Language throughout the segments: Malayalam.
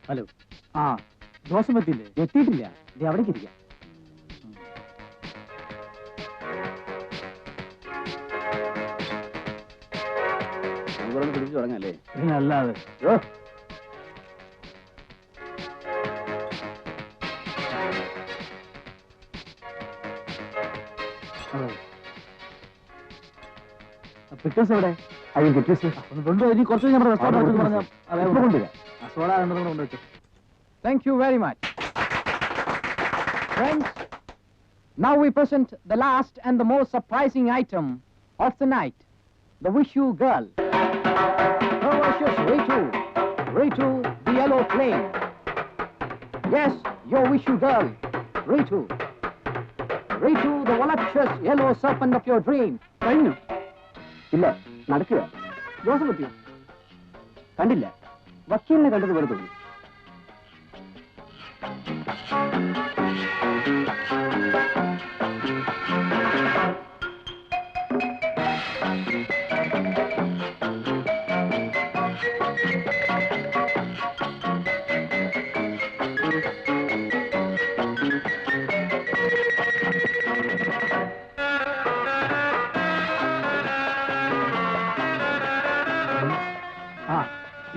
ഹലോ. ആ ജോസഫ് എത്തിയില്ലേ? എത്തിയിട്ടില്ല. ഇത് അവിടേക്ക് ഇരിക്കാം. പിടിച്ചു തുടങ്ങല്ലേ? അല്ലാതെ പിക്ചേഴ്സ് എവിടെ? അയ്യോ പിക്ചേഴ്സ് കൊണ്ടുപോയി. ഇനി കുറച്ച് നമ്മുടെ റെസ്റ്റോറൻറ്റ് പറഞ്ഞാൽ കൊണ്ടുവരാം. സോഡ കൊണ്ടുവച്ചു. Thank you very much. Friends, now we present the last and the most surprising item of the night, the Wish You Girl. Ferocious Ritu, Ritu the Yellow Flame. Yes, your Wish You Girl, Ritu. Ritu the voluptuous yellow serpent of your dream. കഴിഞ്ഞു? ഇല്ല, നടക്കുക. ജോസഫ് എത്തിയോ? കണ്ടില്ല. വക്കീലിനെ കണ്ടത് പോലെ തോന്നി.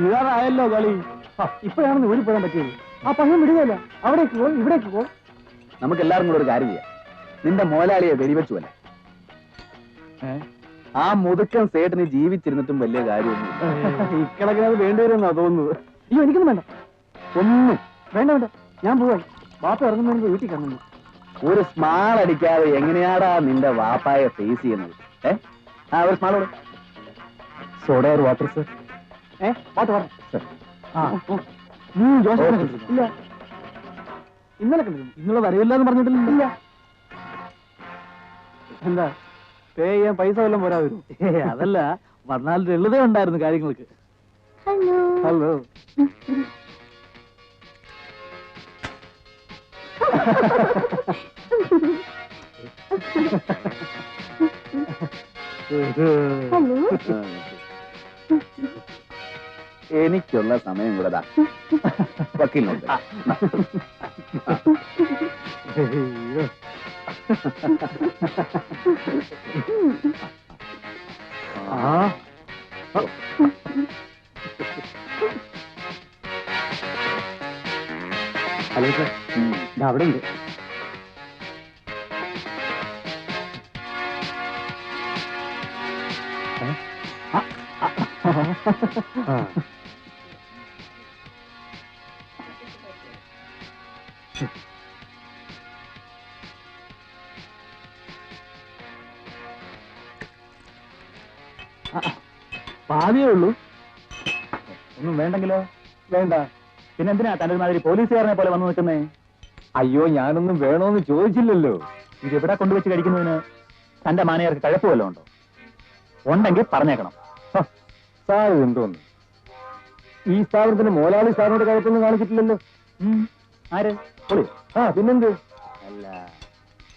ഇതാറായല്ലോ കളി. ഇപ്പോഴാണെന്ന് ഊരിപ്പോകാൻ പറ്റിയത്. ആ പയ്യൻ വിടുകയല്ല. അവിടേക്ക് പോ, ഇവിടേക്ക് പോ. നമുക്ക് എല്ലാവരും കൂടെ ഒരു കാര്യം ചെയ്യാം. നിന്റെ മോലാളിയെ വെടിവെച്ചു അല്ലേ? ആ മുതുക്കൻ സേട്ടിന് ജീവിച്ചിരുന്നിട്ടും വലിയ കാര്യമൊന്നും ഇക്കണക്കിന് അത് വേണ്ടിവരുമെന്നാ തോന്നുന്നത്. അയ്യോ എനിക്കൊന്നും വേണ്ട. ഒന്നും വേണ്ട വേണ്ട. ഞാൻ പോവായി. വാപ്പ ഇറങ്ങുന്നതിന് വീട്ടിൽ കറങ്ങുന്നു. ഒരു സ്മാൾ അടിക്കാതെ എങ്ങനെയാടാ നിന്റെ വാപ്പായെ ഫേസ് ചെയ്യുന്നത്? ഒരു സ്മാളോട് സോഡ ഒരു water sir. Water water sir. നീ ജോസഫിനെ കണ്ടിരുന്നു? ഇല്ല. ഇന്നലെ കണ്ടിരുന്നു. ഇന്നലെ വരവില്ല എന്ന് പറഞ്ഞിട്ടില്ല. എന്താ പേ ചെയ്യാൻ പൈസ വല്ലതും പോരാ വരും? അതല്ല, വന്നാൽ ലളിത ഉണ്ടായിരുന്നു കാര്യങ്ങൾക്ക്. ഹലോ. എനിക്കുള്ള സമയം കൂടെ വക്കീലിനോട്. ഹലോ സാർ, അവിടെ ഉണ്ട്. പാതിയേ ഉള്ളൂ. ഒന്നും വേണ്ടെങ്കിലോ? വേണ്ട. പിന്നെന്തിനാ തന്റെ മാതിരി പോലീസുകാരനെ പോലെ വന്നു നിൽക്കുന്നേ? അയ്യോ, ഞാനൊന്നും വേണോന്ന് ചോദിച്ചില്ലല്ലോ. ഇതെവിടെ കൊണ്ടുവച്ച് കഴിക്കുന്നതിന് തന്റെ മാനേജർക്ക് കഴപ്പ് വല്ലതും ഉണ്ടോ? ഉണ്ടെങ്കിൽ പറഞ്ഞേക്കണം. സാർ എന്തോന്ന് ഈ സ്ഥാപനത്തിന് മോലാളി സാറിനോട് കഴപ്പൊന്നും കാണിച്ചിട്ടില്ലല്ലോ. ആര്? പൊളി. പിന്നെന്ത്? അല്ല,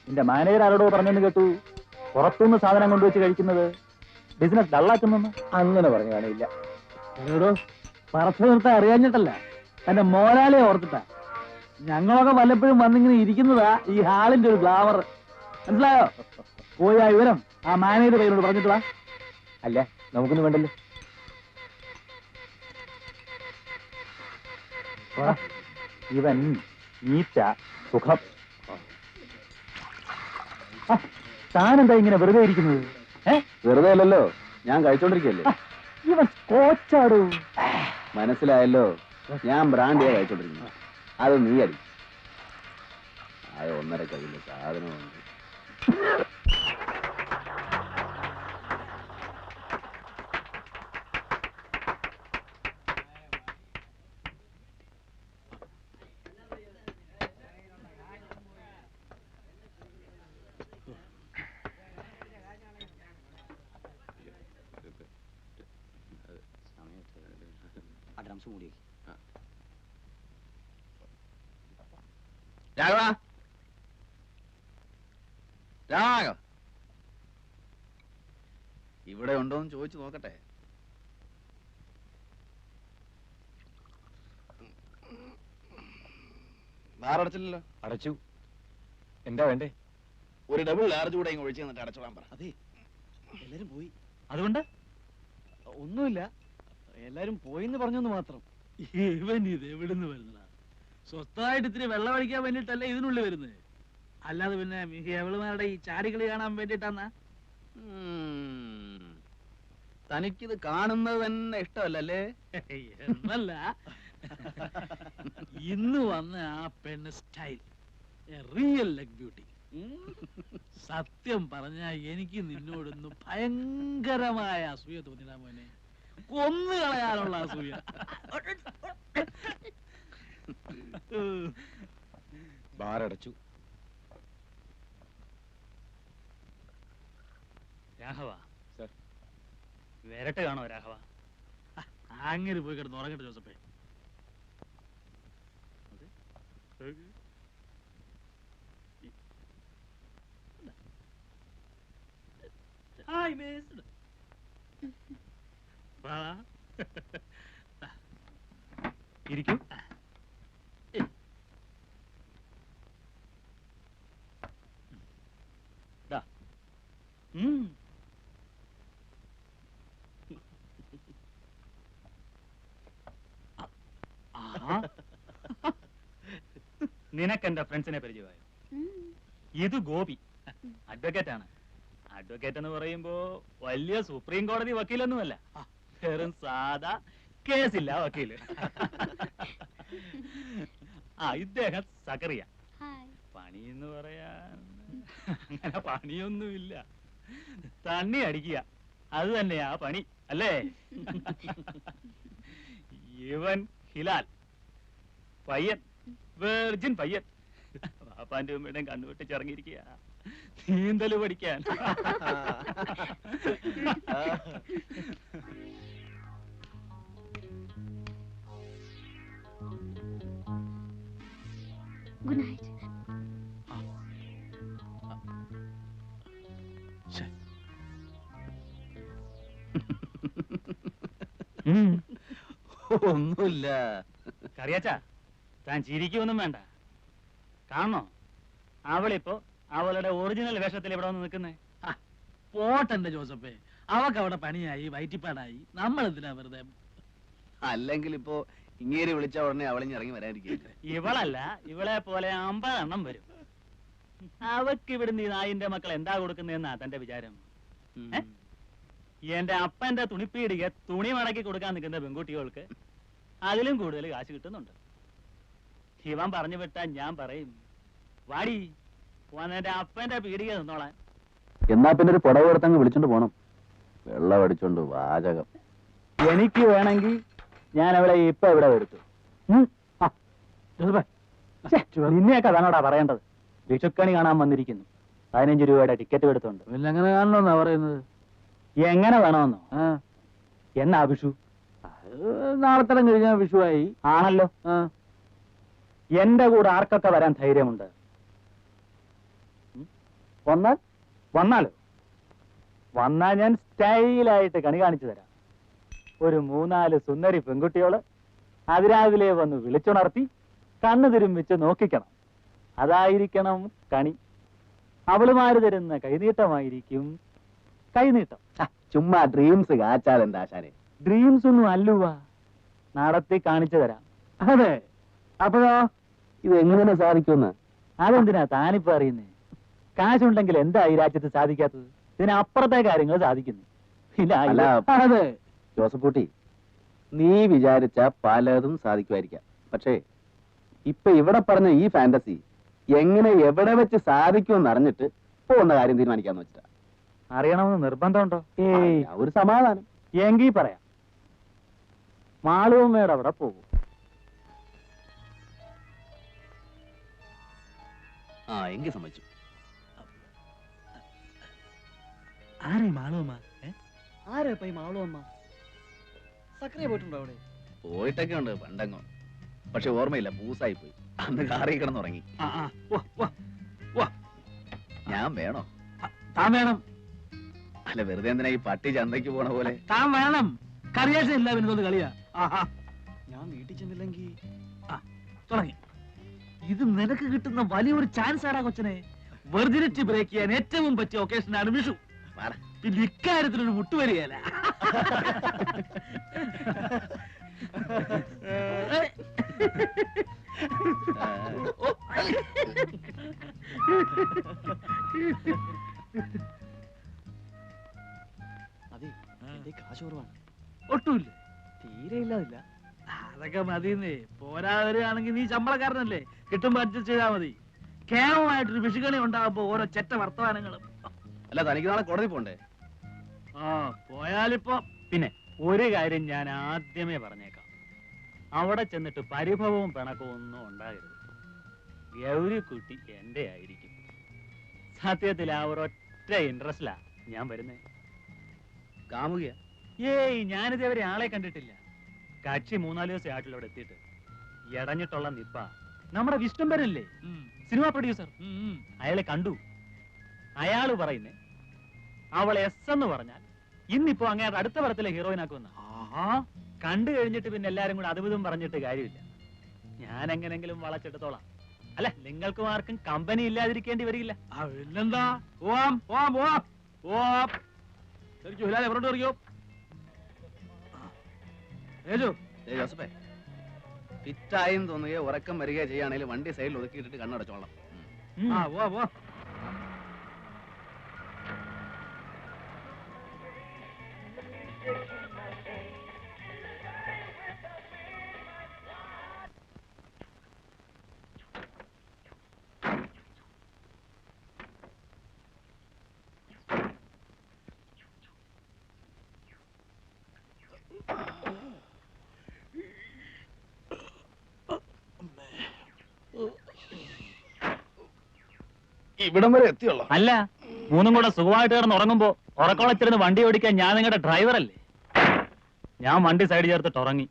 നിന്റെ മാനേജർ ആരോടോ പറഞ്ഞെന്ന് കേട്ടു, പുറത്തുനിന്ന് സാധനം കൊണ്ടുവച്ച് കഴിക്കുന്നത് ബിസിനസ് ഡള്ളാക്കുന്നു. അങ്ങനെ പറഞ്ഞു കാണില്ല. എന്നോടോ പറച്ചു നിർത്താൻ അറിയാഞ്ഞിട്ടല്ല, തന്റെ മോലാളിയെ ഓർത്തിട്ടാ. ഞങ്ങളൊക്കെ വല്ലപ്പോഴും വന്നിങ്ങനെ ഇരിക്കുന്നതാ ഈ ഹാളിന്റെ ഒരു ഗ്ലാമർ. മനസ്സിലായോ? പോയി ആ വിവരം ആ മാനേജർ പേരോട് പറഞ്ഞിട്ടുള്ള. അല്ല, നമുക്കൊന്നും വേണ്ടല്ലോ. ഇവൻ നീറ്റ സുഖം. താനെന്താ ഇങ്ങനെ വെറുതെ ഇരിക്കുന്നത്? വെറുതെ അല്ലല്ലോ, ഞാൻ കഴിച്ചോണ്ടിരിക്കല്ലേ. ഇവൻ കോച്ചാടൂ. മനസ്സിലായല്ലോ, ഞാൻ ബ്രാൻഡിയാ കഴിച്ചോണ്ടിരിക്കുന്നത്. അത് നീ അടി. അത് 1.5 കയ്യിലെ സാധനമുണ്ട്. രാഘവ, രാഘവ ഇവിടെ ഉണ്ടോന്ന് ചോദിച്ചു നോക്കട്ടെ. ബാർ അടച്ചില്ലല്ലോ. അടച്ചു. എന്താ വേണ്ടേ? ഒരു ഡബിൾ ലാർജ് കൂടെ ഇങ്ങ് ഒഴിച്ചു തന്നിട്ട് അടച്ചോളാൻ പറ. അതെ, എല്ലാരും പോയി. അതുകൊണ്ട് ഒന്നുമില്ല, എല്ലാരും പോയിന്ന് പറഞ്ഞെന്ന് മാത്രം. ഇവൻ ഇത് എവിടുന്ന് വരുന്നതാ? സ്വസ്ഥമായിട്ട് ഇത്തിരി വെള്ളം അടിക്കാൻ വേണ്ടിട്ടല്ലേ ഇതിനുള്ളിൽ വരുന്നത്, അല്ലാതെ പിന്നെ എവളുമാരുടെ ഈ ചാടികളി കാണാൻ വേണ്ടിട്ടാന്നാ? തനിക്കിത് കാണുന്നത് തന്നെ ഇഷ്ടമല്ലല്ലേ? എന്നല്ല, ഇന്ന് വന്ന ആ പെണ്ണ് സ്റ്റൈൽ റിയൽ ലെഗ് ബ്യൂട്ടി. സത്യം പറഞ്ഞ എനിക്ക് നിന്നോടൊന്ന് ഭയങ്കരമായ അസൂയ തോന്നിടാ മോനെ, കൊന്നു കളയാനുള്ള അസൂയ. ബാർ അടച്ചു. രാഘവ സർ. വരട്ടെ കാണോ രാഘവ? അങ്ങനെ പോയി കിടന്ന് ഉറങ്ങട്ടെ ജോസഫേ. Hi miss. ഇരിക്കൂ. നിനക്ക് എന്റെ ഫ്രണ്ട്സിനെ പരിചയമായോ? ഇത് ഗോപി, അഡ്വക്കേറ്റ് ആണ്. അഡ്വക്കേറ്റ് എന്ന് പറയുമ്പോ വലിയ സുപ്രീം കോടതി വക്കീലൊന്നുമല്ല, വെറും സാധാ കേസില്ല വക്കീല്. ഇദ്ദേഹം സക്കറിയ. പണി എന്ന് പറയാൻ അങ്ങനെ പണിയൊന്നുമില്ല, തണ്ണി അടിക്കുക, അത് തന്നെയാ പണി അല്ലേ? ഇവൻ ഹിലാൽ, പയ്യൻ, വെർജിൻ പയ്യൻ. പാപ്പാന്റെ ഉമ്മയുടെയും കണ്ണുവെട്ടിച്ചിറങ്ങിയിരിക്കുക നീന്തല് പഠിക്കാൻ. Good night. ഒന്നുമില്ല. കറിയാച്ചാ, താൻ ചിരിക്കൊന്നും വേണ്ട. കാണണോ, അവളിപ്പോ അവളുടെ ഒറിജിനൽ വേഷത്തിൽ ഇവിടെ വന്ന് നിൽക്കുന്നേ. പോട്ടെന്റെ ജോസഫേ, അവക്ക് അവിടെ പണിയായി വയറ്റിപ്പാടായി, നമ്മൾ എന്തിനാ വെറുതെ? അല്ലെങ്കിൽ ഇപ്പോ ഇങ്ങേരി വിളിച്ച ഉടനെ അവളിഞ്ഞിറങ്ങി വരാതിരിക്കില്ല. ഇവളല്ല, ഇവളെ പോലെ 50 എണ്ണം വരും. അവക്ക് ഇവിടുന്ന് ഈ നായിന്റെ മക്കൾ എന്താ കൊടുക്കുന്നതെന്നാ തന്റെ വിചാരം? എന്റെ അപ്പന്റെ തുണിപ്പീടിക തുണി മടക്കി കൊടുക്കാൻ നിൽക്കുന്ന പെൺകുട്ടികൾക്ക് അതിലും കൂടുതൽ കാശ് കിട്ടുന്നുണ്ട്. ഇവൻ പറഞ്ഞു വിട്ടാ ഞാൻ പറയും, വാടി എന്റെ അപ്പന്റെ പീടിക നിന്നോളാൻ. എന്നാ പിന്നെ ഒരു പുടവ് എടുത്തങ്ങ് വിളിച്ചോണ്ട് പോണം. വെള്ളം അടിച്ചോണ്ട് വാചകം. എനിക്ക് വേണമെങ്കിൽ ഞാൻ അവളെ ഇപ്പൊ ഇവിടെ വരുത്തു. നിന്നെയൊക്കെ അതാണോടാ പറയേണ്ടത്? വിഷുക്കണി കാണാൻ വന്നിരിക്കുന്നു, 15 രൂപയുടെ ടിക്കറ്റ് എടുത്തോണ്ട്. പിന്നെ അങ്ങനെ കാണണമെന്നാ പറയുന്നത്. എങ്ങനെ വേണമെന്നോ? എന്നാ വിഷു? നാളെ തരം കഴിഞ്ഞാൽ വിഷുവായി. ആണല്ലോ. എന്റെ കൂടെ ആർക്കൊക്കെ വരാൻ ധൈര്യമുണ്ട്? വന്നാലോ? വന്നാ ഞാൻ സ്റ്റൈലായിട്ട് കണി കാണിച്ചു തരാം. ഒരു 3-4 സുന്ദരി പെൺകുട്ടികള് അതിരാവിലെ വന്ന് വിളിച്ചുണർത്തി കണ്ണു തിരുമ്പിച്ച് നോക്കിക്കണം. അതായിരിക്കണം കണി. അവളുമാര് തരുന്ന കൈനീട്ടമായിരിക്കും കൈനീട്ടം. ചുമ്മാ ഡ്രീംസ് കാച്ചാലെന്താ ആശാനെ? ഡ്രീംസ് ഒന്നും അല്ലുവാ, നടത്തി കാണിച്ചു തരാം. അതെ, അപ്പോഴോ ഇത് എങ്ങനെ സാധിക്കുമെന്ന്? അതെന്തിനാ താനിപ്പോ അറിയുന്നേ? കാശുണ്ടെങ്കിൽ എന്താ ഈ രാജ്യത്ത് സാധിക്കാത്തത്? ഇതിനപ്പുറത്തെ കാര്യങ്ങൾ സാധിക്കുന്നു. അല്ല, അതെ ജോസഫ് കുട്ടി, നീ വിചാരിച്ച പലതും സാധിക്കുമായിരിക്കാം. പക്ഷേ ഇപ്പൊ ഇവിടെ പറഞ്ഞ ഈ ഫാന്റസി എങ്ങനെ എവിടെ വെച്ച് സാധിക്കുമെന്ന് അറിഞ്ഞിട്ട് പോകുന്ന കാര്യം തീരുമാനിക്കാന്ന് വെച്ചിട്ടാ. അറിയണമെന്ന് നിർബന്ധമുണ്ടോ? ഒരു സമാധാനം. എങ്കി പറയാം. മാളുവമ്മയുടെ അവിടെ പോകും. എങ്കിൽ സമ്മതിച്ചു. ആരെ മാളുവമ്മ? ആരാ ഇപ്പൊ ഈ മാളുവമ്മ? സക്രിയ പോയിട്ടുണ്ടോ അവിടെ? പോയിട്ടൊക്കെ ഉണ്ട് പണ്ടങ്ങോ, പക്ഷെ ഓർമ്മയില്ല, പൂസായി പോയി. അന്ന് കാറി കിടന്നുറങ്ങി. ഞാൻ വേണോ? താൻ വേണം. അല്ല, വെറുതെ എന്തിനാ ഈ പട്ടി ചന്തയ്ക്ക് പോണ പോലെ? താൻ വേണം. കറിയാച്ച ഇല്ല പിന്നെ കളിയാ. ഞാൻ വീട്ടിൽ ചെന്നില്ലെങ്കിൽ തുടങ്ങി. ഇത് നിനക്ക് കിട്ടുന്ന വലിയൊരു ചാൻസ് ആടാ കൊച്ചനെ. വെർജിനിറ്റി ബ്രേക്ക് ചെയ്യാൻ ഏറ്റവും പറ്റിയ ഒക്കേഷനാണ് വിഷു. പിന്നെ ഇക്കാര്യത്തിലൊരു മുട്ടുവരികയല്ല. അതെ, എന്റെ കാശ് കുറവാണ്. ഒട്ടുമില്ല, തീരെ ഇല്ലാതില്ല. അതൊക്കെ മതിയെന്നേ. പോരാ വരികയാണെങ്കിൽ നീ ശമ്പളക്കാരനല്ലേ, കിട്ടുമ്പോ അഡ്ജസ്റ്റ് ചെയ്താൽ മതി. കേവലമായിട്ടൊരു വിഷുകണി ഉണ്ടാകുമ്പോ ഓരോ ചെറ്റ വർത്തമാനങ്ങളും. അല്ല, തനിക്ക് നാളെ കോടതി പോണ്ടേ? ആ പോയാലിപ്പോ പിന്നെ ഒരു കാര്യം ഞാൻ ആദ്യമേ പറഞ്ഞേക്കാം, അവിടെ ചെന്നിട്ട് പരിഭവവും പിണക്കവും ഒന്നും ഉണ്ടാകരുത്. ഗൗരിക്കുട്ടി എന്റെ ആയിരിക്കും. സത്യത്തിൽ ആ ഒരൊറ്റ ഇൻട്രസ്റ്റിലാ ഞാൻ വരുന്നേ. കാമുകിയ? ഏയ്, ഞാനിതേവരെ ആളെ കണ്ടിട്ടില്ല. കക്ഷി 3-4 ദിവസം ആയിട്ടില്ല അവിടെ എത്തിയിട്ട്. ഇടഞ്ഞിട്ടുള്ള നിപ്പ നമ്മുടെ വിഷ്ണുമ്പരല്ലേ, സിനിമാ പ്രൊഡ്യൂസർ, അയാളെ കണ്ടു. അയാള് പറയുന്നേ അവൾ എസ് എന്ന് പറഞ്ഞാൽ ഇന്നിപ്പോ അങ്ങേരുടെ അടുത്ത പടത്തിലെ ഹീറോയിൻ ആക്കുമെന്ന. കണ്ടു കഴിഞ്ഞിട്ട് പിന്നെ എല്ലാരും കൂടെ അതും പറഞ്ഞിട്ട് കാര്യമില്ല. ഞാൻ എങ്ങനെങ്കിലും വളച്ചെടുത്തോളാം. അല്ല, നിങ്ങൾക്കും ആർക്കും കമ്പനി ഇല്ലാതിരിക്കേണ്ടി വരില്ല. പിന്നെന്താ, പോവാം പോവാം പോവാം പോവാം. ശരിക്കും ഹിലാലെ എവിടെ അറിയോ? ജോസഫേ, ഫിറ്റായെന്ന് തോന്നുകയോ ഉറക്കം വരികയോ ചെയ്യുകയാണെങ്കിൽ വണ്ടി സൈഡിൽ ഒതുക്കിയിട്ടിട്ട് കണ്ണടച്ചോളാം. ആ പോവാ പോവാ. ഇവിടം വരെ എത്തിയുള്ളൂ. അല്ല, മൂന്നും കൂടെ സുഖമായിട്ട് കിടന്ന് ഉറങ്ങുമ്പോ ഉറക്കോളച്ചിരുന്ന് വണ്ടി ഓടിക്കാൻ ഞാൻ നിങ്ങളുടെ ഡ്രൈവറല്ലേ? ഞാൻ വണ്ടി സൈഡ് ചേർത്തിട്ട് ഉറങ്ങി.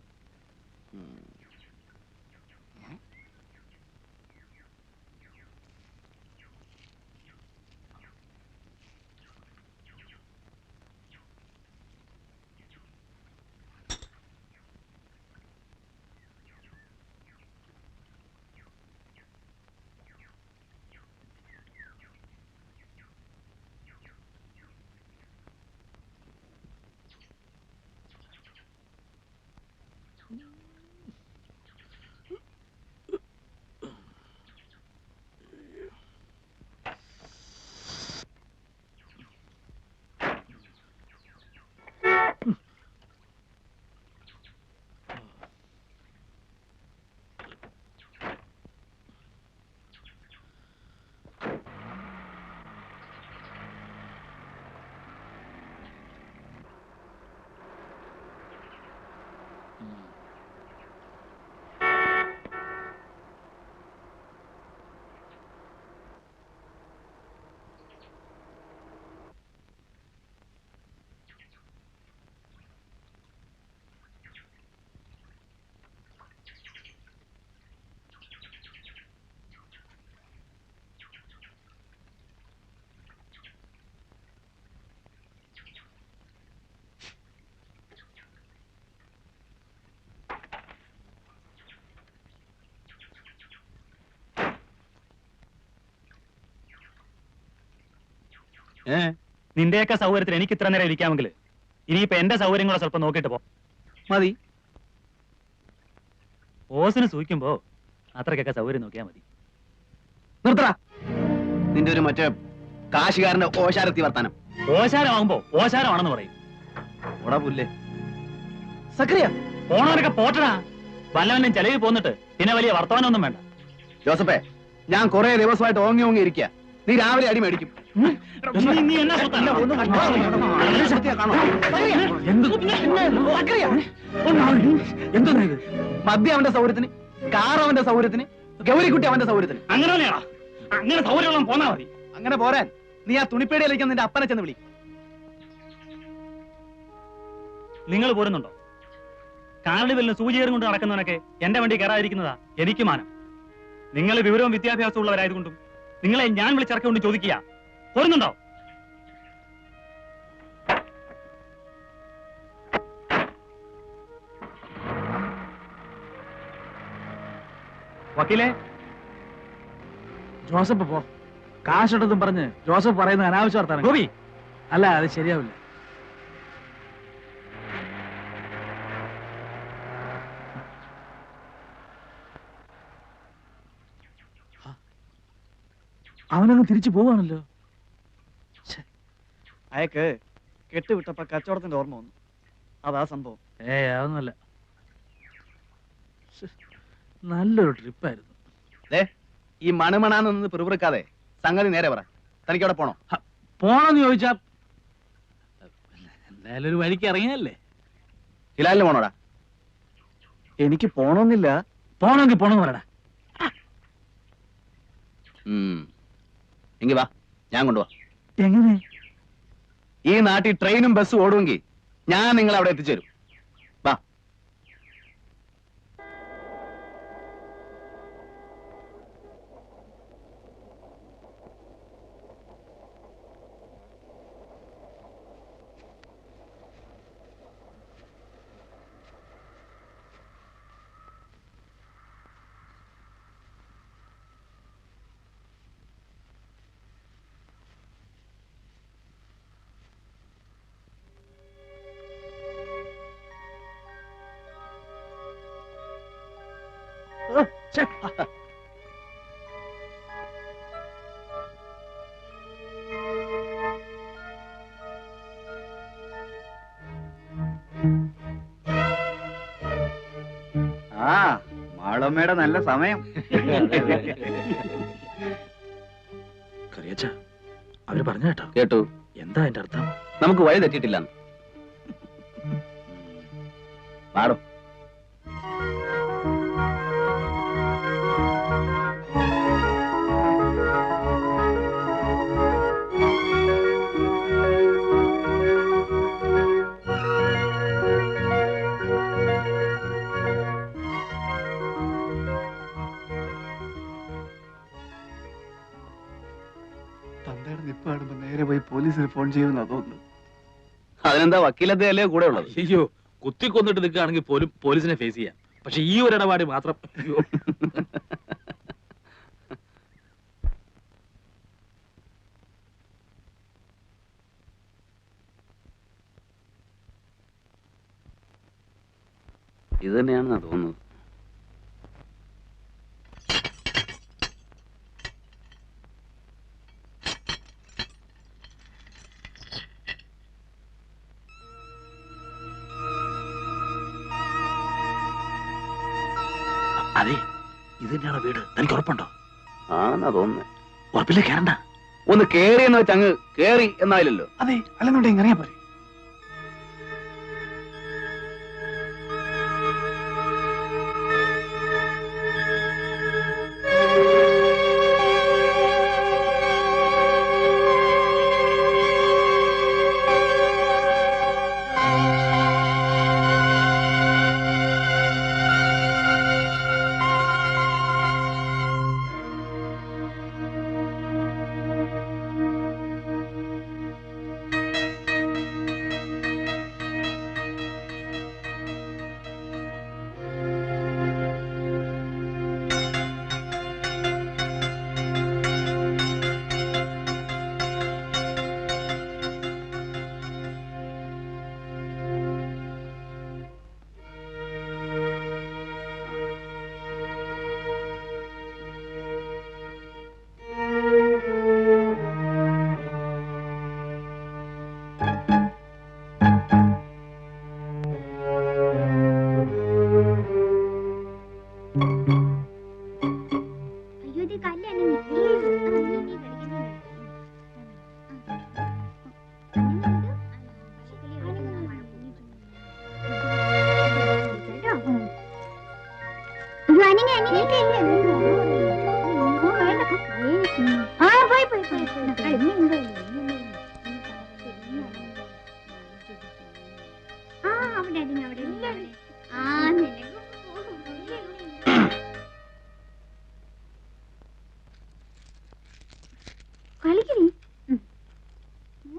നിന്റെയൊക്കെ സൗകര്യത്തിന് എനിക്ക് ഇത്ര നേരം ഇരിക്കാമെങ്കിൽ ഇനിയിപ്പോ എന്റെ സൗകര്യം കൂടെ സ്വല്പം നോക്കിയിട്ട് പോ. മതി. ഓസിന് സൂഹിക്കുമ്പോ അത്രക്കൊക്കെ സൗകര്യം നോക്കിയാൽ മതി. നിർത്തടാ നിന്റെ ഒരു മറ്റേ കാശുകാരന്റെ ഓശാരത്തി വർത്താനം. ഓശാരമാകുമ്പോ ഓശാരമാണെന്ന് പറയും. ഓടാ പുല്ലേ. സക്രിയ പോണവരൊക്കെ പോട്ടടാ. വല്ലവനും ചെലവിൽ പോന്നിട്ട് പിന്നെ വലിയ വർത്തമാനമൊന്നും വേണ്ട. ജോസഫേ, ഞാൻ കുറെ ദിവസമായിട്ട് ഓങ്ങി ഓങ്ങി ഇരിക്കുക. നീ രാവിലെ അടി മേടിക്കും. നീ എന്നാ സ്വത്താണ്? മദ്യം അവന്റെ സൗകര്യത്തിന്, കാർ അവന്റെ സൗകര്യത്തിന്, ഗൗരിക്കുട്ടി അവന്റെ സൗകര്യത്തിന്. അങ്ങനെ തന്നെയാ. അങ്ങനെ സൗകര്യം പോന്നാ മതി. അങ്ങനെ പോരാൻ നീ ആ തുണിപ്പേടിയിലേക്ക് നിന്റെ അപ്പനെ ചെന്ന് വിളി. നിങ്ങൾ പോരുന്നുണ്ടോ? കാർണിവലിന് സൂചിയേറും കൊണ്ട് നടക്കുന്നവനൊക്കെ എന്റെ വണ്ടി കയറാതിരിക്കുന്നതാ എനിക്ക് മാനം. നിങ്ങൾ വിവരവും വിദ്യാഭ്യാസവും ഉള്ളവരായതുകൊണ്ടും നിങ്ങളെ ഞാൻ വിളിച്ചിറക്കൊണ്ട് ചോദിക്കുക, പോരുന്നുണ്ടോ? വക്കീലേ, ജോസഫ് പോ. കാശുണ്ടെന്നും പറഞ്ഞ് ജോസഫ് പറയുന്ന അനാവശ്യ വർത്താനം. ഗോപി, അല്ല അത് ശരിയാവില്ല. അവനങ്ങ് തിരിച്ചു പോവാണല്ലോ. അയക്ക് കെട്ടുവിട്ടപ്പോ കച്ചവടത്തിന്റെ ഓർമ്മ വന്നു. അതാ സംഭവം. അതൊന്നുമല്ല. നല്ലൊരു ട്രിപ്പായിരുന്നു. ഈ മണമണാന്ന് പിറുപിറുക്കാതെ സംഗതി നേരെ പറ. തനിക്ക് അവിടെ പോണോ? പോണോന്ന് ചോദിച്ചാ എന്തായാലും ഒരു വഴിക്ക് ഇറങ്ങിയല്ലേ. ഹിലാലിന് പോണോടാ? എനിക്ക് പോണമെന്നില്ല. പോണമെങ്കിൽ പോണെന്ന് പറയടാ. എങ്കി വാ, ഞാൻ കൊണ്ടുപോവാ. എങ്ങനെ? ഈ നാട്ടിൽ ട്രെയിനും ബസ്സും ഓടുമെങ്കിൽ ഞാൻ നിങ്ങളെ അവിടെ എത്തിച്ചേരും. വാ. ആ മാളമ്മയുടെ നല്ല സമയം. കറിയച്ച, അവര് പറഞ്ഞ കേട്ടോ? കേട്ടു. എന്താ അതിന്റെ അർത്ഥം? നമുക്ക് വഴി തെറ്റിയിട്ടില്ല. പാടും. തന്തയുടെ നിപ്പ് കാണുമ്പോ നേരെ പോയി പോലീസിന് ഫോൺ ചെയ്യുമെന്നാ തോന്നുന്നു. അതിനെന്താ വക്കീലത്തെ കൂടെ ഉള്ളത്? അയ്യോ, കുത്തിക്കൊന്നിട്ട് നിൽക്കുകയാണെങ്കിൽ പോലും പോലീസിനെ ഫേസ് ചെയ്യാം. പക്ഷെ ഈ ഒരു ഇടപാട് മാത്രം അയ്യോ. ഇത് തന്നെയാണെന്നാ തോന്നുന്നത്. അതെ, ഇത് തന്നെയാണോ വീട്? തനിക്ക് ഉറപ്പുണ്ടോ? ആണെന്നാ തോന്നുന്നത്. ഉറപ്പില്ലേ? കയറണ്ട. ഒന്ന് കേറി എന്ന് വെച്ച് അങ്ങ് കേറി എന്നായില്ലല്ലോ. അതെ, അല്ലെന്നുണ്ടെങ്കിൽ അറിയാൻ പോലെ.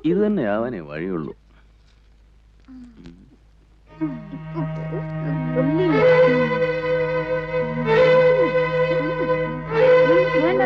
ഇത് തന്നെ ആവാനേ വഴിയുള്ളൂ. വേണ്ട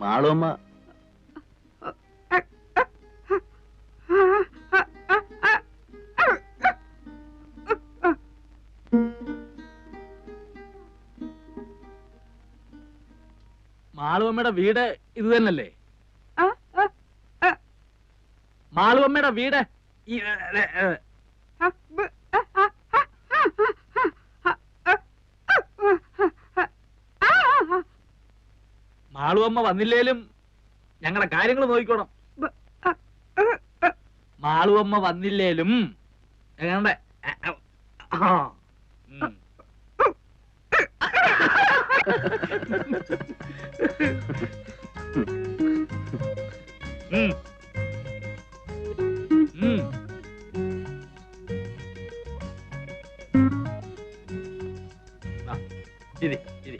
മാളുമ്മ മാളുവമ്മയുടെ വീട് ഇത് തന്നല്ലേ? മാളുവമ്മയുടെ വീട് മാളുവമ്മ വന്നില്ലേലും ഞങ്ങളെ കാര്യങ്ങൾ നോക്കിക്കോണം. മാളുവമ്മ വന്നില്ലേലും ഞങ്ങളുടെ ഇരി ഇരി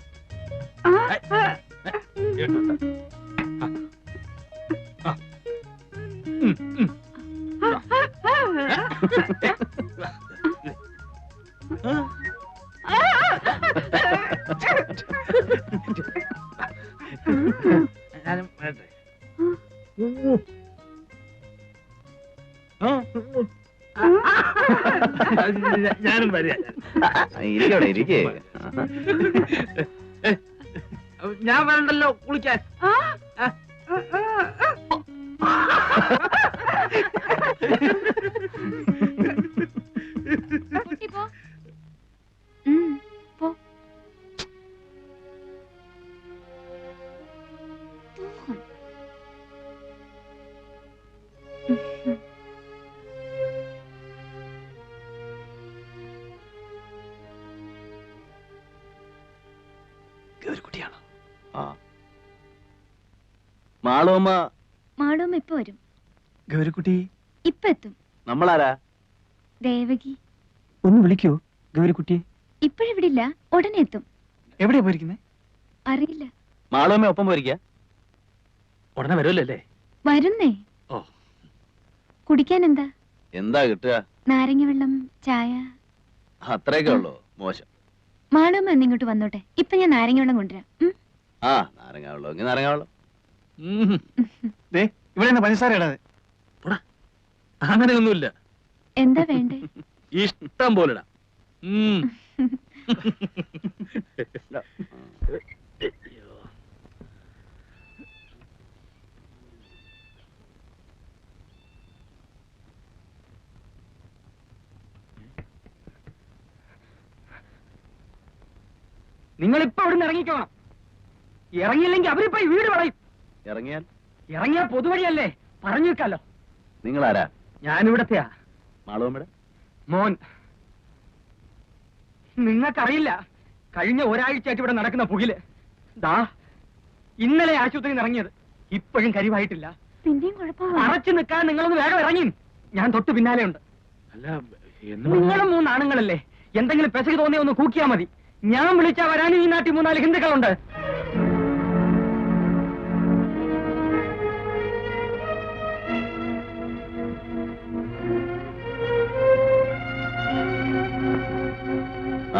ഞാനും വരട്ടെ. ഞാനും വരിക. ഇരിക്കവിടെ ഇരിക്കേ. ഞാൻ വരണ്ടല്ലോ കുളിക്കാൻ. ഗൗരിക്കുട്ടിയാണോ? മാളുമ്മ മാളുമ്മ ഇപ്പൊ വരും. ഗൗരിക്കുട്ടി ഇപ്പൊ എത്തും. നമ്മളാരാ? ദേവകി. ഒന്ന് വിളിക്കൂ ഗൗരിക്കുട്ടി. ഇപ്പോഴിവിടില്ല, ഉടനെ എത്തും. എവിടെയാ പോയിരിക്കുന്നേ? അറിയില്ല. മാളുമ്മ ഒപ്പം പോയിരിക്ക? ഉടനെ വരുമല്ലോ അല്ലേ? വരുന്നേ. ഓ, കുടിക്കാൻ എന്താ? എന്താ കിട്ടുക? നാരങ്ങ വെള്ളം, ചായ. അത്രയൊക്കെ ഉള്ളൂ? മോശം. മാളുമ്മ എന്നിങ്ങോട്ട് വന്നോട്ടെ. ഇപ്പൊ ഞാൻ നാരങ്ങ വെള്ളം കൊണ്ടുവരാം. ആ, നാരങ്ങ വെള്ളം എങ്കിൽ നാരങ്ങ വെള്ളം. ഇവിടെ പഞ്ചസാര ഇടാതെ. അങ്ങനെയൊന്നുമില്ല. എന്താ വേണ്ടേ? ഇഷ്ടം പോലെ ഇടാം. നിങ്ങളിപ്പോ അവിടെ നിന്ന് ഇറങ്ങിക്കോണം. ഇറങ്ങിയില്ലെങ്കിൽ അവരിപ്പോ ഈ വീട് വളയും. ഇറങ്ങിയാൽ? ഇറങ്ങിയാൽ പൊതുവഴിയല്ലേ, പറഞ്ഞു വെക്കാലോ. നിങ്ങളാരാ? ഞാനിവിടത്തെയാ. മാളുമ്മയുടെ മോൻ. നിങ്ങൾക്കറിയില്ല, കഴിഞ്ഞ ഒരാഴ്ചയായിട്ട് ഇവിടെ നടക്കുന്ന പുകില്. ദാ ഇന്നലെ ആശുപത്രിയിൽ ഇറങ്ങിയത്, ഇപ്പോഴും കരിവായിട്ടില്ല. പിന്നെയും കുഴപ്പമില്ല. അറച്ചു നിൽക്കാൻ നിങ്ങളൊന്ന് വേഗം ഇറങ്ങി. ഞാൻ തൊട്ട് പിന്നാലെ ഉണ്ട്. അല്ല, നിങ്ങളും 3 ആണുങ്ങളല്ലേ, എന്തെങ്കിലും പെശക് തോന്നിയ ഒന്ന് കൂക്കിയാ മതി. ഞാൻ വിളിച്ചാ വരാനും ഈ നാട്ടിൽ 3-4 ഹിന്ദുക്കളുണ്ട്.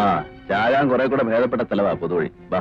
ആ, ചാകാൻ കുറെ കൂടെ ഭേദപ്പെട്ട സ്ഥലവാ പൊതുവഴി. വാ.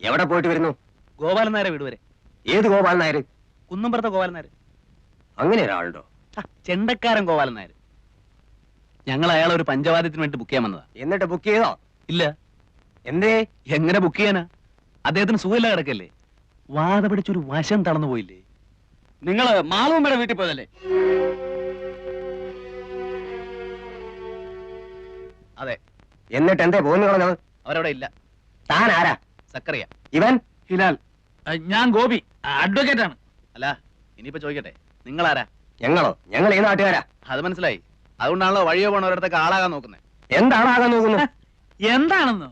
എവിടെ പോയിട്ട് വരുന്നു? ഗോപാലൻ നായരെ വീട് വരെ. ഏത് ഗോപാലൻ നായർ? കുന്നമ്പുറത്തെ ഗോപാലൻ നായർ. അങ്ങനെ ഒരാളുണ്ടോ? ചെണ്ടക്കാരൻ ഗോപാലൻ നായർ. ഞങ്ങൾ അയാളെ ഒരു പഞ്ചവാദ്യത്തിന് വേണ്ടി ബുക്ക് ചെയ്യാൻ വന്നതാ. എന്നിട്ട് ബുക്ക് ചെയ്തോ? ഇല്ല. എന്തേ? എങ്ങനെ ബുക്ക് ചെയ്യാനാ? അദ്ദേഹത്തിന് സുഖമില്ല കിടക്കല്ലേ. വാത പിടിച്ചൊരു വശം തളർന്നു പോയില്ലേ. നിങ്ങള് മാളുമ്മയുടെ വീട്ടിൽ പോയതല്ലേ? അതെ. എന്നിട്ട് എന്തേ പോന്നു കളഞ്ഞത്? അവരവിടെ ഇല്ല. താൻ ആരാ? സക്കറിയ. ഇവൻ ഹിലാൽ. ഞാൻ ഗോപി, അഡ്വക്കേറ്റ് ആണ്. അല്ല, ഇനിയിപ്പോ ചോദിക്കട്ടെ, നിങ്ങളാരാ? ഞങ്ങളോ? ഞങ്ങൾ ഈ നാട്ടുകാരാ. അത് മനസ്സിലായി. അതുകൊണ്ടാണല്ലോ വഴിയോ പോണവരടുത്തൊക്കെ ആളാകാൻ നോക്കുന്നത്. എന്താണാകാൻ നോക്കുന്നത്? എന്താണെന്നോ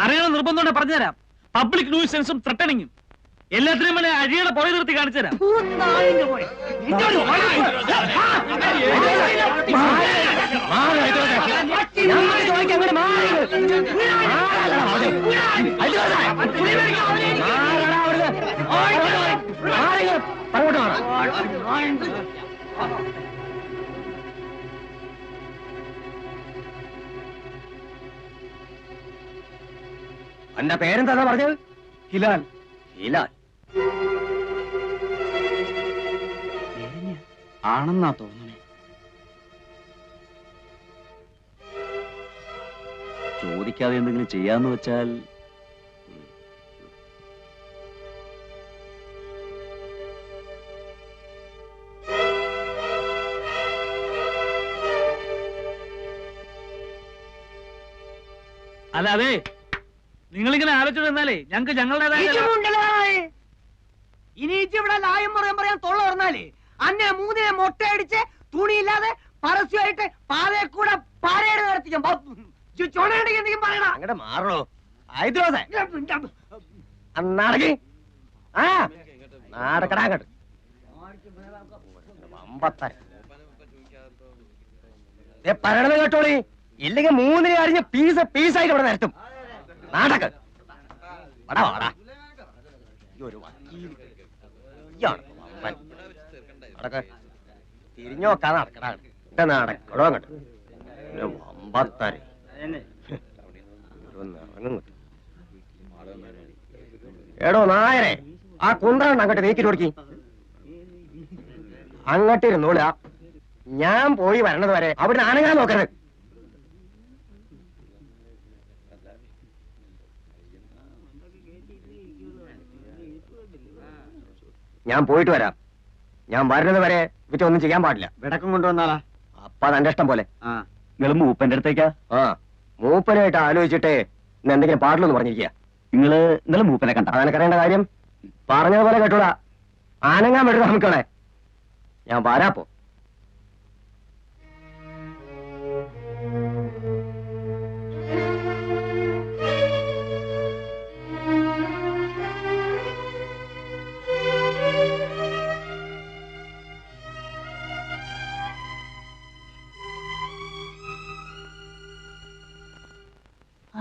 അറിയണം നിർബന്ധം പറഞ്ഞുതരാം. പബ്ലിക് ന്യൂസൻസും ത്രട്ടണിങ്ങും എല്ലാത്തിനും വേണ്ടി അഴിയുടെ പുറകെ നിർത്തി കാണിച്ചു തരാം. എന്റെ പേരെന്താ പറഞ്ഞത്? ഹിലാൽ. ഹിലാൽ ആണെന്നാ തോന്നണേ. ചോദിക്കാതെ എന്തെങ്കിലും ചെയ്യാന്ന് വെച്ചാൽ അല്ല അതെ, നിങ്ങളിങ്ങനെ ആലോചിച്ചു തന്നാലേ ഞങ്ങൾക്ക് ഞങ്ങളുടേതായ ഇനിയിച്ച് ഇവിടെ ലായം പറയാൻ തൊള്ള പറഞ്ഞാലേ അന്നെ മൂന്നിനെ മൊട്ടയടിച്ച് തുണിയില്ലാതെ പരസ്യമായിട്ട് പാതയെ കൂടെ പാരയുടെ നടത്തിക്കും. ചുണയുണ്ടെങ്കിൽ എന്തെങ്കിലും പറയണ. അങ്ങോട്ട് മാറണോ? നാടകി ആ നാടക്കടാ അങ്ങോട്ട്. പറയണത് കേട്ടോളി, ഇല്ലെങ്കിൽ മൂന്നിനെ അരിഞ്ഞ് പീസായിട്ട് ഇവിടെ നിരത്തും. നാടക തിരിഞ്ഞു നോക്കാ നടക്കടാ. നടക്കടോ അങ്ങോട്ട്. വമ്പത്താരെ എടോ നായരെ, ആ കുന്ത്രണ്ട് അങ്ങോട്ട് നീക്കിട്ട് കൊടുക്കി. അങ്ങോട്ട് ഇരുന്നോള. ഞാൻ പോയി വരണത് വരെ അവിടെ അനങ്ങാൻ നോക്കരുത്. ഞാൻ പോയിട്ട് വരാം. ഞാൻ വരുന്നത് വരെ വിറ്റ് ഒന്നും ചെയ്യാൻ പാടില്ല. വിടക്കം കൊണ്ടുവന്നാളാ. അപ്പ തന്റെ ഇഷ്ടം പോലെ. നിങ്ങൾ മൂപ്പന്റെ അടുത്തേക്കാ? ആ, മൂപ്പനായിട്ട് ആലോചിച്ചിട്ട് ഇന്ന് എന്തെങ്കിലും പാടില്ലെന്ന് പറഞ്ഞിരിക്കുക. നിങ്ങള് ഇന്നലെ മൂപ്പനെ കണ്ട? അതെനിക്കറിയേണ്ട കാര്യം. പറഞ്ഞതുപോലെ കേട്ടൂടാ. ആനങ്ങാൻ വേണ്ടി നമുക്കണേ. ഞാൻ വരാപ്പോ.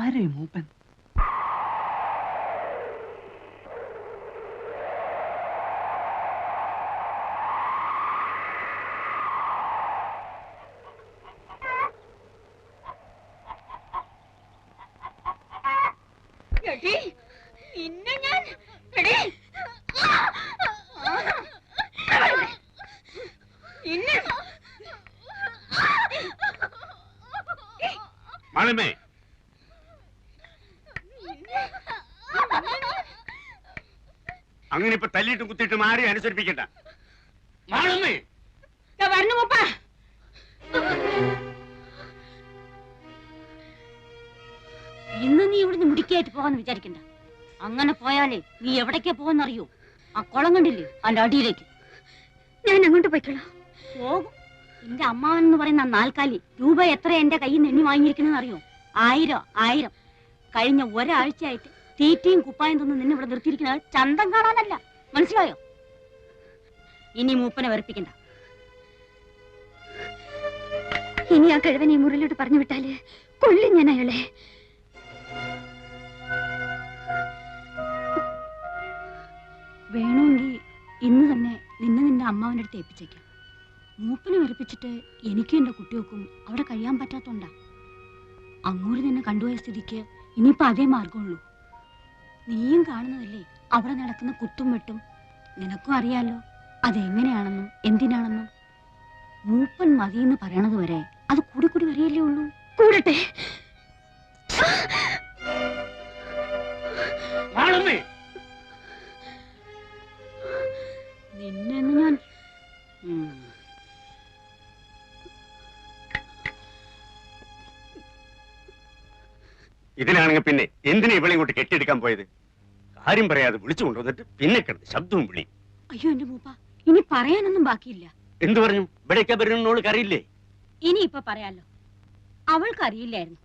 ആരേ മൂപ്പൻ? മാളമ്മേ, അങ്ങനെ ഇപ്പൊ തല്ലിയിട്ടും കുത്തിയിട്ടും ആരെയും അനുസരിപ്പിക്കണ്ട. മാളമ്മേ, വരണു മൂപ്പ. ഇന്ന് നീ ഇവിടുന്ന് മുടിക്കായിട്ട് പോകാന്ന് വിചാരിക്കണ്ട. അങ്ങനെ പോയാലേ നീ എവിടേക്കാ പോകാന്നറിയോ? ആ കുളം കണ്ടില്ലേ, അതിന്റെ അടിയിലേക്ക്. ഞാൻ അങ്ങോട്ട് പോയിക്കോളാം. പോകും. എന്റെ അമ്മാവൻ എന്ന് പറയുന്ന നാൽക്കാലി രൂപ എത്ര എന്റെ കയ്യിൽ നിന്ന് എണ്ണി വാങ്ങിയിരിക്കണെന്ന് അറിയോ? 1000. കഴിഞ്ഞ ഒരാഴ്ചയായിട്ട് തീറ്റയും കുപ്പായം തന്ന് നിന്നെ ഇവിടെ നിർത്തിയിരിക്കുന്നത് ചന്തം കാണാനല്ല, മനസ്സിലായോ? ഇനി മൂപ്പനെ വെറുപ്പിക്കണ്ട. ഇനി ആ കിഴവനെ മുറിലോട്ട് പറഞ്ഞു വിട്ടാല് കൊല്ലും ഞാൻ അയാളെ. വേണമെങ്കിൽ ഇന്ന് തന്നെ നിന്റെ അമ്മാവന്റെ അടുത്ത് ഏൽപ്പിച്ചേക്കാം. മൂപ്പനെ വെറുപ്പിച്ചിട്ട് എനിക്കും എന്റെ കുട്ടികൾക്കും അവിടെ കഴിയാൻ പറ്റാത്തോണ്ടാ. അങ്ങോട്ട് നിന്നെ കണ്ടുപോയ സ്ഥിതിക്ക് ഇനിയിപ്പോ അതേ മാർഗമുള്ളൂ. നീയും കാണുന്നതല്ലേ അവിടെ നടക്കുന്ന കുത്തും വെട്ടും. നിനക്കും അറിയാലോ അതെങ്ങനെയാണെന്നും എന്തിനാണെന്നും. മൂപ്പൻ മതിയെന്ന് പറയണത് വരെ അത് കൂടി കൂടി വരികയല്ലേ ഉള്ളൂ. കൂടട്ടെ. നിന്നെ ഞാൻ ഇതിനാണെങ്കിൽ പിന്നെ എന്തിനാ ഇവളെ ഇങ്ങോട്ട് കെട്ടിയെടുക്കാൻ പോയത്? കാര്യം പറയാതെ വിളിച്ചു കൊണ്ടുവന്നിട്ട് പിന്നെ കിടന്ന് ശബ്ദവും വിളി. അയ്യോ എന്റെ മൂപ്പ, ഇനി പറയാനൊന്നും ബാക്കിയില്ല. എന്തു പറഞ്ഞു? ഇവിടേക്ക് വരുന്നോൾക്ക് അറിയില്ലേ? ഇനി ഇപ്പൊ പറയാലോ. അവൾക്ക് അറിയില്ലായിരുന്നു.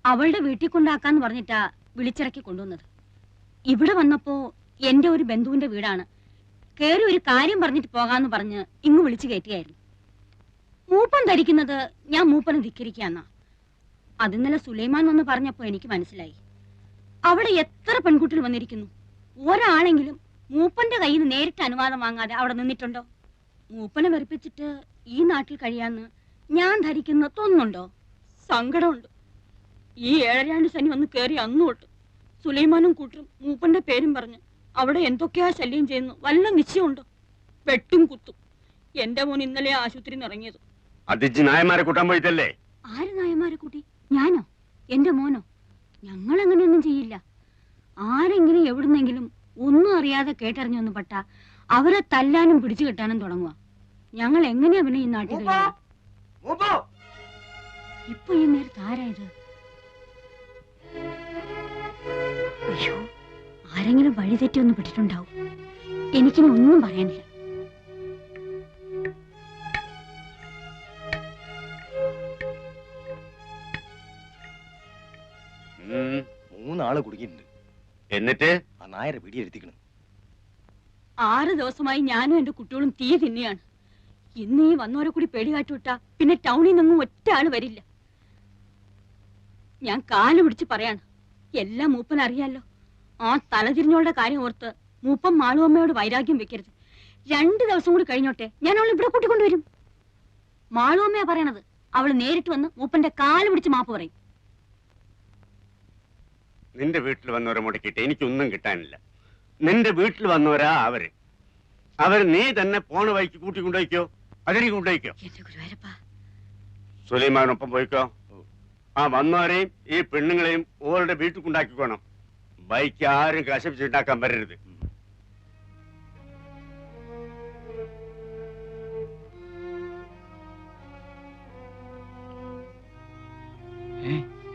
അവളുടെ വീട്ടിൽ കൊണ്ടാക്കാന്ന് പറഞ്ഞിട്ടാ വിളിച്ചിറക്കി കൊണ്ടുവന്നത്. ഇവിടെ വന്നപ്പോ എന്റെ ഒരു ബന്ധുവിന്റെ വീടാണ്. കേറി ഒരു കാര്യം പറഞ്ഞിട്ട് പോകാന്ന് പറഞ്ഞ് ഇങ്ങ് വിളിച്ചു കയറ്റിയായിരുന്നു. മൂപ്പൻ ധരിക്കുന്നത് ഞാൻ മൂപ്പനെ ധിക്കരിക്കാന്നാ. അത് ഇന്നലെ സുലൈമാൻ വന്ന് പറഞ്ഞപ്പോ എനിക്ക് മനസ്സിലായി. അവിടെ എത്ര പെൺകുട്ടികൾ വന്നിരിക്കുന്നു, ഒരാളെങ്കിലും മൂപ്പന്റെ കയ്യിൽ നിന്ന് നേരിട്ട് അനുവാദം വാങ്ങാതെ അവിടെ നിന്നിട്ടുണ്ടോ? മൂപ്പനെ വെറുപ്പിച്ചിട്ട് ഈ നാട്ടിൽ കഴിയാന്ന് ഞാൻ ധരിക്കുന്ന തോന്നുന്നുണ്ടോ? സങ്കടമുണ്ട്. ഈ 7 ശനി വന്ന് കയറി അന്നു തൊട്ട് സുലൈമാനും കൂട്ടരും മൂപ്പന്റെ പേരും പറഞ്ഞ് അവിടെ എന്തൊക്കെയാ ശല്യം ചെയ്യുന്നു വല്ല നിശ്ചയമുണ്ടോ? വെട്ടും കുത്തും. എന്റെ മോൻ ഇന്നലെ ആശുപത്രിയിൽ നിന്ന് ഇറങ്ങിയത്. അതിജ് നായന്മാരെ കൂട്ടാൻ പോയിട്ടല്ലേ? ആര് നായന്മാരെ കൂട്ടി? ഞാനോ? എന്റെ മോനോ? ഞങ്ങൾ അങ്ങനെയൊന്നും ചെയ്യില്ല. ആരെങ്കിലും എവിടുന്നെങ്കിലും ഒന്നും അറിയാതെ കേട്ടറിഞ്ഞൊന്ന് പെട്ട അവരെ തല്ലാനും പിടിച്ചു കെട്ടാനും തുടങ്ങുക. ഞങ്ങൾ എങ്ങനെയാ പിന്നെ ഈ നാട്ടിൽ ഇപ്പൊ ഈ നേരത്ത് ആരായത്? അയ്യോ, ആരെങ്കിലും വഴിതെറ്റി ഒന്ന് പിടിച്ചിട്ടുണ്ടാവും. എനിക്കിനി ഒന്നും പറയാനില്ല. മൂന്നാള് കുടുങ്ങിയിട്ടുണ്ട്. എന്നിട്ട് ആ നായരെ പിടിയെടുത്തിക്കണം. 6 ദിവസമായി ഞാനും എന്റെ കുട്ടികളും തീ തിന്നെയാണ്. ഇന്ന് ഈ വന്നവരെ കൂടി പേടി കാട്ടുവിട്ടാ പിന്നെ ടൗണിൽ നിന്നും ഒറ്റ ആള് വരില്ല. ഞാൻ കാല് പിടിച്ച് പറയാണ്, എല്ലാം മൂപ്പൻ അറിയാലോ. ആ തലതിരിഞ്ഞോളുടെ കാര്യം ഓർത്ത് മൂപ്പൻ മാളുവമ്മയോട് വൈരാഗ്യം വെക്കരുത്. 2 ദിവസം കൂടി കഴിഞ്ഞോട്ടെ, ഞാൻ അവളെ ഇവിടെ കൂട്ടിക്കൊണ്ടുവരും. മാളുവമ്മയാ പറയണത്. അവള് നേരിട്ട് വന്ന് മൂപ്പന്റെ കാല് പിടിച്ച് മാപ്പ് പറയും. നിന്റെ വീട്ടിൽ വന്നവരെ മുടക്കിയിട്ട് എനിക്കൊന്നും കിട്ടാനില്ല. നിന്റെ വീട്ടിൽ വന്നവരാ അവര് നീ തന്നെ പോണ വഴിക്ക് കൂട്ടിക്കൊണ്ടുപോയിക്കോ, അതിലേക്ക് കൊണ്ടുപോയിക്കോ. എന്റെ ഗുരുവായൂരപ്പാ, സുലൈമാനൊപ്പം പോയിക്കോ. ആ വന്നവരെയും ഈ പെണ്ണുങ്ങളെയും ഓരുടെ വീട്ടിൽ കൊണ്ടാക്കിക്കോണം. ബൈക്ക് ആരും കശപ്പിച്ചുണ്ടാക്കാൻ വരരുത്.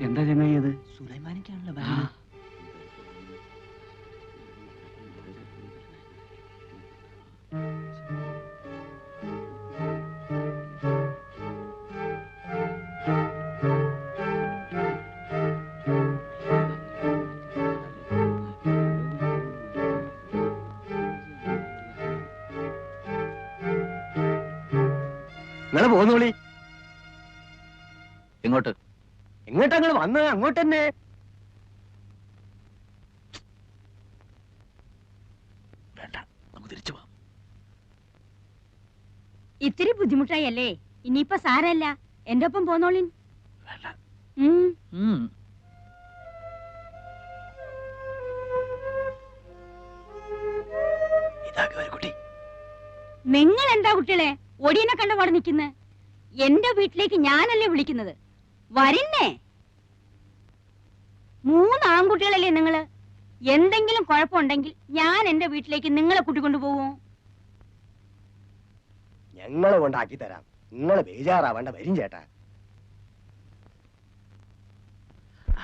എന്താ ചങ്ങായത്? സുലൈമാനിക്കാണല്ലോ. നിങ്ങള് പോന്നോളി. എങ്ങോട്ട്? എങ്ങോട്ടാ നിങ്ങൾ വന്നത്? അങ്ങോട്ട് തന്നെ. വേണ്ട, നമുക്ക് തിരിച്ചു പോവാം. ഇത്തിരി ബുദ്ധിമുട്ടായി അല്ലേ? ഇനിയിപ്പൊ സാരല്ല, എന്റെ ഒപ്പം പോന്നോളിൻ. വേണ്ട. കുട്ടി, നിങ്ങൾ എന്താ കുട്ടികളെ ഒടിയനെ കണ്ട പാടെ നിൽക്കുന്നത്? എന്റെ വീട്ടിലേക്ക് ഞാനല്ലേ വിളിക്കുന്നത്? വരിന്നേ. 3 ആൺകുട്ടികളല്ലേ നിങ്ങള്? എന്തെങ്കിലും കുഴപ്പമുണ്ടെങ്കിൽ ഞാൻ എന്റെ വീട്ടിലേക്ക് നിങ്ങളെ കൂട്ടിക്കൊണ്ടു പോവോ? ഞങ്ങളെ കൊണ്ടാക്കി തരാം. നിങ്ങളെ ബേജാറാവേണ്ട. വരും ചേട്ടാ.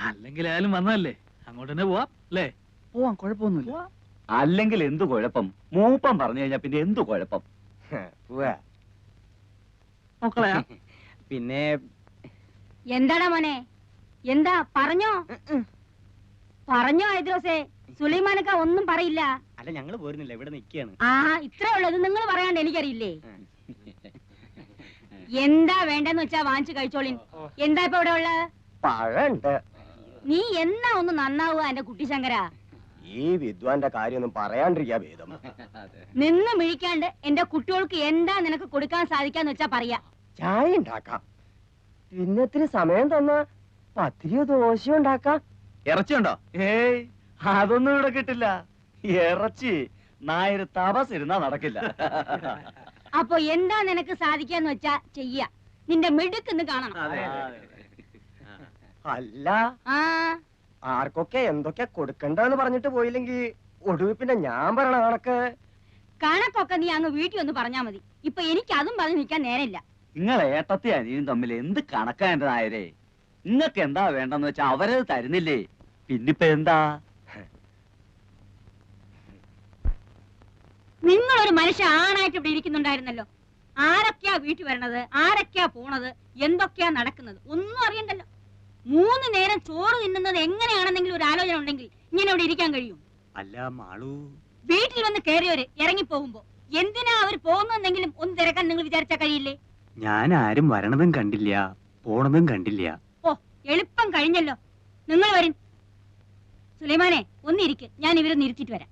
അല്ലെങ്കിൽ ആയാലും വന്നതല്ലേ, അങ്ങോട്ട് തന്നെ പോവാം അല്ലേ? പോവാം, കുഴപ്പമൊന്നുമില്ല. അല്ലെങ്കിൽ എന്തു കുഴപ്പം? മൂപ്പം പറഞ്ഞു കഴിഞ്ഞാ പിന്നെ എന്തു കുഴപ്പം? മക്കളെയാ പിന്നെ എന്താടാ മോനെ, എന്താ പറഞ്ഞോ? പറഞ്ഞോ ഐദ്രോസേ? സുലൈമാനക്ക ഒന്നും പറയില്ല. അല്ല, ഞങ്ങള് പോരുന്നില്ല, ഇവിടെ നിൽക്കുകയാണ്. ആ, ഇത്രേ ഉള്ളത്. നിങ്ങൾ പറയാണ്ട് എനിക്കറിയില്ലേ? എന്താ വേണ്ടെന്ന് വെച്ചാ വാങ്ങിച്ചു കഴിച്ചോളിൻ. എന്താ ഇപ്പൊ ഇവിടെ ഉള്ളത്? പഴണ്ട്. നീ എന്നാ ഒന്ന് നന്നാവുക എന്റെ കുട്ടി ശങ്കര? ഈ വിദ്വാന്റെ കാര്യമൊന്നും പറയാണ്ടിരിക്കാ ഭേദം. നിന്ന് മിഴിക്കാണ്ട് എന്റെ കുട്ടികൾക്ക് എന്താ നിനക്ക് കൊടുക്കാൻ സാധിക്കാന്ന് വെച്ചാ പറയാ. ചായ ഉണ്ടാക്കാം, പിന്നെ ഇത്തിരി സമയം തന്നാ പത്തിരിയോ ദോശയോ ഉണ്ടാക്കാം. ഇറച്ചിയുണ്ടോ? ഏയ്, അതൊന്നും ഇവിടെ കിട്ടില്ല. ഇറച്ചി നായർ തപസ് ഇരുന്നാ നടക്കില്ല. അപ്പൊ എന്താ നിനക്ക് സാധിക്കാന്ന് വെച്ചാ ചെയ്യ. നിന്റെ മിടുക്കെന്ന് കാണണം. അല്ല, ആ, ആർക്കൊക്കെ എന്തൊക്കെ കൊടുക്കണ്ടെന്ന് പറഞ്ഞിട്ട് പോയില്ലെങ്കിൽ ഒടുവിൽ പിന്നെ ഞാൻ പറയണ കണക്കൊക്കെ നീ അങ്ങ് വീട്ടിൽ ഒന്ന് പറഞ്ഞാ മതി. ഇപ്പൊ എനിക്ക് അതും പറഞ്ഞ് നിൽക്കാൻ നേരമില്ല. നിങ്ങളെ ഏട്ടത്തി അനിയും തമ്മിൽ എന്ത് കണക്കാ എന്റെ നായരെ? നിങ്ങക്ക് എന്താ വേണ്ടെന്ന് വെച്ചാ അവരത് തരുന്നില്ലേ? പിന്നിപ്പ എന്താ? നിങ്ങളൊരു മനുഷ്യ ആണായിട്ട് ഇവിടെ ഇരിക്കുന്നുണ്ടായിരുന്നല്ലോ. ആരൊക്കെയാ വീട്ടിൽ വരണത്, ആരൊക്കെയാ പോണത്, എന്തൊക്കെയാ നടക്കുന്നത് ഒന്നും അറിയണ്ടല്ലോ. 3 നേരം ചോറ് തിന്നുന്നത് എങ്ങനെയാണെന്നെങ്കിലും ഒരു ആലോചന ഉണ്ടെങ്കിൽ ഇങ്ങനെ ഇവിടെ ഇരിക്കാൻ കഴിയും? അല്ല മാളു, വീട്ടിൽ വന്ന് കയറിയവര് ഇറങ്ങി പോകുമ്പോ എന്തിനാ അവർ പോകുന്നെങ്കിലും ഒന്ന് തിരക്കാൻ നിങ്ങൾ വിചാരിച്ചാ കഴിയില്ലേ? ഞാൻ ആരും വരണതും കണ്ടില്ല, പോണതും കണ്ടില്ല. ഓ, എളുപ്പം കഴിഞ്ഞല്ലോ. നിങ്ങൾ വരും. സുലൈമാനെ, ഒന്നിരിക്ക്, ഞാൻ ഇവരെ നിരുത്തിട്ട് വരാം.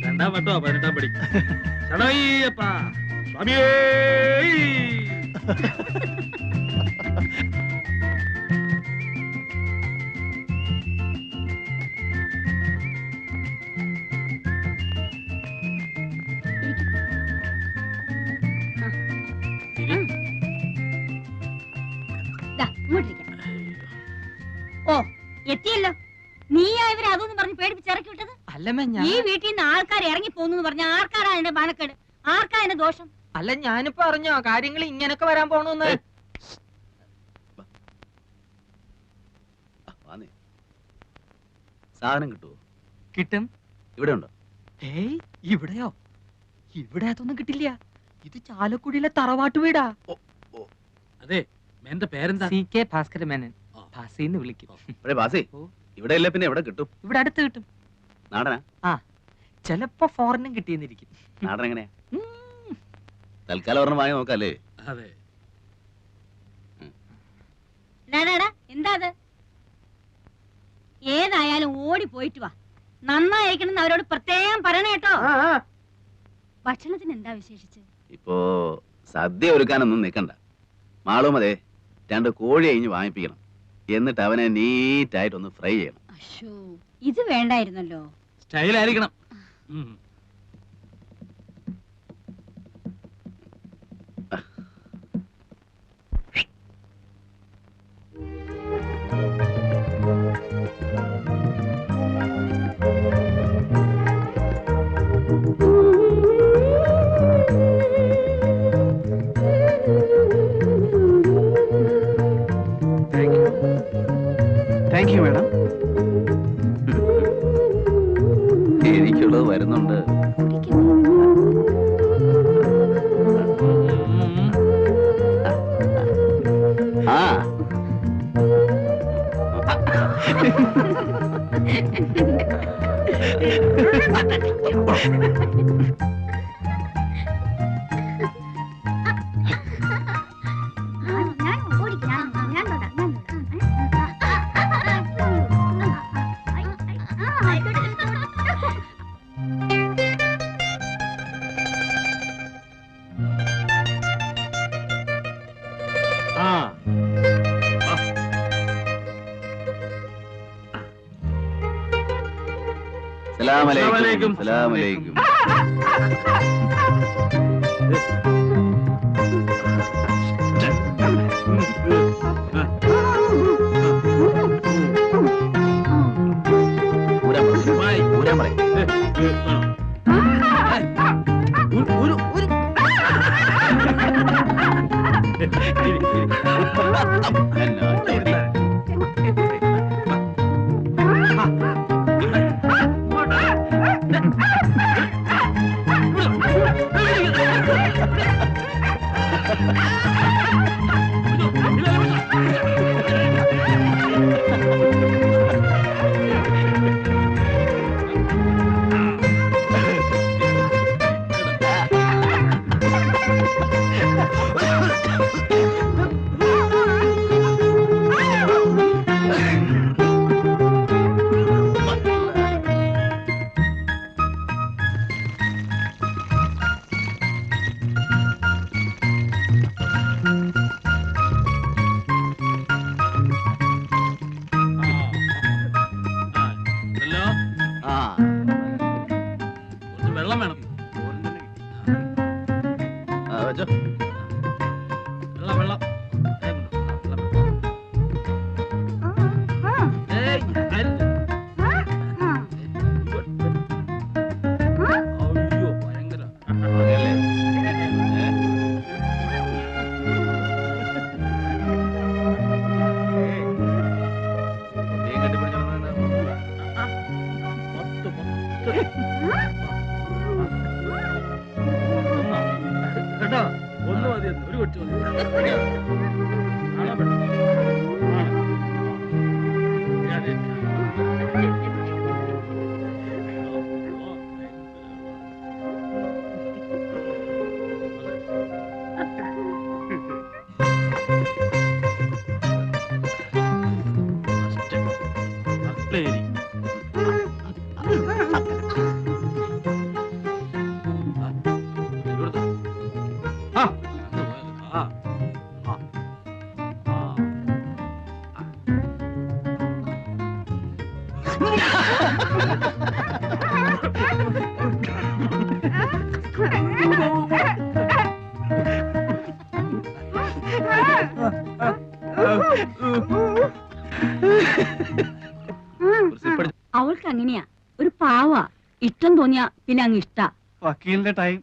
രണ്ടാം വട്ടോ 18ാം പടി. ശരണയ്യപ്പ സ്വാമിയേ. ദാ, ഇങ്ങോട്ടിരിക്കാം. ഓ, എത്തിയല്ലോ. നീയാ ഇവരെ അതൊന്നും പറഞ്ഞ് പേടിപ്പിച്ചിറക്കി വിട്ടത്? അല്ലമ്മ, ഈ വീട്ടിൽ നിന്ന് ആൾക്കാർ ഇറങ്ങി പോകുന്നു പറഞ്ഞ ആർക്കാരാ എന്റെ മാനക്കേട്? ആർക്കാ എന്റെ ദോഷം? അല്ല, ഞാനിപ്പോ അറിഞ്ഞോ കാര്യങ്ങൾ ഇങ്ങനൊക്കെ വരാൻ പോണെന്ന്? സാധനം കിട്ടുമോ? കിട്ടും. ഇവിടെ ഉണ്ടോ? ഏയ്, ഇവിടെയോ? ഇവിടെ അതൊന്നും കിട്ടില്ല. ഇത് ചാലക്കുടിയിലെ തറവാട്ട് വീടാ. അതെ, എന്റെ പേരെന്താ? CK ഭാസ്കര മേനൻ. ഭാസിന്ന് വിളിക്കും. ബാസി, ഇവിടെ ഇല്ല പിന്നെ എവിടെ കിട്ടും? ഇവിടെ അടുത്ത് കിട്ടും. നാടനാ? ചിലപ്പോ ഫോറിനും കിട്ടിയെന്നിരിക്കും. നാടൻ എങ്ങനെയാ? തൽക്കാലം ഒരെണ്ണം വാങ്ങി നോക്കാല്ലേ? അതെ. എന്താ അത്? ഏതായാലും ഓടി പോയിട്ട് വാ. നന്നായിരിക്കണം അവരോട് പ്രത്യേകം പറയണ കേട്ടോ. ഭക്ഷണത്തിന് എന്താ വിശേഷിച്ച്? ഇപ്പോ സദ്യ ഒരുക്കാനൊന്നും നിൽക്കണ്ട. മാളും അതെ 2 കോഴി അഴിഞ്ഞ് വാങ്ങിപ്പിക്കണം. എന്നിട്ട് അവനെ നീറ്റായിട്ടൊന്ന് ഫ്രൈ ചെയ്യണം. അശ്ശോ, ഇത് വേണ്ടായിരുന്നല്ലോ. സ്റ്റൈലായിരിക്കണം. Thank you madam. എനിക്കുള്ളത് വരുന്നുണ്ട്. ആ സലാമലൈക്കും. സലാമലൈക്കും. ഊരാൻ പറയും. ഉപ്പേരി. ആ, ആ, ആ, ആ. അവൾക്ക് അങ്ങനെയാ, ഒരു പാവാ. ഇഷ്ടം തോന്നിയാ പിന്നെ അങ്ങ് ഇഷ്ടാ. വക്കീലിന്റെ ടൈം.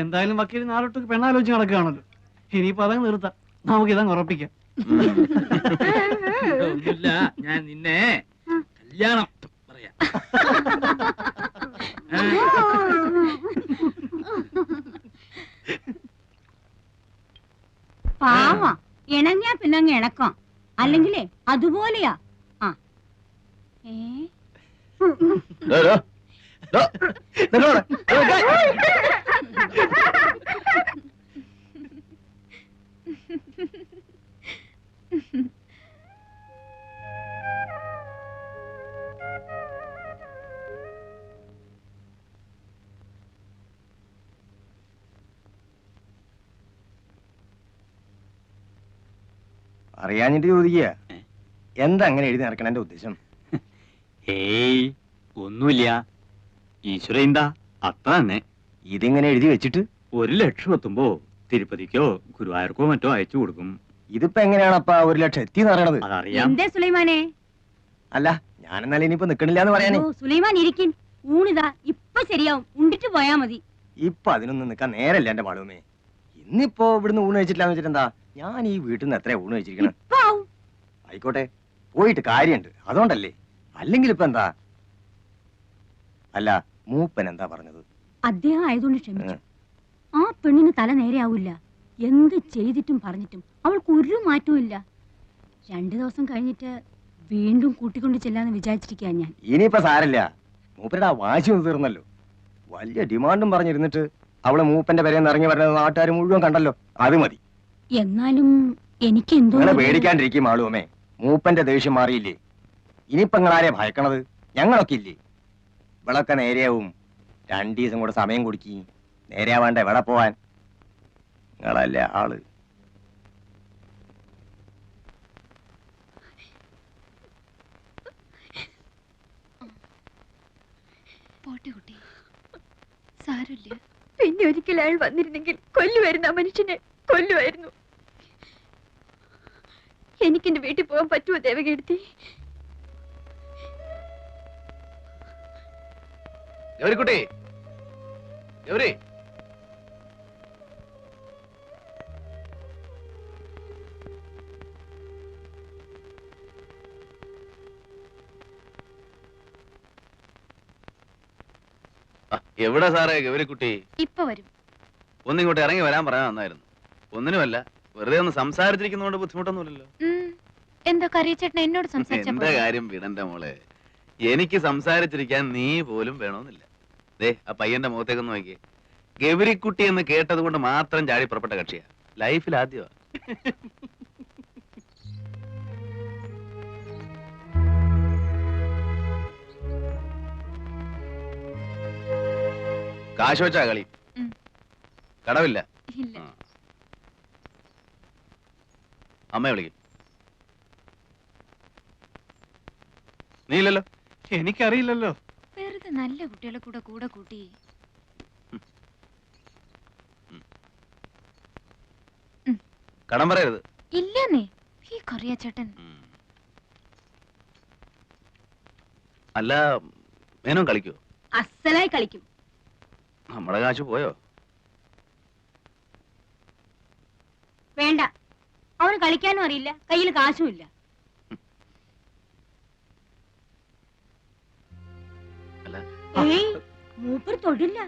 എന്തായാലും വക്കീൽ നാളൊട്ട് പെണ്ണാലോചിച്ച് നടക്കുകയാണല്ലോ. ഇനിയിപ്പോ അതങ്ങ് നിർത്താം, നമുക്ക് ഇതങ്ങ് ഉറപ്പിക്കാം. ഒന്നുമില്ല, ഞാൻ നിന്നെ കല്യാണം പറയാം. പാവാ, ഇണങ്ങിയാ പിന്നെ അങ്ങ് ഇണക്കാം. അല്ലെങ്കിലേ അതുപോലെയാ. ആ അറിയാഞ്ഞിട്ട് ചോദിക്കുക, എന്താ അങ്ങനെ എഴുതി നടക്കണ എന്റെ ഉദ്ദേശം? ഏയ് ഒന്നുമില്ല, ഈശ്വര എന്താ അത്ര തന്നെ. ഇതിങ്ങനെ എഴുതി വെച്ചിട്ട് 1,00,000 എത്തുമ്പോ തിരുപ്പതിക്കോ ഗുരുവായൂർക്കോ മറ്റോ അയച്ചു കൊടുക്കും. ഇതിപ്പോ എങ്ങനെയാണപ്പാ 1,00,000 എത്തിന്ന് പറയണത്? അതറിയാം. എന്തേ സുലൈമാനെ? അല്ല, ഞാനെന്നാലും ഇനിയിപ്പോ നിക്കണില്ല എന്ന് പറയാനേ. ഓ, സുലൈമാൻ ഇരിക്കും, ഊണിതാ ഇപ്പൊ ശരിയാവും, ഉണ്ടിട്ട് പോയാ മതി. ഇപ്പൊ അതിനൊന്നും നിക്കാൻ നേരല്ല എന്റെ മാളുമേ. ഇന്നിപ്പോ ഇവിടുന്ന് ഊണ് കഴിച്ചിട്ടില്ലാന്ന് വെച്ചിട്ട് എന്താ, ഞാൻ ഈ വീട്ടിൽ നിന്ന് എത്രയാ ഊണ് കഴിച്ചിരിക്കണം? ഇപ്പൊ ആവും. ആയിക്കോട്ടെ, പോയിട്ട് കാര്യമുണ്ട്, അതുകൊണ്ടല്ലേ. അല്ലെങ്കിൽ ഇപ്പൊ എന്താ? അല്ല, മൂപ്പൻ എന്താ പറഞ്ഞത്? അദ്ദേഹം ആയതുകൊണ്ട് ക്ഷമിച്ചു. ആ പെണ്ണിന് തല നേരെയാവില്ല. എന്ത് ചെയ്തിട്ടും പറഞ്ഞിട്ടും അവൾക്ക് ഒരു മാറ്റവും ഇല്ല. 2 ദിവസം കഴിഞ്ഞിട്ട് വീണ്ടും കൂട്ടിക്കൊണ്ട് ചെല്ലാന്ന് വിചാരിച്ചിരിക്കാ ഞാൻ. ഇനിയിപ്പോ സാരല്ല, മൂപ്പരുടെ ആ വാശി ഒന്ന് തീർന്നല്ലോ. വലിയ ഡിമാൻഡും പറഞ്ഞിരുന്നിട്ട് അവള് മൂപ്പന്റെ പേരെന്ന് ഇറങ്ങി വരുന്നത് നാട്ടുകാർ മുഴുവൻ കണ്ടല്ലോ, അത് മതി. എന്നാലും എനിക്ക് എന്തോ നിങ്ങളെ പേടിക്കാണ്ടിരിക്കും ആളുമേ. മൂപ്പന്റെ ദേഷ്യം മാറിയില്ലേ? ഇനിയിപ്പോ നിങ്ങളാരെ ഭയക്കണത്? ഞങ്ങളൊക്കെ ഇല്ലേ? ഇവളൊക്കെ നേരെയാവും. 2 ദിവസം കൂടെ സമയം കൊടുക്കി. നേരെയാവാണ്ട എവിടെ പോവാൻ? നിങ്ങളല്ലേ ആള്. പോട്ടെ കുട്ടി, സാരമില്ല. പിന്നെ ഒരിക്കൽ അയാൾ വന്നിരുന്നെങ്കിൽ കൊല്ലുമായിരുന്നു, ആ മനുഷ്യനെ കൊല്ലുമായിരുന്നു. എനിക്കെന്റെ വീട്ടിൽ പോകാൻ പറ്റുമോ ദേവകീർത്തി? ഗൗരിക്കുട്ടി, ഗൗരി, എവിടെ സാറേ ഗൗരിക്കുട്ടി? ഇപ്പൊ വരും. ഒന്നിങ്ങോട്ട് ഇറങ്ങി വരാൻ പറയാൻ നന്നായിരുന്നു. ഒന്നിനുമല്ല, വെറുതെ ഒന്ന് സംസാരിച്ചിരിക്കുന്നതുകൊണ്ട് ബുദ്ധിമുട്ടൊന്നുമില്ലല്ലോ. എന്താ കറിയച്ചേട്ടൻ എന്നോട് സംസാരിച്ച എന്റെ കാര്യം വിടണ്ട മോളെ. എനിക്ക് സംസാരിച്ചിരിക്കാൻ നീ പോലും വേണമെന്നില്ല. ദേ, ആ പയ്യന്റെ മുഖത്തേക്കൊന്ന് നോക്കിയേ. ഗൗരിക്കുട്ടി എന്ന് കേട്ടത് കൊണ്ട് മാത്രം ചാടി പുറപ്പെട്ട കക്ഷിയാ. ലൈഫിൽ ആദ്യമാ. കാശ് വെച്ചാ കളി? കടവില്ല. അമ്മയെ വിളിക്കും. നീ ഇല്ലല്ലോ? എനിക്കറിയില്ലല്ലോ. വെറുതെ നല്ല കുട്ടികളെ കൂടെ കൂടെ കൂട്ടി. കടം പറയരുത്. ഇല്ലെന്നേ, ഈ കറിയച്ചേട്ടൻ. അല്ല, മേനോൻ കളിക്കോ? അസലായി കളിക്കും. നമ്മുടെ കാശ് പോയോ? വേണ്ട, അവന് കളിക്കാനും അറിയില്ല, കയ്യിൽ കാശും ഇല്ല. ഏയ്, മൂപ്പർ തൊടില്ല.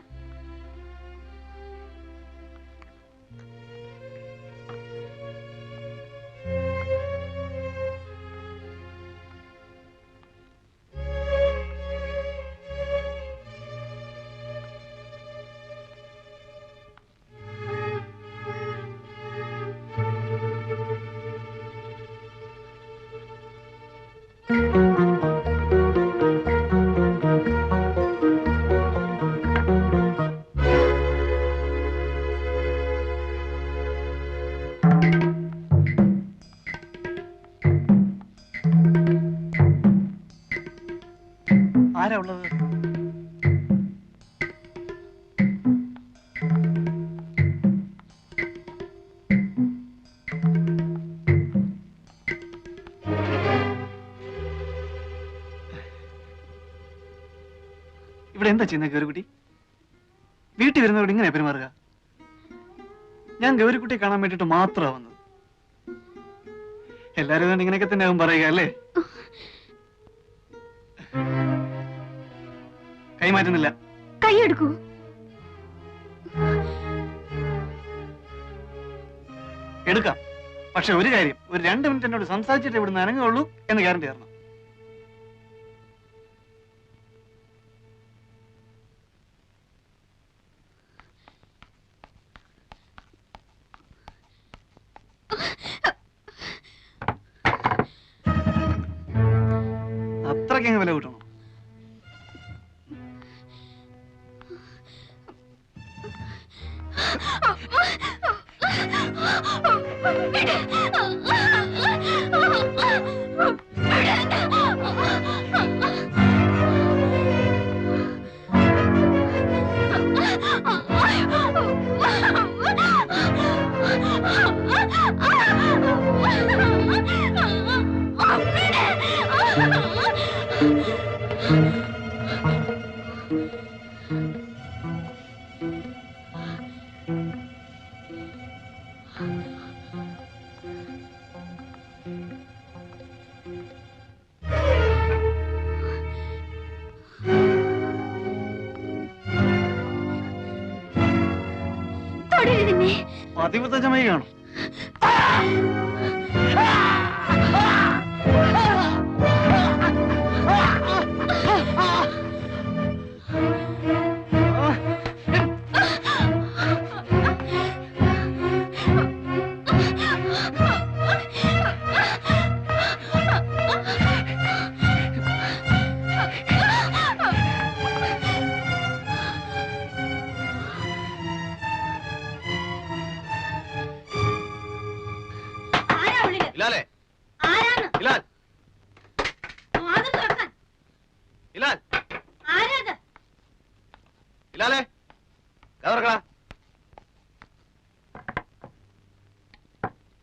ആരാ ഉള്ളത്? ഇവിടെ എന്താ ചെയ്യുന്നത് ഗൗരിക്കുട്ടി? വീട്ടിൽ വരുന്നവരോട് ഇങ്ങനെ പെരുമാറുക? ഞാൻ ഗൗരിക്കുട്ടിയെ കാണാൻ വേണ്ടിട്ട് മാത്രമാണ് വന്നത്. എല്ലാരും അതുകൊണ്ട് ഇങ്ങനെയൊക്കെ തന്നെ ആവും പറയുക അല്ലേ? കൈമാറ്റുന്നില്ല. കൈയെടുക്കൂ. എടുക്കാം. പക്ഷെ ഒരു കാര്യം, ഒരു 2 മിനിറ്റ് എന്നോട് സംസാരിച്ചിട്ട് ഇവിടുന്ന് അനങ്ങുള്ളൂ എന്ന് ഗ്യാരണ്ടി തരണം. അത്രയ്ക്ക് വില കൂട്ടണം. പതിവ്രതമായി കാണും.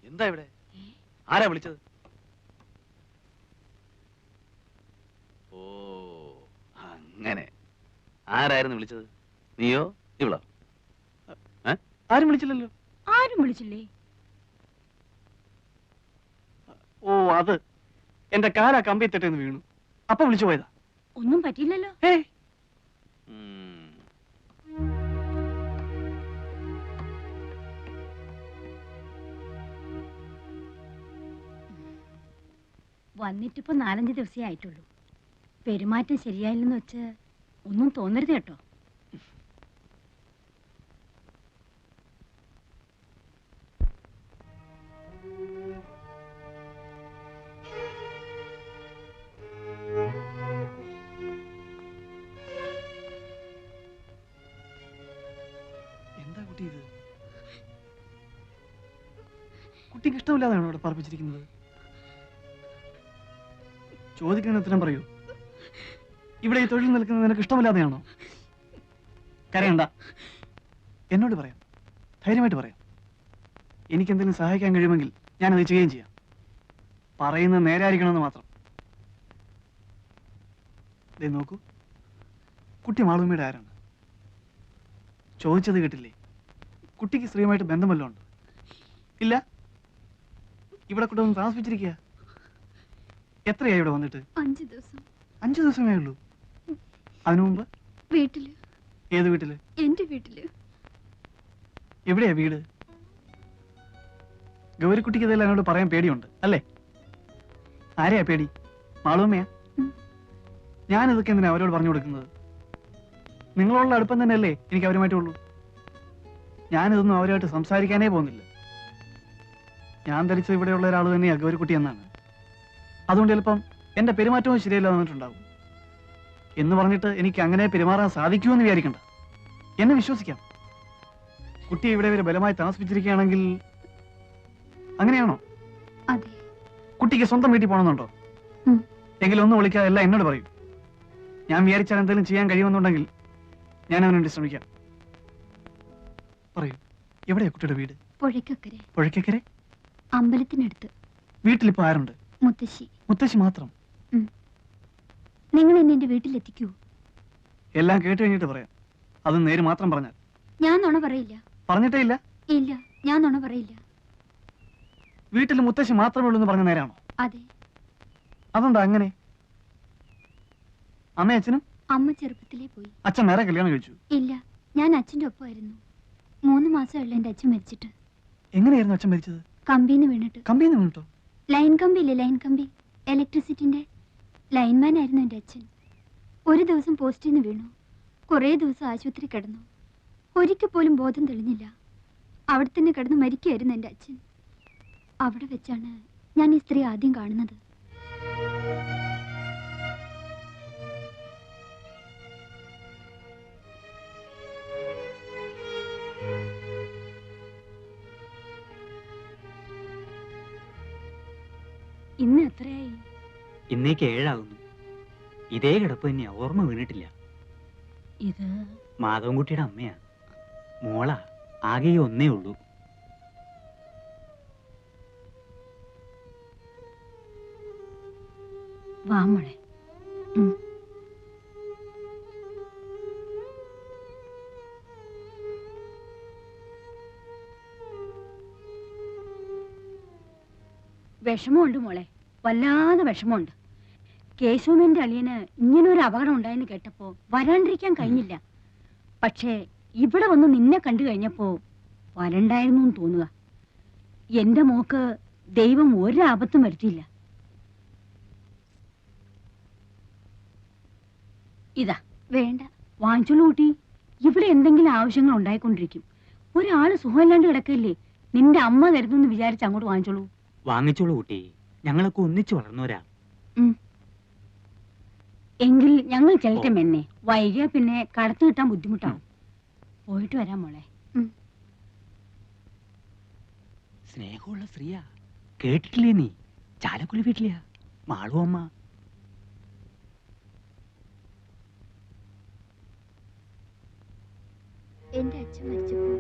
എന്താ ഇവിടെ? ആരാ വിളിച്ചത്? ഓ അങ്ങനെ. ആരായിരുന്നു വിളിച്ചത്? നീയോ ഇവളോ? ആരും വിളിച്ചില്ലല്ലോ. ആരും വിളിച്ചില്ലേ? ഓ അത് എന്റെ കാലാ കമ്പിത്തെട്ടെന്ന് വീണു. അപ്പൊ വിളിച്ചു പോയതാ. ഒന്നും പറ്റിയില്ലല്ലോ. വന്നിട്ടിപ്പോ 4-5 ദിവസമേ ആയിട്ടുള്ളൂ. പെരുമാറ്റം ശരിയായില്ലെന്ന് വെച്ച് ഒന്നും തോന്നരുത് കേട്ടോ. എന്താ കുട്ടി ഇത്? കുട്ടിക്ക് ഇഷ്ടമില്ലാതെയാണോ ഇവിടെ പറപ്പിച്ചിരിക്കുന്നത്? ചോദിക്കുന്ന ഉത്തരം പറയൂ. ഇവിടെ ഈ തൊഴിൽ നിൽക്കുന്നത് നിനക്ക് ഇഷ്ടമില്ലാതെയാണോ? കരയണ്ട, എന്നോട് പറയാം, ധൈര്യമായിട്ട് പറയാം. എനിക്കെന്തെങ്കിലും സഹായിക്കാൻ കഴിയുമെങ്കിൽ ഞാനത് ചെയ്യുകയും ചെയ്യാം. പറയുന്നത് നേരായിരിക്കണമെന്ന് മാത്രം. ദേ നോക്കൂ, കുട്ടി മാളൂമ്മയുടെ ആരാണ്? ചോദിച്ചത് കേട്ടില്ലേ? കുട്ടിക്ക് സ്ത്രീയുമായിട്ട് ബന്ധം വല്ലതും ഉണ്ട്? ഇല്ല. ഇവിടെ കൊണ്ടൊന്ന് താമസിപ്പിച്ചിരിക്കുക. എത്രയായി ഇവിടെ വന്നിട്ട്? 5 ദിവസം. 5 ദിവസമേ ഉള്ളൂ. അതിനു മുമ്പ് വീട്ടില്. ഏത് വീട്ടില്? എന്റെ വീട്ടില്. എവിടെയാ വീട്? ഗൗരിക്കുട്ടിക്ക് ഇതെല്ലാം എന്നോട് പറയാൻ പേടിയുണ്ട് അല്ലേ? ആരെയാ പേടി? മാളൂമ്മയാ? ഞാനിതൊക്കെ എന്തിനാ അവരോട് പറഞ്ഞു കൊടുക്കുന്നത്? നിങ്ങളുള്ള അടുപ്പം തന്നെയല്ലേ എനിക്ക് അവരുമായിട്ടുള്ളൂ. ഞാനിതൊന്നും അവരുമായിട്ട് സംസാരിക്കാനേ പോകുന്നില്ല. ഞാൻ ധരിച്ചത് ഇവിടെയുള്ള ഒരാൾ തന്നെയാ ഗൗരിക്കുട്ടി എന്നാണ്. അതുകൊണ്ട് ചിലപ്പം എന്റെ പെരുമാറ്റവും ശരിയല്ല വന്നിട്ടുണ്ടാവും. എന്ന് പറഞ്ഞിട്ട് എനിക്ക് അങ്ങനെ പെരുമാറാൻ സാധിക്കുമെന്ന് വിചാരിക്കണ്ട. എന്നെ വിശ്വസിക്കാം. കുട്ടി ഇവിടെ വരെ ബലമായി താമസിപ്പിച്ചിരിക്കുകയാണെങ്കിൽ അങ്ങനെയാണോ? കുട്ടിക്ക് സ്വന്തം വീട്ടിൽ പോകണമെന്നുണ്ടോ? എങ്കിലും ഒന്ന് വിളിക്കാതെ എല്ലാം എന്നോട് പറയൂ. ഞാൻ വിചാരിച്ചാൽ എന്തെങ്കിലും ചെയ്യാൻ കഴിയുമെന്നുണ്ടെങ്കിൽ ഞാൻ അവന് വേണ്ടി ശ്രമിക്കാം. പറയൂ, എവിടെയാ കുട്ടിയുടെ വീട്? പുഴയ്ക്കക്കരെ. പുഴയ്ക്കക്കരെ? അമ്പലത്തിനടുത്ത്. വീട്ടിലിപ്പോ ആരുണ്ട്? മുത്തശ്ശി. മുത്തശ്ശി മാത്രം? നിങ്ങൾ എന്നെ എന്റെ വീട്ടിലെത്തിക്കൂ. എല്ലാം കേട്ട് കഴിഞ്ഞിട്ട് പറയാം. അത് നേര് മാത്രം പറഞ്ഞാൽ. ഞാൻ നുണ പറയില്ല. പറഞ്ഞിട്ടേ ഇല്ല? ഇല്ല, ഞാൻ നുണ പറയില്ല. വീട്ടിൽ മുത്തശ്ശി മാത്രമേ ഉള്ളൂ എന്ന് പറഞ്ഞ നേരാണോ? അതെ. അതെന്താ അങ്ങനെ? അമ്മ അച്ഛനും? അമ്മ ചെറുപ്പത്തിലേ പോയി. അച്ഛൻ വേറെ കല്യാണം കഴിച്ചു? ഇല്ല, ഞാൻ അച്ഛന്റെ ഒപ്പമായിരുന്നു. 3 മാസമുള്ള എന്റെ അച്ഛൻ മരിച്ചിട്ട്. എങ്ങനെയായിരുന്നു അച്ഛൻ മരിച്ചത്? കമ്പിന്ന് വീണിട്ട്. കമ്പിന്ന് വീണിട്ടോ? ലൈൻ കമ്പി ഇല്ലേ, ലൈൻ കമ്പി, ഇലക്ട്രിസിറ്റിന്റെ ലൈൻമാൻ ആയിരുന്നു എന്റെ അച്ഛൻ. ഒരു ദിവസം പോസ്റ്റിൽ നിന്ന് വീണു. കുറേ ദിവസം ആശുപത്രി കിടന്നു. ഒരിക്കൽ പോലും ബോധം തെളിഞ്ഞില്ല. അവിടെ തന്നെ കിടന്ന് മരിക്കുകയായിരുന്നു എന്റെ അച്ഛൻ. അവിടെ വെച്ചാണ് ഞാൻ ഈ സ്ത്രീ ആദ്യം കാണുന്നത്. ഇന്ന് എത്രയായി? ഇന്നേക്ക് 7 ആകുന്നു. ഇതേ കിടപ്പ് തന്നെയാ, ഓർമ്മ വീണിട്ടില്ല. ഇത് മാധവൻകുട്ടിയുടെ അമ്മയാ. മോളാ, ആകെ ഒന്നേ ഉള്ളൂ. വാ മോളെ. വിഷമമുണ്ട് മോളെ, വല്ലാതെ വിഷമമുണ്ട്. കേശവന്റെ അളിയന് ഇങ്ങനൊരു അപകടം ഉണ്ടായെന്ന് കേട്ടപ്പോ വരാണ്ടിരിക്കാൻ കഴിഞ്ഞില്ല. പക്ഷേ ഇവിടെ വന്ന് നിന്നെ കണ്ടു കഴിഞ്ഞപ്പോ വരണ്ടായിരുന്നു എന്ന് തോന്നുക. എന്റെ മോക്ക് ദൈവം ഒരാപത്തും വരുത്തിയില്ല. ഇതാ വേണ്ട, വാങ്ങിച്ചോളൂ കൂട്ടി. ഇവിടെ എന്തെങ്കിലും ആവശ്യങ്ങൾ ഉണ്ടായിക്കൊണ്ടിരിക്കും. ഒരാള് സുഖമില്ലാണ്ട് കിടക്കില്ലേ, നിന്റെ അമ്മ തരുന്നെന്ന് വിചാരിച്ച് അങ്ങോട്ട് വാങ്ങിച്ചോളൂ. വാങ്ങിച്ചോളൂ കുട്ടി, ഞങ്ങളൊക്കെ ഒന്നിച്ചു വളർന്നവരാ. എങ്കിൽ ഞങ്ങൾ ചെല്ലട്ടെ മെന്നെ, വൈകിയ പിന്നെ കടത്തു കിട്ടാൻ ബുദ്ധിമുട്ടാവും. പോയിട്ട് വരാം മോളെ. സ്നേഹമുള്ള സ്ത്രീയാ, കേട്ടിട്ടില്ലേ നീ? ചാലക്കുടി വീട്ടിലെയാ മാളു അമ്മ. എന്റെ അച്ഛൻ മരിച്ചപ്പോ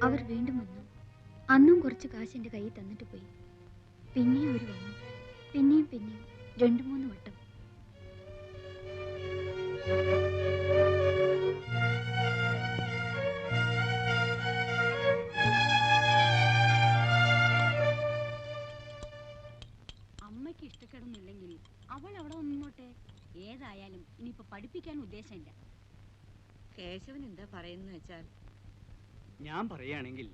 അവർ വീണ്ടും വന്നു. അന്നും കുറച്ച് കാശ് എന്റെ കയ്യിൽ തന്നിട്ട് പോയി. പിന്നെയും അവർ വന്നു, പിന്നെയും 2-3 വട്ടം. അമ്മയ്ക്ക് ഇഷ്ടക്കേടൊന്നുമില്ലെങ്കിൽ അവൾ അവിടെ നിന്നോട്ടെ. ഏതായാലും ഇനിയിപ്പോ പഠിപ്പിക്കാൻ ഉദ്ദേശമില്ല. കേശവൻ എന്താ പറയുന്ന വെച്ചാൽ, ഞാൻ പറയുകയാണെങ്കിൽ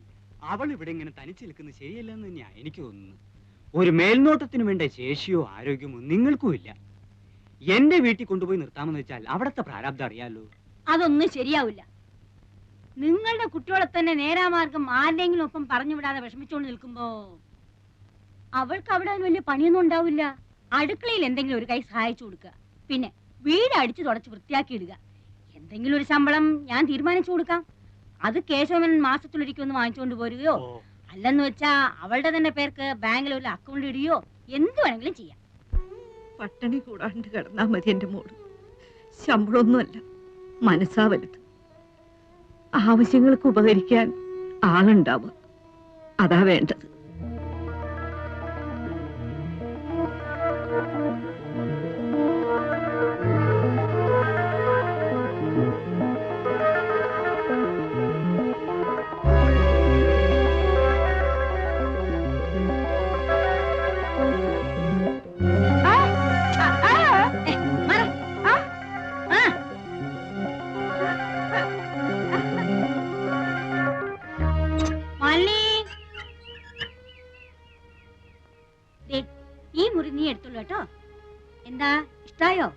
അവൾ ഇവിടെ ഇങ്ങനെ തനിച്ച് നിൽക്കുന്നത് ശരിയല്ലെന്ന് തന്നെയാ എനിക്ക് തോന്നുന്നു. ഒരു മേൽനോട്ടത്തിന് വേണ്ട ശേഷിയോ ആരോഗ്യമോ നിങ്ങൾക്കും ഇല്ല. എന്റെ വീട്ടിൽ കൊണ്ടുപോയി നിർത്താമെന്ന് വെച്ചാൽ അവിടത്തെ പ്രാരാബ്ദം അറിയാലോ. അതൊന്നും ശരിയാവില്ല. നിങ്ങളുടെ കുട്ടികളെ തന്നെ നേരാമാർഗം ആരുടെങ്കിലും ഒപ്പം പറഞ്ഞു വിടാതെ വിഷമിച്ചുകൊണ്ട് നിൽക്കുമ്പോ അവൾക്ക് അവിടെ വലിയ പണിയൊന്നും ഉണ്ടാവില്ല. അടുക്കളയിൽ എന്തെങ്കിലും ഒരു കൈ സഹായിച്ചു കൊടുക്കുക, പിന്നെ വീട് അടിച്ചു തുടച്ച് വൃത്തിയാക്കി ഇടുക. എന്തെങ്കിലും ഒരു ശമ്പളം ഞാൻ തീരുമാനിച്ചു കൊടുക്കാം. അത് കേശവൻ മാസത്തിലൊരിക്കൊന്ന് വാങ്ങിച്ചുകൊണ്ട് പോരുകയോ, അല്ലെന്ന് വെച്ചാ അവളുടെ തന്നെ പേർക്ക് ബാങ്കിൽ ഒരു അക്കൗണ്ട് ഇടുകയോ എന്ത് വേണമെങ്കിലും ചെയ്യാം. പട്ടിണി കൂടാണ്ട് കിടന്നാ മതി എന്റെ മോള്. ശമ്പളമൊന്നുമല്ല, മനസ്സാ വലുത്. ആവശ്യങ്ങൾക്ക് ഉപകരിക്കാൻ ആളുണ്ടാവുക, അതാ വേണ്ടത്. ഈ മുറി നീ എടുത്തോളൂ കേട്ടോ. എന്താ, ഇഷ്ടായോ?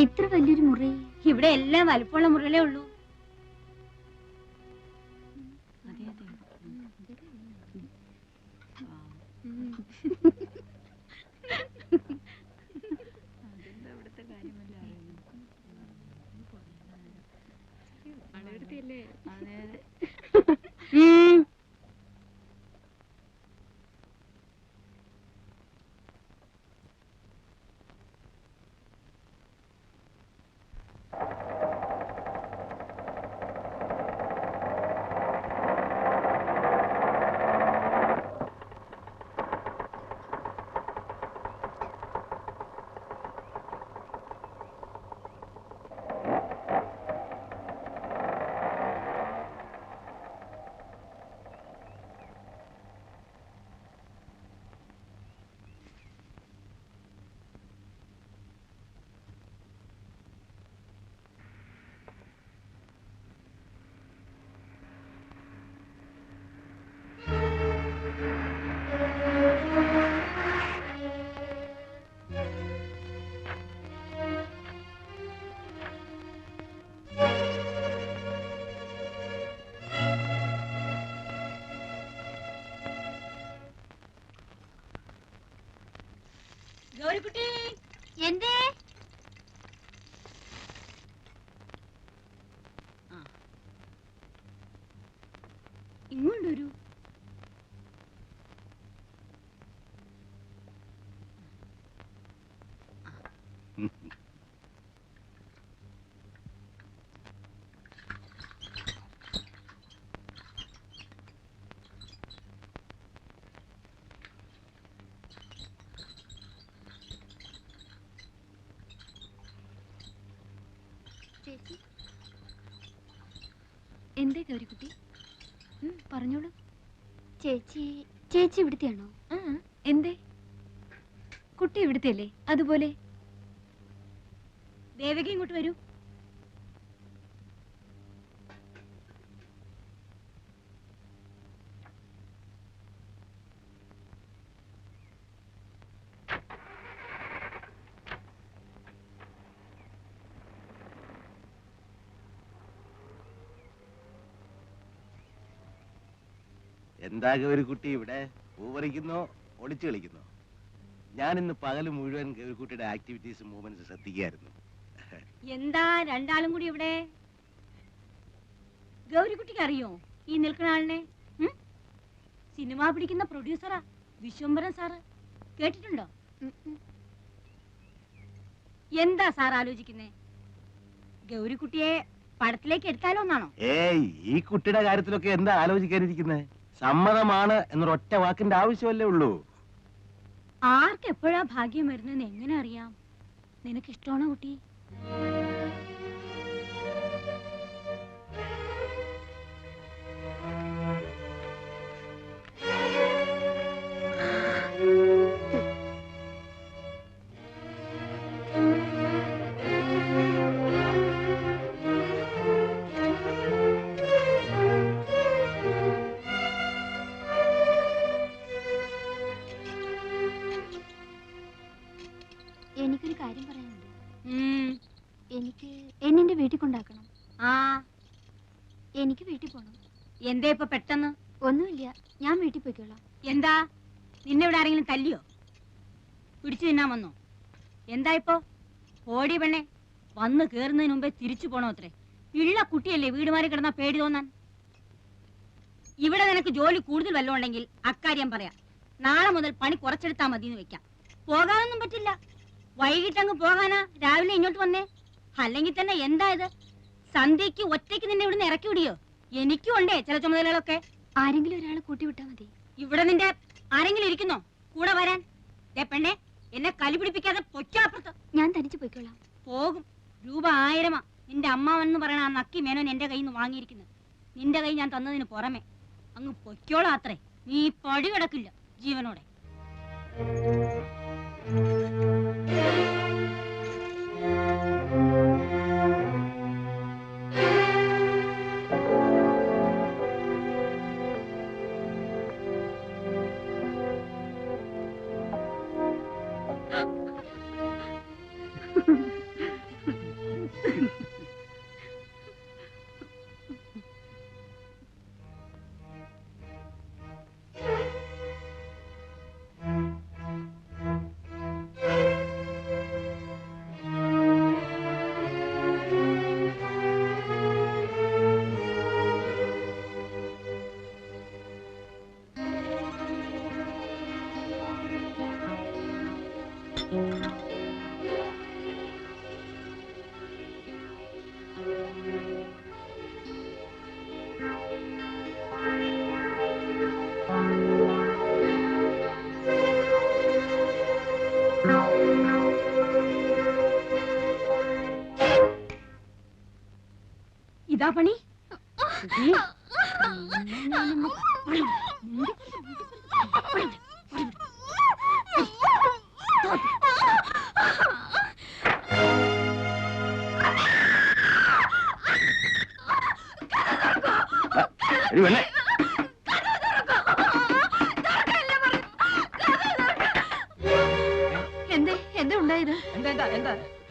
ഇത്ര വലിയൊരു മുറി ഇവിടെ എല്ലാം വലുപ്പമുള്ള മുറികളേ ഉള്ളൂ. ഗൗരിക്കുട്ടി എന്തേ? ഇങ്ങോട്ടൊരു ചേച്ചി എന്തേ ഗൗരിക്കുട്ടി? പറഞ്ഞോളൂ. ചേച്ചി ചേച്ചി ഇവിടുത്തെയാണോ? എന്തേ? കുട്ടി ഇവിടുത്തെ അല്ലേ? അതുപോലെ ദേവകി ഇങ്ങോട്ട് വരൂ. എന്താ ഒരു കുട്ടി ഇവിടെ പൂവറിക്കുന്നോ ഒളിച്ചു കളിക്കുന്നോ? ഞാൻ ഇന്ന് പകല് മുഴുവൻ ഗൗരിക്കുട്ടിയുടെ ആക്ടിവിറ്റീസ് മൂവ്മെന്റ്സ് ശ്രദ്ധിക്കുകയായിരുന്നു. എന്താ രണ്ടാളും കൂടി ഇവിടെ? ഗൗരിക്കുട്ടിക്ക് അറിയോ ഈ നിൽക്കുന്ന ആളിനെ? സിനിമ പിടിക്കുന്ന പ്രൊഡ്യൂസറാ വിശ്വംഭരൻ സാറ്. കേട്ടിട്ടുണ്ടോ? എന്താ സാർ ആലോചിക്കുന്നേ? ഗൗരിക്കുട്ടിയെ പടത്തിലേക്ക് എടുത്താലോ എന്നാണോ? ഏയ്, ഈ കുട്ടിയുടെ കാര്യത്തിലൊക്കെ എന്താ ആലോചിക്കാനിരിക്കുന്നത്? സമ്മതമാണ് എന്നൊരൊറ്റ വാക്കിന്റെ ആവശ്യമല്ലേ ഉള്ളൂ. ആർക്ക് എപ്പോഴാ ഭാഗ്യം വരുന്നെന്ന് എങ്ങനെ അറിയാം? നിനക്ക് ഇഷ്ടമാണോ കുട്ടി? എനിക്കൊരു കാര്യം പറയാനുണ്ട്. എനിക്ക് എന്നെ വീട്ടിൽ കൊണ്ടാക്കണം. എനിക്ക് വീട്ടിൽ പോണം. എന്താ ഇപ്പൊ പെട്ടെന്ന്? ഒന്നുമില്ല, ഞാൻ വീട്ടിൽ പോയിക്കോളാം. എന്താ നിന്നെ ഇവിടെ ആരെങ്കിലും തല്ലിയോ? പിടിച്ചു തിന്നാൻ വന്നോ? എന്താ ഇപ്പൊ? ഓടി പെണ്ണെ, വന്ന് കേറുന്നതിന് മുമ്പേ തിരിച്ചു പോണോ അത്രേ? ഇള്ള കുട്ടിയല്ലേ വീട് മാറി കിടന്നാ പേടി തോന്നാൻ. ഇവിടെ നിനക്ക് ജോലി കൂടുതൽ വല്ലതും ഉണ്ടെങ്കിൽ അക്കാര്യം പറയാം. നാളെ മുതൽ പണി കുറച്ചെടുത്താ മതി എന്ന് വെക്കാം. പോകാനൊന്നും പറ്റില്ല. വൈകിട്ടങ്ങ് പോകാനാ രാവിലെ ഇങ്ങോട്ട് വന്നേ? അല്ലെങ്കിൽ തന്നെ എന്താ ഇത്? സന്ധ്യക്ക് ഒറ്റയ്ക്ക് നിന്നെ ഇവിടുന്ന് ഇറക്കി വിടിയോ? എനിക്കും ഉണ്ടേ ചില ചുമതലകളൊക്കെ. ആരെങ്കിലും ഒരാളെ കൂട്ടി വിട്ടാ മതി. ഇവിടെ നിന്റെ ആരെങ്കിലും ഇരിക്കുന്നോ കൂടെ വരാൻ? പെണ്ണെ, എന്നെ കലി പിടിപ്പിക്കാതെ പൊച്ചാപ്പുറത്ത്. ഞാൻ തനിച്ചു പോയിക്കോളാം. പോകും. രൂപ 1000 നിന്റെ അമ്മാവെന്ന് പറയണ ആ നക്കി മേനോൻ എന്റെ കയ്യിൽ നിന്ന് വാങ്ങിയിരിക്കുന്നത്. നിന്റെ കൈ ഞാൻ തന്നതിന് പുറമെ അങ്ങ് പൊയ്ക്കോളാം അത്രേ. നീ പടി കിടക്കില്ല ജീവനോടെ. ഇതാ പണി.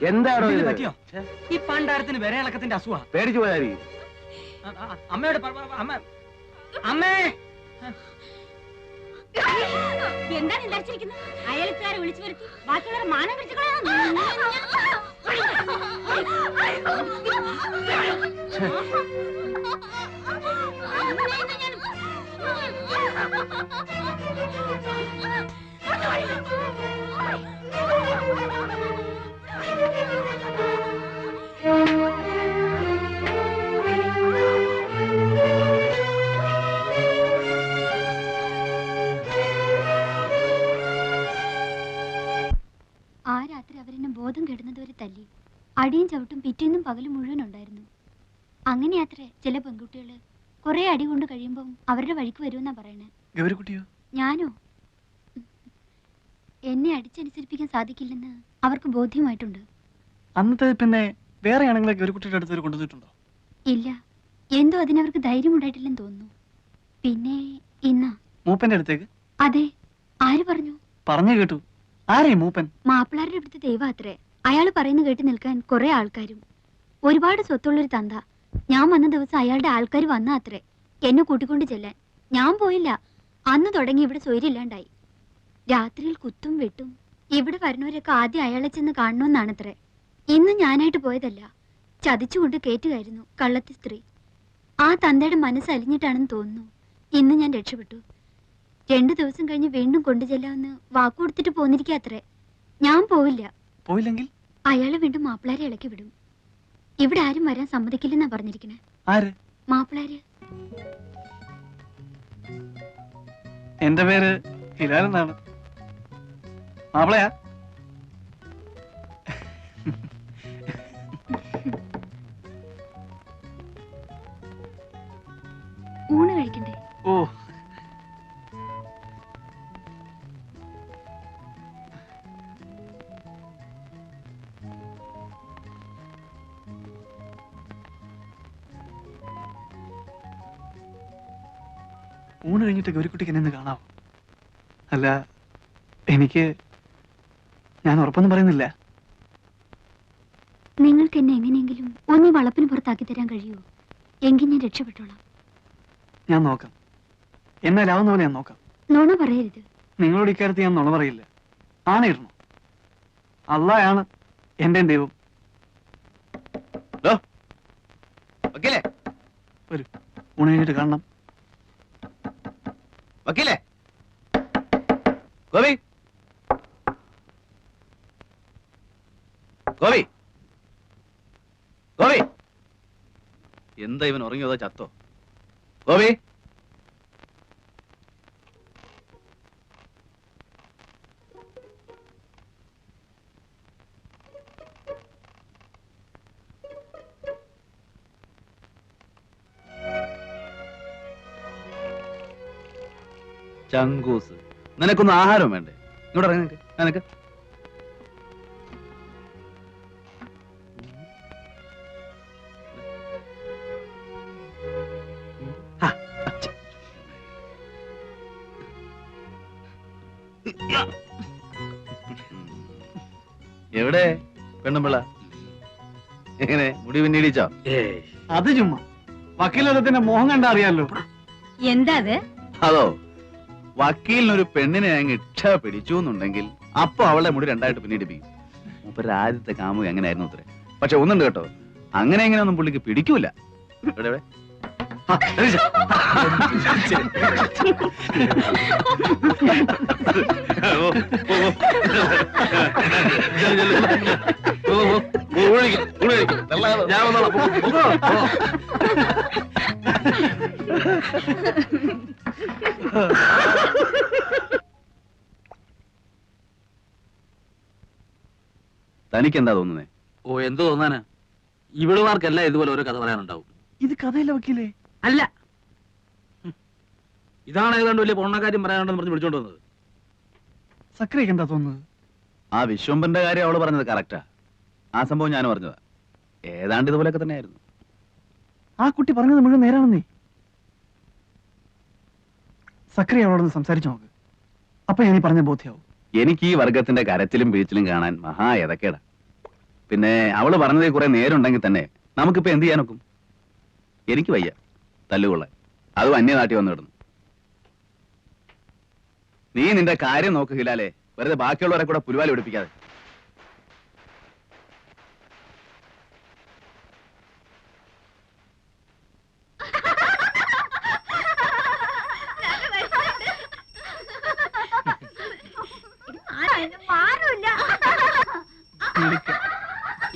എന്താണോ പറ്റിയോ? ഈ പണ്ടാരത്തിന് വിരയിളക്കത്തിന്റെ അസുഖ. പേടിച്ചു പോയായിരിക്കും. അമ്മയോട് അമ്മ, അമ്മേ എന്താണ് വിചാരിച്ചിരിക്കുന്നത്? അയൽക്കാരെ വിളിച്ചു വരുത്തി ബാക്കിയുള്ളവരെ മാനം പിടിച്ചു ആ രാത്രി അവരെന്നെ ബോധം കെടുന്നതുവരെ തല്ലി. അടിയും ചവിട്ടും പിറ്റേന്നും പകലും മുഴുവൻ ഉണ്ടായിരുന്നു. അങ്ങനെയാത്രേ ചില പെൺകുട്ടികള് കുറെ അടി കൊണ്ട് കഴിയുമ്പം അവരുടെ വഴിക്ക് വരുമെന്നാ പറയണേ. ഗൗരിക്കുട്ടിയോ? ഞാനോ? എന്നെ അടിച്ചനുസരിപ്പിക്കാൻ സാധിക്കില്ലെന്ന് അവർക്ക് ബോധ്യമായിട്ടുണ്ട്. അന്നത്തെ പിന്നെ വേറെ ആണെങ്കിലെ ഗൗരിക്കുട്ടിയുടെ അടുത്ത് കൊണ്ടുവന്നിട്ടുണ്ടോ? ഇല്ല, എന്തോ അതിനവർക്ക് ധൈര്യം ഉണ്ടായിട്ടില്ലെന്ന് തോന്നുന്നു. പിന്നെ ഇന്നാ മൂപ്പന്റെ അടുത്തേക്ക്? അതെ. ആര് പറഞ്ഞു? പറഞ്ഞു കേട്ടു. ആരേ മൂപ്പൻ? മാപ്പിളാരുടെ അടുത്ത് ദൈവം അത്രേ. അയാൾ പറയുന്ന കേട്ട് നിൽക്കാൻ കുറെ ആൾക്കാരും. ഒരുപാട് സ്വത്തുള്ളൊരു തന്ത. ഞാൻ വന്ന ദിവസം അയാളുടെ ആൾക്കാർ വന്ന അത്രേ എന്നെ കൂട്ടിക്കൊണ്ട് ചെല്ലാൻ. ഞാൻ പോയില്ല. അന്ന് തുടങ്ങി ഇവിടെ സ്വൈര്യമില്ലാണ്ടായി. രാത്രിയിൽ കുത്തും വെട്ടും. ഇവിടെ വരുന്നവരൊക്കെ ആദ്യം അയാളെ ചെന്ന് കാണണമെന്നാണത്രേ. ഇന്ന് ഞാനായിട്ട് പോയതല്ല, ചതിച്ചുകൊണ്ട് കേറ്റുകയായിരുന്നു കള്ളത്തി സ്ത്രീ. ആ തന്തയുടെ മനസ്സ് അലിഞ്ഞിട്ടാണെന്ന് തോന്നുന്നു ഇന്ന് ഞാൻ രക്ഷപ്പെട്ടു. 2 ദിവസം കഴിഞ്ഞ് വീണ്ടും കൊണ്ടുചെല്ലാമെന്ന് വാക്കുകൊടുത്തിട്ട് പോന്നിരിക്കാത്രേ. ഞാൻ പോവില്ല. പോയില്ലെങ്കിൽ അയാളെ വീണ്ടും മാപ്പിളാരെ ഇളക്കി വിടും. ഇവിടെ ആരും വരാൻ സമ്മതിക്കില്ലെന്നാ പറഞ്ഞിരിക്കണേ. ആര്? മാപ്പിളാര്. എന്റെ പേര് ഹിലാൽ എന്നാണ്. മാപ്പിളയാ? ഊണ് കഴിക്കണ്ടേ? ഓ, ഊണ് കഴിഞ്ഞിട്ട് ഗൗരിക്കുട്ടിക്ക് എന്നെ കാണാവോ? അല്ല, ഞാൻ ഉറപ്പൊന്നും പറയുന്നില്ല. നിങ്ങൾക്ക് എന്നെ എങ്ങനെയെങ്കിലും ഒന്നീ വളപ്പിന് പുറത്താക്കി തരാൻ കഴിയുമോ? എങ്കിൽ ഞാൻ രക്ഷപ്പെട്ടോളാം. ഞാൻ നോക്കാം. എന്നാലാവുന്ന പോലെ ഞാൻ നോക്കാം. നുണ പറയരുത്. നിങ്ങളോട് ഇക്കാര്യത്തിൽ ഞാൻ നുണ പറയില്ല. ആണയിരുന്നു. അള്ളായാണ് എന്റെ ദൈവം. വരൂ, ഊണ് കഴിഞ്ഞിട്ട് കാണണം. വക്കീലേ, ഗോപി, ഗോപി, ഗോപി, എന്താ ഇവൻ ഉറങ്ങിയോ അതോ ചത്തോ? ഗോപി, ചങ്കൂസ്, നിനക്കൊന്നും ആഹാരം വേണ്ടേ? ഇങ്ങോട്ട് ഇറങ്ങി നിനക്ക്. നിനക്ക് എവിടെ പെണ്ണുമ്പിള്ള? എങ്ങനെ മുടി പിന്നീടിച്ചോ? അത് ചുമ്മാ വക്കീലത്തിന്റെ മോഹം കണ്ടാ അറിയാലോ. എന്താ അതോ, വക്കീലിനൊരു പെണ്ണിനെ അങ്ങ് ഇച്ഛ പിടിച്ചു എന്നുണ്ടെങ്കിൽ അപ്പൊ അവളെ മുടി 2 ആയിട്ട് പിന്നീടിപ്പിക്കും. മൂപ്പര് ആദ്യത്തെ കാമുക അങ്ങനെയായിരുന്നു അത്രേ. പക്ഷെ ഒന്നുണ്ട് കേട്ടോ, അങ്ങനെ എങ്ങനെയൊന്നും പുള്ളിക്ക് പിടിക്കൂല. എവിടെ എവിടെ? തനിക്കെന്താ തോന്നുന്നേ? ഓ, എന്ത് തോന്നാനാ? ഇവളുമാർക്കെല്ലാം ഇതുപോലെ ഓരോ കഥ പറയാനുണ്ടാവും. ഇത് കഥയല്ല വക്കീലേ. അല്ല, ഇതാണ് ഏതാണ്ട് വലിയ പൊണ്ണക്കാര്യം പറയാനുണ്ടെന്ന് പറഞ്ഞ് വിളിച്ചോണ്ട് വന്നത്. സക്രിയക്ക് എന്താ തോന്നുന്നത്? ആ വിശ്വംബന്റെ കാര്യം അവള് പറഞ്ഞത് കറക്റ്റാ. ആ സംഭവം ഞാൻ പറഞ്ഞതാ. ഏതാണ്ട് ഇതുപോലൊക്കെ തന്നെയായിരുന്നു. ആ കുട്ടി പറഞ്ഞത് മുഴുവൻ നേരാണെന്നേ. സക്രിയ അവളോടൊന്ന് സംസാരിച്ചു നോക്ക്. അപ്പൊ ഞാൻ ഈ പറഞ്ഞ ബോധ്യാവും. എനിക്ക് ഈ വർഗത്തിന്റെ കരച്ചിലും വീഴ്ചിലും കാണാൻ മഹാ എതക്കേടാ. പിന്നെ അവള് പറഞ്ഞതിൽ കുറെ നേരുണ്ടെങ്കിൽ തന്നെ നമുക്കിപ്പോ എന്ത് ചെയ്യാനൊക്കും? എനിക്ക് വയ്യ തല്ലുകൊള്ളാൻ. അതും അന്യനാട്ടി വന്നു കിടന്നു. നീ നിന്റെ കാര്യം നോക്ക് ഹിലാലേ, വെറുതെ ബാക്കിയുള്ളവരെ കൂടെ പുലിവാലി പിടിപ്പിക്കാതെ.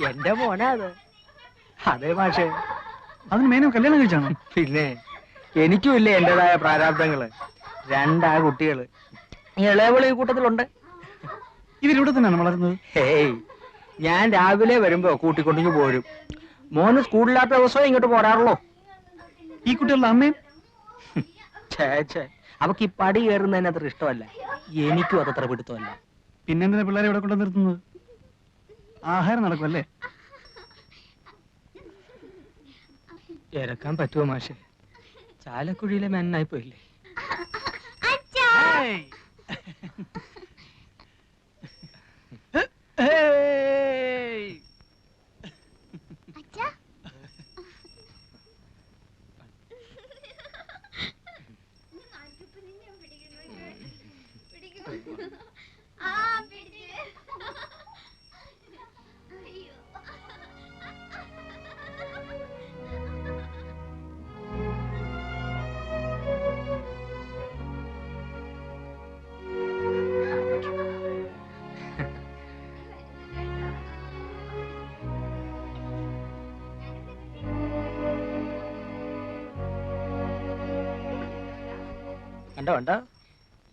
എന്റെ മോനാ അത്. അതെ മാഷേ, അതിന് മേനോ കല്യാണം കഴിച്ചാണോ? പിന്നെ എനിക്കും ഇല്ലേ എന്റേതായ പ്രാരാബ്ദങ്ങള്. രണ്ടാ കുട്ടികള്, ഇളയവള് ഈ കൂട്ടത്തിലുണ്ട്. ഇവരിവിടെ തന്നെയാണ് വളരുന്നത്? ഹേയ്, ഞാൻ രാവിലെ വരുമ്പോ കൂട്ടിക്കൊണ്ടിങ്ങ് പോരും. മോന് സ്കൂളില്ലാത്ത ദിവസവും ഇങ്ങോട്ട് പോരാറുള്ളൂ. ഈ കുട്ടികളുടെ അമ്മയും? ഛേ, അവക്ക് ഈ പടി കയറുന്നതിന് അത്ര ഇഷ്ടമല്ല. എനിക്കും അതത്ര പിടുത്തമല്ല. പിന്നെന്തിനാ പിള്ളേരെ ഇവിടെ കൊണ്ടു നിർത്തുന്നത്? ആഹാരം നടക്കുമല്ലേ? ഇറക്കാൻ പറ്റുമോ മാഷെ? ചാലക്കുഴിയിലെ മെന്നായി പോയില്ലേ? കണ്ടോ,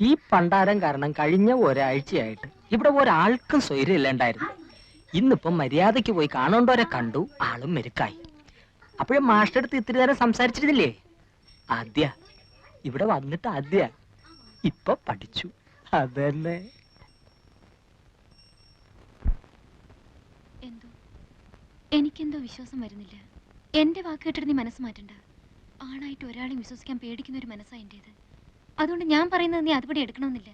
ഈ പണ്ടാരം കാരണം കഴിഞ്ഞ ഒരാഴ്ചയായിട്ട് ഇവിടെ ഒരാൾക്കും സ്വൈര്യമില്ലാണ്ടായിരുന്നു. ഇന്നിപ്പം മര്യാദയ്ക്ക് പോയി കാണേണ്ടവരെ കണ്ടു, ആളും മെരുക്കായി. അപ്പോഴും മാസ്റ്റർ അടുത്ത് ഇത്തിരി നേരം സംസാരിച്ചിരുന്നില്ലേ? ആദ്യ ഇവിടെ വന്നിട്ട് ആദ്യ ഇപ്പൊ പഠിച്ചു. അതന്നെ. എനിക്കെന്തോ വിശ്വാസം വരുന്നില്ല. എന്റെ വാക്ക് കേട്ടിട്ട് നീ മനസ്സ് മാറ്റണ്ട. ആണായിട്ട് ഒരാളെയും വിശ്വസിക്കാൻ പേടിക്കുന്ന ഒരു മനസ്സാ എന്റേത്. അതുകൊണ്ട് ഞാൻ പറയുന്നത് നീ അതുപടി എടുക്കണമെന്നില്ല.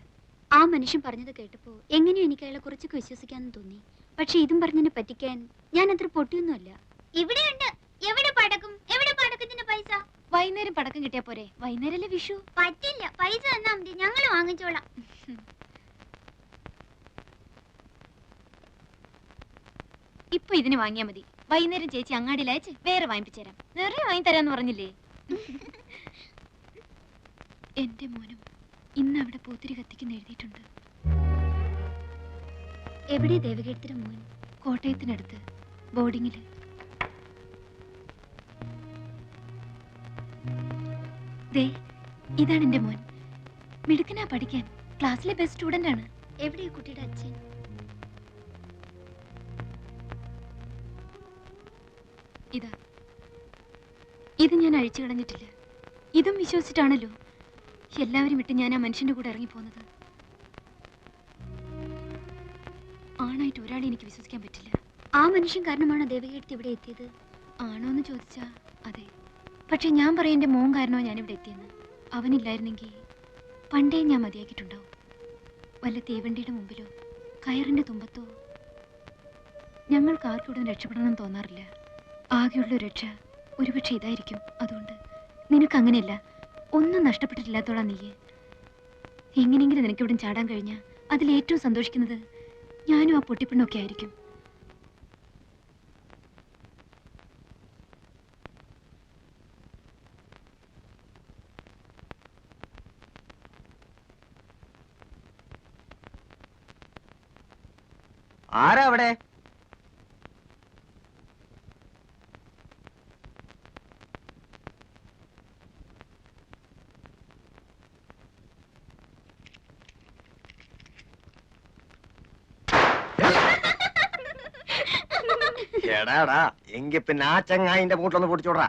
ആ മനുഷ്യൻ പറഞ്ഞത് കേട്ടപ്പോ എങ്ങനെയോ എനിക്ക് അയാളെ കുറച്ചൊക്കെ വിശ്വസിക്കാന്ന് തോന്നി. പക്ഷെ ഇതും പറഞ്ഞതിനെ പറ്റിക്കാൻ ഞാൻ അത്ര പൊട്ടിയൊന്നുമല്ല. ഇവിടെയുണ്ട്. എവിടെ പടക്കും? എവിടെ പടക്കത്തിന്റെ പൈസ? വൈകുന്നേരം പടക്കം കിട്ടിയാ പോരെ? വൈകുന്നേരല്ലേ വിഷു? പറ്റില്ല, പൈസ തന്നാ മതി, ഞങ്ങൾ വാങ്ങിച്ചോളാം. ഇപ്പൊ ഇതിന് വാങ്ങിയാ മതി. വൈകുന്നേരം ചേച്ചി അങ്ങാടിയിൽ അയച്ച് വേറെ വാങ്ങിപ്പിച്ചേരാം. നിറയെ വാങ്ങി തരാന്ന് പറഞ്ഞില്ലേ? എന്റെ മോനും ഇന്ന് അവിടെ പൂത്തിരി കത്തിക്കുന്ന എഴുതിയിട്ടുണ്ട്. എവിടെ ദേവകീർത്തിയുടെ മോൻ? കോട്ടയത്തിനടുത്ത് ബോർഡിങ്ങില്. ദേ, ഇതാണ് എന്റെ മോൻ. മിടുക്കനാ പഠിക്കാൻ. ക്ലാസ്സിലെ ബെസ്റ്റ് സ്റ്റുഡന്റ് ആണ്. എവിടെയാ കുട്ടിയുടെ അച്ഛൻ? ഇതാ, ഇത് ഞാൻ അഴിച്ചു കളഞ്ഞിട്ടില്ല. ഇതും വിശ്വസിച്ചിട്ടാണല്ലോ എല്ലാവരും വിട്ട് ഞാൻ ആ മനുഷ്യന്റെ കൂടെ ഇറങ്ങിപ്പോന്നത്. ആണായിട്ട് ഒരാളെ എനിക്ക് വിശ്വസിക്കാൻ പറ്റില്ല. ആ മനുഷ്യൻ കാരണമാണോ ദേവകീർത്തി ഇവിടെ എത്തിയത്? ആണോ എന്ന് ചോദിച്ചാ അതെ. പക്ഷെ ഞാൻ പറയാം എന്റെ മോൻ കാരണമോ ഞാനിവിടെ എത്തിയെന്ന്. അവനില്ലായിരുന്നെങ്കിൽ പണ്ടേ ഞാൻ മതിയാക്കിയിട്ടുണ്ടാവും. വല്ല തീവണ്ടിയുടെ മുമ്പിലോ കയറിന്റെ തുമ്പത്തോ. ഞങ്ങൾക്ക് ആർക്കും ഇവിടെ രക്ഷപ്പെടണമെന്ന് തോന്നാറില്ല. ആകെയുള്ള രക്ഷ ഒരുപക്ഷെ ഇതായിരിക്കും. അതുകൊണ്ട് നിനക്ക് അങ്ങനെയല്ല, ഒന്നും നഷ്ടപ്പെട്ടിട്ടില്ലാത്തോളാം നീയെ. എങ്ങനെയെങ്കിലും നിനക്ക് ഇവിടെ ചാടാൻ കഴിഞ്ഞാൽ അതിലേറ്റവും സന്തോഷിക്കുന്നത് ഞാനും ആ പൊട്ടിപ്പെണ്ണൊക്കെ ആയിരിക്കും. ആരാ അവിടെ? എടാടാ, എങ്കി പിന്നെ ആ ചങ്ങായിന്റെ മൂട്ടിലൊന്ന് പൊടിച്ചോടാ.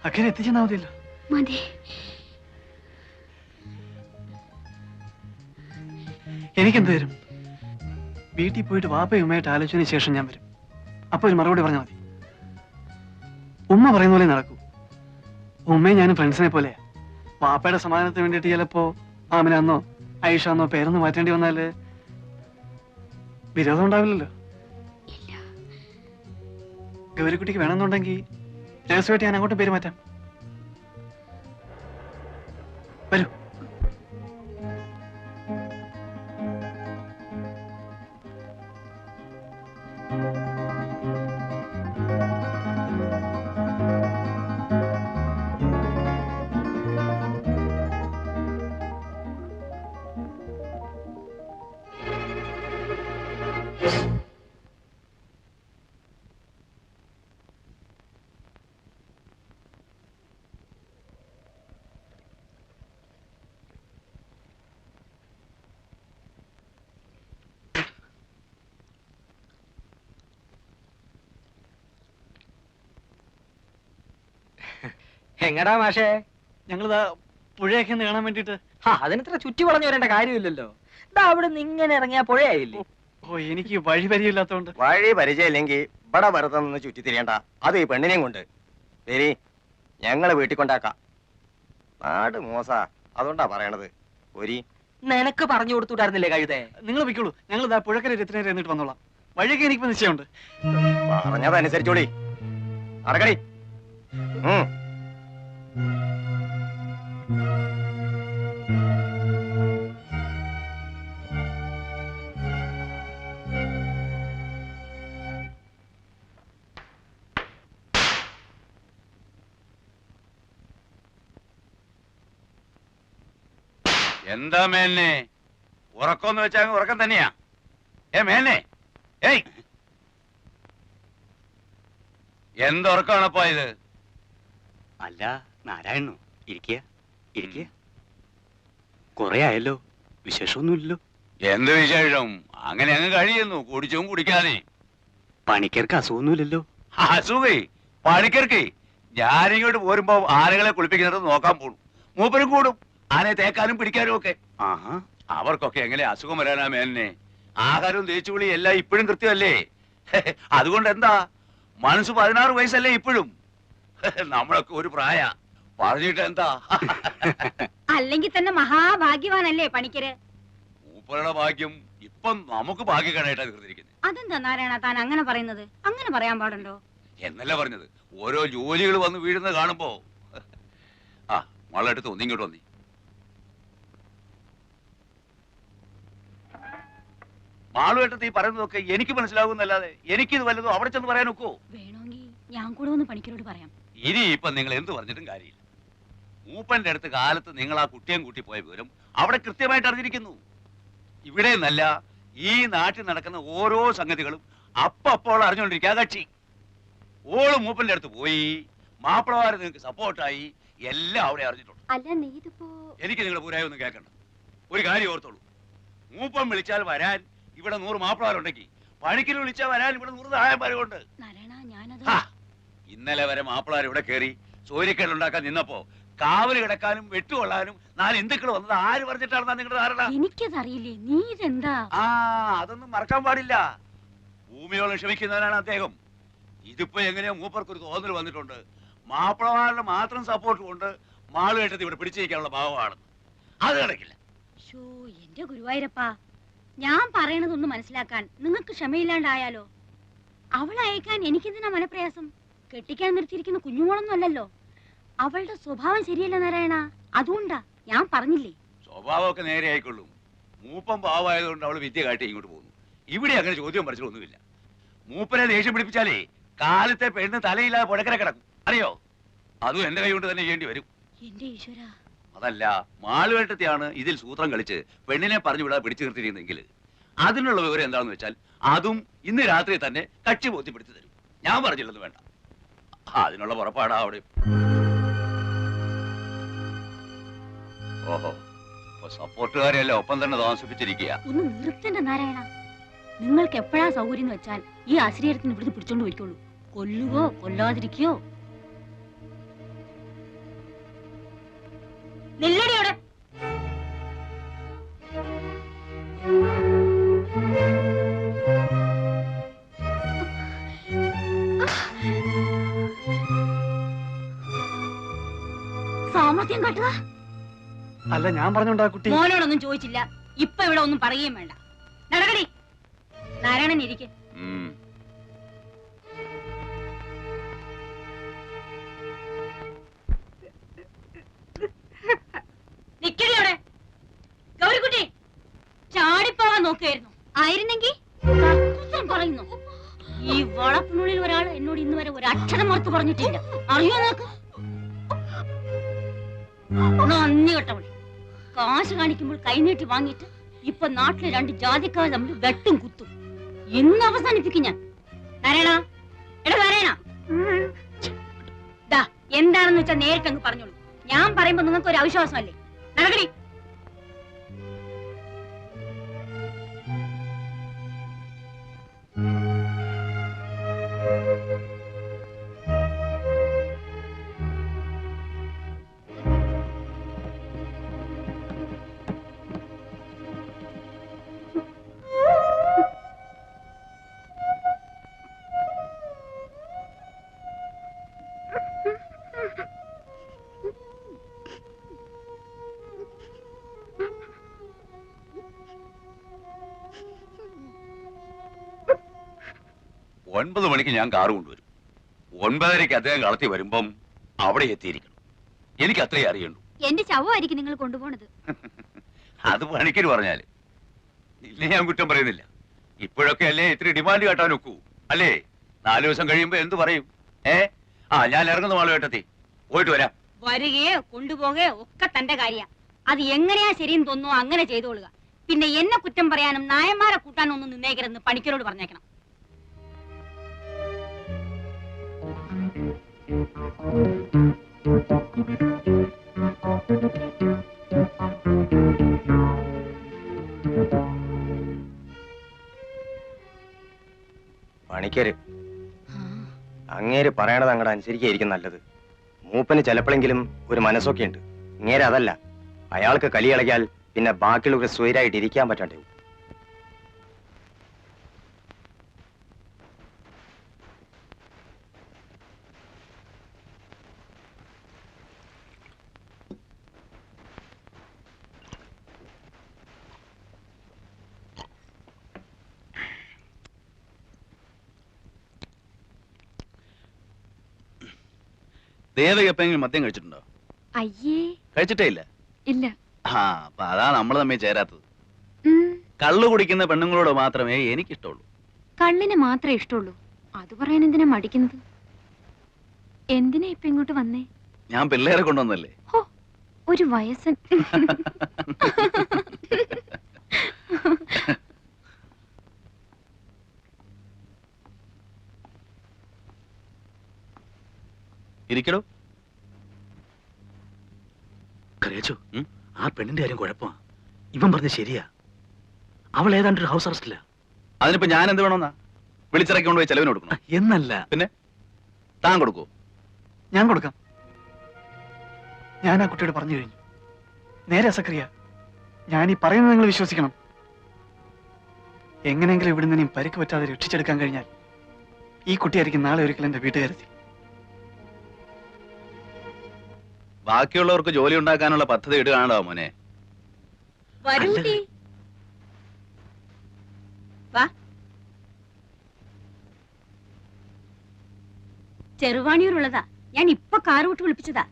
അക്കരെ എത്തിച്ചെന്നാ മതിയല്ലോ. മതി. എനിക്കെന്ത് തരും? വീട്ടിൽ പോയിട്ട് വാപ്പയും ഉമ്മയായിട്ട് ആലോചിച്ചതിന് ശേഷം ഞാൻ വരും. അപ്പൊ ഒരു മറുപടി പറഞ്ഞാൽ മതി. ഉമ്മ പറയുന്ന പോലെ നടക്കൂ. ഉമ്മയും ഞാനും ഫ്രണ്ട്സിനെ പോലെയാ. വാപ്പയുടെ സമാധാനത്തിന് വേണ്ടിയിട്ട് ചിലപ്പോ ആമിനാന്നോ ഐഷാന്നോ പേരൊന്ന് മാറ്റേണ്ടി വന്നാല് വിരോധം ഉണ്ടാവില്ലല്ലോ. ഗൗരിക്കുട്ടിക്ക് വേണമെന്നുണ്ടെങ്കിൽ രഹസ്യമായിട്ട് ഞാൻ അങ്ങോട്ട് പേര് മാറ്റാം. വരൂ. എങ്ങടാ മാഷേ? ഞങ്ങളിതാ പുഴയൊക്കെ ഒന്ന് കാണാൻ വേണ്ടിട്ട്. അതിനിത്ര ചുറ്റി വളഞ്ഞു വരേണ്ട കാര്യമില്ലല്ലോ. ഇതാ അവിടെ നിന്ന് ഇങ്ങനെ ഇറങ്ങിയ പുഴയായില്ലേ? ഓ, എനിക്ക് വഴി പരിചയമില്ലാത്തോണ്ട്. വഴി പരിചയമില്ലെങ്കിൽ ഇവിടെ വെറുതെ നിന്ന് ചുറ്റി തിരിയണ്ട. അത് ഈ പെണ്ണിനെയും കൊണ്ട് വരി, ഞങ്ങള് വീട്ടിൽ കൊണ്ടാക്കാം. നാട് മോശ, അതുകൊണ്ടാ പറയണത്. ഒരി നിനക്ക് പറഞ്ഞു കൊടുത്തുണ്ടായിരുന്നില്ലേ കഴുതേ? നിങ്ങൾ വെക്കുള്ളൂ, ഞങ്ങൾ ഇതാ പുഴക്കര രത്തിനേരെ എന്നിട്ട് വന്നോളാം. വഴിയൊക്കെ എനിക്കിപ്പോ നിശ്ചയമുണ്ട്. പറഞ്ഞതനുസരിച്ചോളി. അടക്കടി. എന്താ മേനെ ഉറക്കമെന്ന് വെച്ചാ ഉറക്കം തന്നെയാ? മേനെ, ഏയ് എന്തുറക്കമാണപ്പോ ഇത്? അല്ല നാരായണു, ഇരിക്കുക ഇരിക്കുക. കൊറേ ആയല്ലോ, വിശേഷമൊന്നുമില്ലല്ലോ. എന്ത് വിശേഷം? അങ്ങനെ അങ്ങ് കഴിയുന്നു, കുടിച്ചും കുടിക്കാതെ. പണിക്കർക്ക് അസുഖമൊന്നുമില്ലല്ലോ? അസുഖേ പണിക്കർക്ക്? ഞാനിങ്ങോട്ട് പോരുമ്പോ ആനകളെ കുളിപ്പിക്കുന്നത് നോക്കാൻ പോണു. മൂപ്പരും കൂടും, ആനയെ തേക്കാനും പിടിക്കാനും ഒക്കെ. അവർക്കൊക്കെ എങ്ങനെ അസുഖം വരാനാ മേനെ? ആഹാരവും തേച്ചുകുളി എല്ലാം ഇപ്പോഴും കൃത്യമല്ലേ? അതുകൊണ്ട് എന്താ, മനസ്സ് 16 വയസ്സല്ലേ ഇപ്പോഴും? നമ്മളൊക്കെ ഒരു പ്രായ പറഞ്ഞിട്ട് എന്താ? അല്ലെങ്കിൽ തന്നെ മഹാഭാഗ്യവാനല്ലേ പണിക്കര്? മൂപ്പരുടെ ഭാഗ്യം ഇപ്പം നമുക്ക് ഭാഗ്യക്കാനായിട്ടാ തീർന്നിരിക്കുന്നത്. അതെന്താ നാരായണ താൻ അങ്ങനെ പറയുന്നത്? അങ്ങനെ പറയാൻ പാടുണ്ടോ? എന്നല്ല പറഞ്ഞത്, ഓരോ ജോലികൾ വന്ന് വീഴുന്നത് കാണുമ്പോ. ആ മോളെടുത്ത് ഒന്നിങ്ങോട്ട് വന്നി. മാളുവേട്ടത്ത് ഈ പറയുന്നതൊക്കെ എനിക്ക് മനസ്സിലാകുന്നല്ലാതെ എനിക്കിത് വല്ലതും അവിടെ ചെന്ന് പറയാൻ ഒക്കോ? വേണമെങ്കിൽ ഞാൻ കൂടെ ഒന്ന് പണിക്കരോട് പറയാം. ഇനി ഇപ്പൊ നിങ്ങൾ എന്ത് പറഞ്ഞിട്ടും കാര്യമില്ല. മൂപ്പന്റെ അടുത്ത് കാലത്ത് നിങ്ങൾ ആ കുട്ടിയും കൂട്ടി പോയ വിവരം അവിടെ കൃത്യമായിട്ട് അറിഞ്ഞിരിക്കുന്നു. ഇവിടെ നിന്നല്ല, ഈ നാട്ടിൽ നടക്കുന്ന ഓരോ സംഗതികളും അപ്പോൾ അറിഞ്ഞുകൊണ്ടിരിക്കുക കക്ഷി. ഓള് മൂപ്പന്റെ അടുത്ത് പോയി, മാപ്പിളമാര് നിങ്ങൾക്ക് സപ്പോർട്ടായി, എല്ലാം അവിടെ അറിഞ്ഞിട്ടുണ്ട്. എനിക്ക് നിങ്ങളുടെ പൂരായി ഒന്നും കേൾക്കണ്ട. ഒരു കാര്യം ഓർത്തോളൂ, മൂപ്പം വിളിച്ചാൽ വരാൻ ഇവിടെ 100 മാപ്പിളമാരുണ്ടെങ്കിൽ പണിക്കര് വിളിച്ചാൽ വരാൻ ഇവിടെ 100 സഹായന്മാരുണ്ട്. ഇന്നലെ വരെ മാപ്പിളമാർ ഇവിടെ കയറി സൂര്യക്കേടുണ്ടാക്കാൻ നിന്നപ്പോ കാവല് കിടക്കാനും വെട്ടുകൊള്ളാനും 4 ഹിന്ദുക്കൾ വന്നത് ആര് പറഞ്ഞിട്ടാണെന്നാ നിങ്ങളുടെ ധാരണ? എനിക്കതറിയില്ലേ, നീ ഇതെന്താ? അതൊന്നും മറക്കാൻ പാടില്ല. ഭൂമിയോളം ക്ഷമിക്കുന്നവരാണ് അദ്ദേഹം. ഇതിപ്പോ എങ്ങനെയോ മൂപ്പർക്കൊരു തോന്നൽ വന്നിട്ടുണ്ട്, മാപ്പിളമാരുടെ മാത്രം സപ്പോർട്ട് കൊണ്ട് മാളുകെട്ടത് ഇവിടെ പിടിച്ചിരിക്കാനുള്ള ഭാവമാണ്. അത് നടക്കില്ല. എന്റെ ഗുരുവായൂരപ്പാ, ഞാൻ പറയണതൊന്നും മനസ്സിലാക്കാൻ നിങ്ങൾക്ക് ക്ഷമയില്ലാണ്ടായാലോ? അവളെ അയക്കാൻ എനിക്കെന്തിനാ മനപ്രയാസം? കെട്ടിക്കാൻ നിർത്തിയിരിക്കുന്ന കുഞ്ഞുമോളൊന്നും അല്ലല്ലോ. അവളുടെ സ്വഭാവം ശരിയല്ല നാരായണ, അതുകൊണ്ടാ ഞാൻ പറഞ്ഞില്ലേ. സ്വഭാവമൊക്കെ നേരെ ആയിക്കൊള്ളും. മൂപ്പം പാവമായതുകൊണ്ട് അവള് വിദ്യ കാട്ടി ഇങ്ങോട്ട് പോകുന്നു. ഇവിടെ അങ്ങനെ ചോദ്യം പഠിച്ചിട്ടൊന്നുമില്ല. മൂപ്പനെ ദേഷ്യം പിടിപ്പിച്ചാലേ കാലത്തെ പെണ്ണ് തലയില്ലാതെ പുഴക്കര കിടക്കും, അറിയോ? അതും എന്റെ കൈ കൊണ്ട് തന്നെ ചെയ്യേണ്ടി വരും. എന്റെ ഈശ്വര, അതല്ല, മാളുവേട്ടത്തെയാണ് ഇതിൽ സൂത്രം കളിച്ച് പെണ്ണിനെ പറഞ്ഞു വിടാതെ പിടിച്ചു നിർത്തിയിരുന്നെങ്കിൽ അതിനുള്ള വിവരം എന്താണെന്ന് വെച്ചാൽ അതും ഇന്ന് രാത്രി തന്നെ കക്ഷി ബോധ്യപ്പെടുത്തി തരും. ഞാൻ പറഞ്ഞില്ലെന്ന് വേണ്ട. അതിനുള്ള പുറപ്പാടാ അവിടെ. ഓഹോ, സപ്പോർട്ടുകാരെയല്ല ഒപ്പം തന്നെ താമസിപ്പിച്ചിരിക്കുക. ഒന്ന് നിർത്തണ്ട നാരായണ. നിങ്ങൾക്ക് എപ്പോഴാ സൗകര്യം എന്ന് വെച്ചാൽ ഈ ആശ്രയത്തിന് ഇവിടുന്ന് പിടിച്ചോണ്ട് പോയിക്കോളൂ. കൊല്ലുകയോ കൊല്ലാതിരിക്കയോ. നെല്ലടിയോടെ സാമർത്ഥ്യം കാട്ടുക. അല്ല, ഞാൻ പറഞ്ഞോണ്ടാ കുട്ടി. മോനോടൊന്നും ചോദിച്ചില്ല. ഇപ്പൊ ഇവിടെ ഒന്നും പറയുകയും വേണ്ട. നടക്കടി. നാരായണൻ ഇരിക്കെ. നിക്കടിയോടെ. ഗൗരിക്കുട്ടി ചാടിപ്പോവാൻ നോക്കുകയായിരുന്നു. ആയിരുന്നെങ്കിൽ പറയുന്നു. ഈ വളപ്പിനുള്ളിൽ ഒരാൾ എന്നോട് ഇന്ന് വരെ ഒരു അക്ഷരം ഓർത്ത് പറഞ്ഞിട്ടില്ല. അറിയോ നോക്ക്. നന്ദി കേട്ടവളി. കാശ് കാണിക്കുമ്പോൾ കൈനീട്ടി വാങ്ങിയിട്ട് ഇപ്പൊ നാട്ടിലെ 2 ജാതിക്കാർ തമ്മിൽ വെട്ടും കുത്തും. ഇന്ന് അവസാനിപ്പിക്കും ഞാൻ. നാരായണ, എടാ നാരായണ, എന്താണെന്ന് വെച്ചാൽ നേരിട്ടങ്ങ് പറഞ്ഞോളൂ. ഞാൻ പറയുമ്പോ നിങ്ങൾക്ക് ഒരു അവിശ്വാസമല്ലേ? നടക്കടി. 9 മണിക്ക് ഞാൻ കാറ് കൊണ്ടുവരും. 9:30 അദ്ദേഹം കളത്തി വരുമ്പം അവിടെ എത്തിയിരിക്കണം. എനിക്ക് അത്രേ അറിയണ്ടു. എന്റെ ശവമായിരിക്കും നിങ്ങൾ കൊണ്ടുപോണത്. അത് പണിക്കര് പറഞ്ഞാല് ഇല്ല, ഞാൻ കുറ്റം പറയുന്നില്ല. ഇപ്പോഴൊക്കെ അല്ലേ ഇത്തിരി ഡിമാൻഡ് കാട്ടാൻ ഒക്കൂ, അല്ലേ? 4 ദിവസം കഴിയുമ്പോ എന്ത് പറയും? ഞാൻ ഇറങ്ങുന്ന മാളുവേട്ടത്തി, പോയിട്ട് വരാം. വരികയോ കൊണ്ടുപോകുകയോ ഒക്കെ തന്റെ കാര്യ. അത് എങ്ങനെയാ ശരിയെന്ന് തോന്നുന്നു അങ്ങനെ ചെയ്തോളുക. പിന്നെ എന്നെ കുറ്റം പറയാനും നായന്മാരെ കൂട്ടാനും ഒന്നും നിന്നേക്കരുതെന്ന് പണിക്കരോട് പറഞ്ഞേക്കണം. പണിക്കര് അങ്ങേര് പറയണത് അങ്ങോട്ട് അനുസരിക്കായിരിക്കും നല്ലത്. മൂപ്പന് ചിലപ്പോഴെങ്കിലും ഒരു മനസ്സൊക്കെ ഉണ്ട്. ഇങ്ങേര് അതല്ല. അയാൾക്ക് കലി കളിയാൽ പിന്നെ ബാക്കിയുള്ളവർ സ്വൈരായിട്ട് ഇരിക്കാൻ പറ്റാണ്ടേ. ദേവക എപ്പോഴെങ്കിലും മദ്യം കഴിച്ചിട്ടുണ്ടോ? അയ്യേ, കഴിച്ചിട്ടേ ഇല്ല. ഇല്ല. അപ്പൊ അതാ നമ്മൾ തമ്മിൽ ചേരാത്തത്. കള്ളു കുടിക്കുന്ന പെണ്ണുങ്ങളോട് മാത്രമേ എനിക്കിഷ്ടമുള്ളൂ. കള്ളിന് മാത്രമേ ഇഷ്ടമുള്ളൂ. അത് പറയാൻ എന്തിനാ മടിക്കുന്നത്? എന്തിനാ ഇപ്പൊ ഇങ്ങോട്ട് വന്നേ? ഞാൻ പിള്ളേരെ കൊണ്ടുവന്നല്ലേ. ഒരു വയസ്സൻ. ഇരിക്കടോ. കറിയച്ചോ, ആ പെണ്ണിന്റെ കാര്യം കുഴപ്പമാ. ഇവൻ പറഞ്ഞ ശരിയാ. അവൾ ഏതാണ്ടൊരു ഹൗസ് അറസ്റ്റില്ല. അതിനിപ്പോ ഞാൻ എന്ത് വേണമെന്നാ? വിളിച്ചിറക്കി കൊണ്ടുപോയി ചെലവിന് കൊടുക്കണം എന്നല്ല. പിന്നെ താൻ കൊടുക്കോ? ഞാൻ കൊടുക്കാം. ഞാൻ ആ കുട്ടിയോട് പറഞ്ഞു കഴിഞ്ഞു. നേരെ സക്രിയ, ഞാൻ ഈ പറയുന്നത് നിങ്ങൾ വിശ്വസിക്കണം. എങ്ങനെയെങ്കിലും ഇവിടുന്ന് ഇനിയും പരിക്ക് പറ്റാതെ രക്ഷിച്ചെടുക്കാൻ കഴിഞ്ഞാൽ ഈ കുട്ടിയായിരിക്കും നാളെ ഒരിക്കലും എന്റെ വീട്ടുകാരെത്തി. ബാക്കിയുള്ളവർക്ക് ജോലി ഉണ്ടാക്കാനുള്ള പദ്ധതി ഇടുകയാണോ മോനെ? ചെറുവാണിയൂരുള്ളതാ. ഞാൻ ഇപ്പൊ കാറ് വിട്ട് വിളിപ്പിച്ചതാ.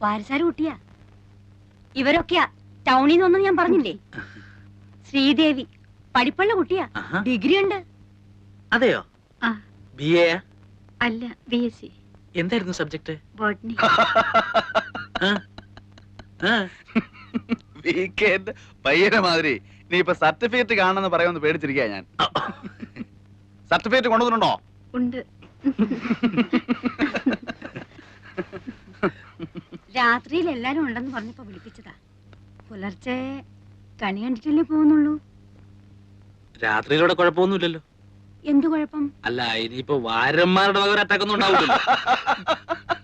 പാരസാര് കുട്ടിയാ. ഇവരൊക്കെയാ ടൗണിൽ നിന്നൊന്നും ഞാൻ പറഞ്ഞില്ലേ. ശ്രീദേവി പഠിപ്പുള്ള കുട്ടിയാ. ഡിഗ്രി ഉണ്ട്. അതെയോ? BA അല്ല, BSc. എന്തായിരുന്നു സബ്ജക്ട്? ബോട്ടണി. വീക്കെൻഡ് പയ്യനെ മാതിരി നീ ഇപ്പൊ സർട്ടിഫിക്കറ്റ് കാണണമെന്ന് പറയുമെന്ന് പേടിച്ചിരിക്കാ ഞാൻ. സർട്ടിഫിക്കറ്റ് കൊണ്ടുവന്നിട്ടുണ്ടോ? ഉണ്ട്. രാത്രിയിൽ എല്ലാരും ഉണ്ടെന്ന് പറഞ്ഞപ്പോ വിളിപ്പിച്ചതാ. പുലർച്ചെ കണി കണ്ടിട്ടല്ലേ പോകുന്നുള്ളൂ. രാത്രിയിലൂടെ കുഴപ്പമൊന്നുമില്ലല്ലോ. എന്തു കുഴപ്പം? അല്ല ഇനിയിപ്പോ വാരന്മാരുടെ വക ഒരു അറ്റാക്ക് ഒന്നും ഉണ്ടാവില്ലല്ലോ.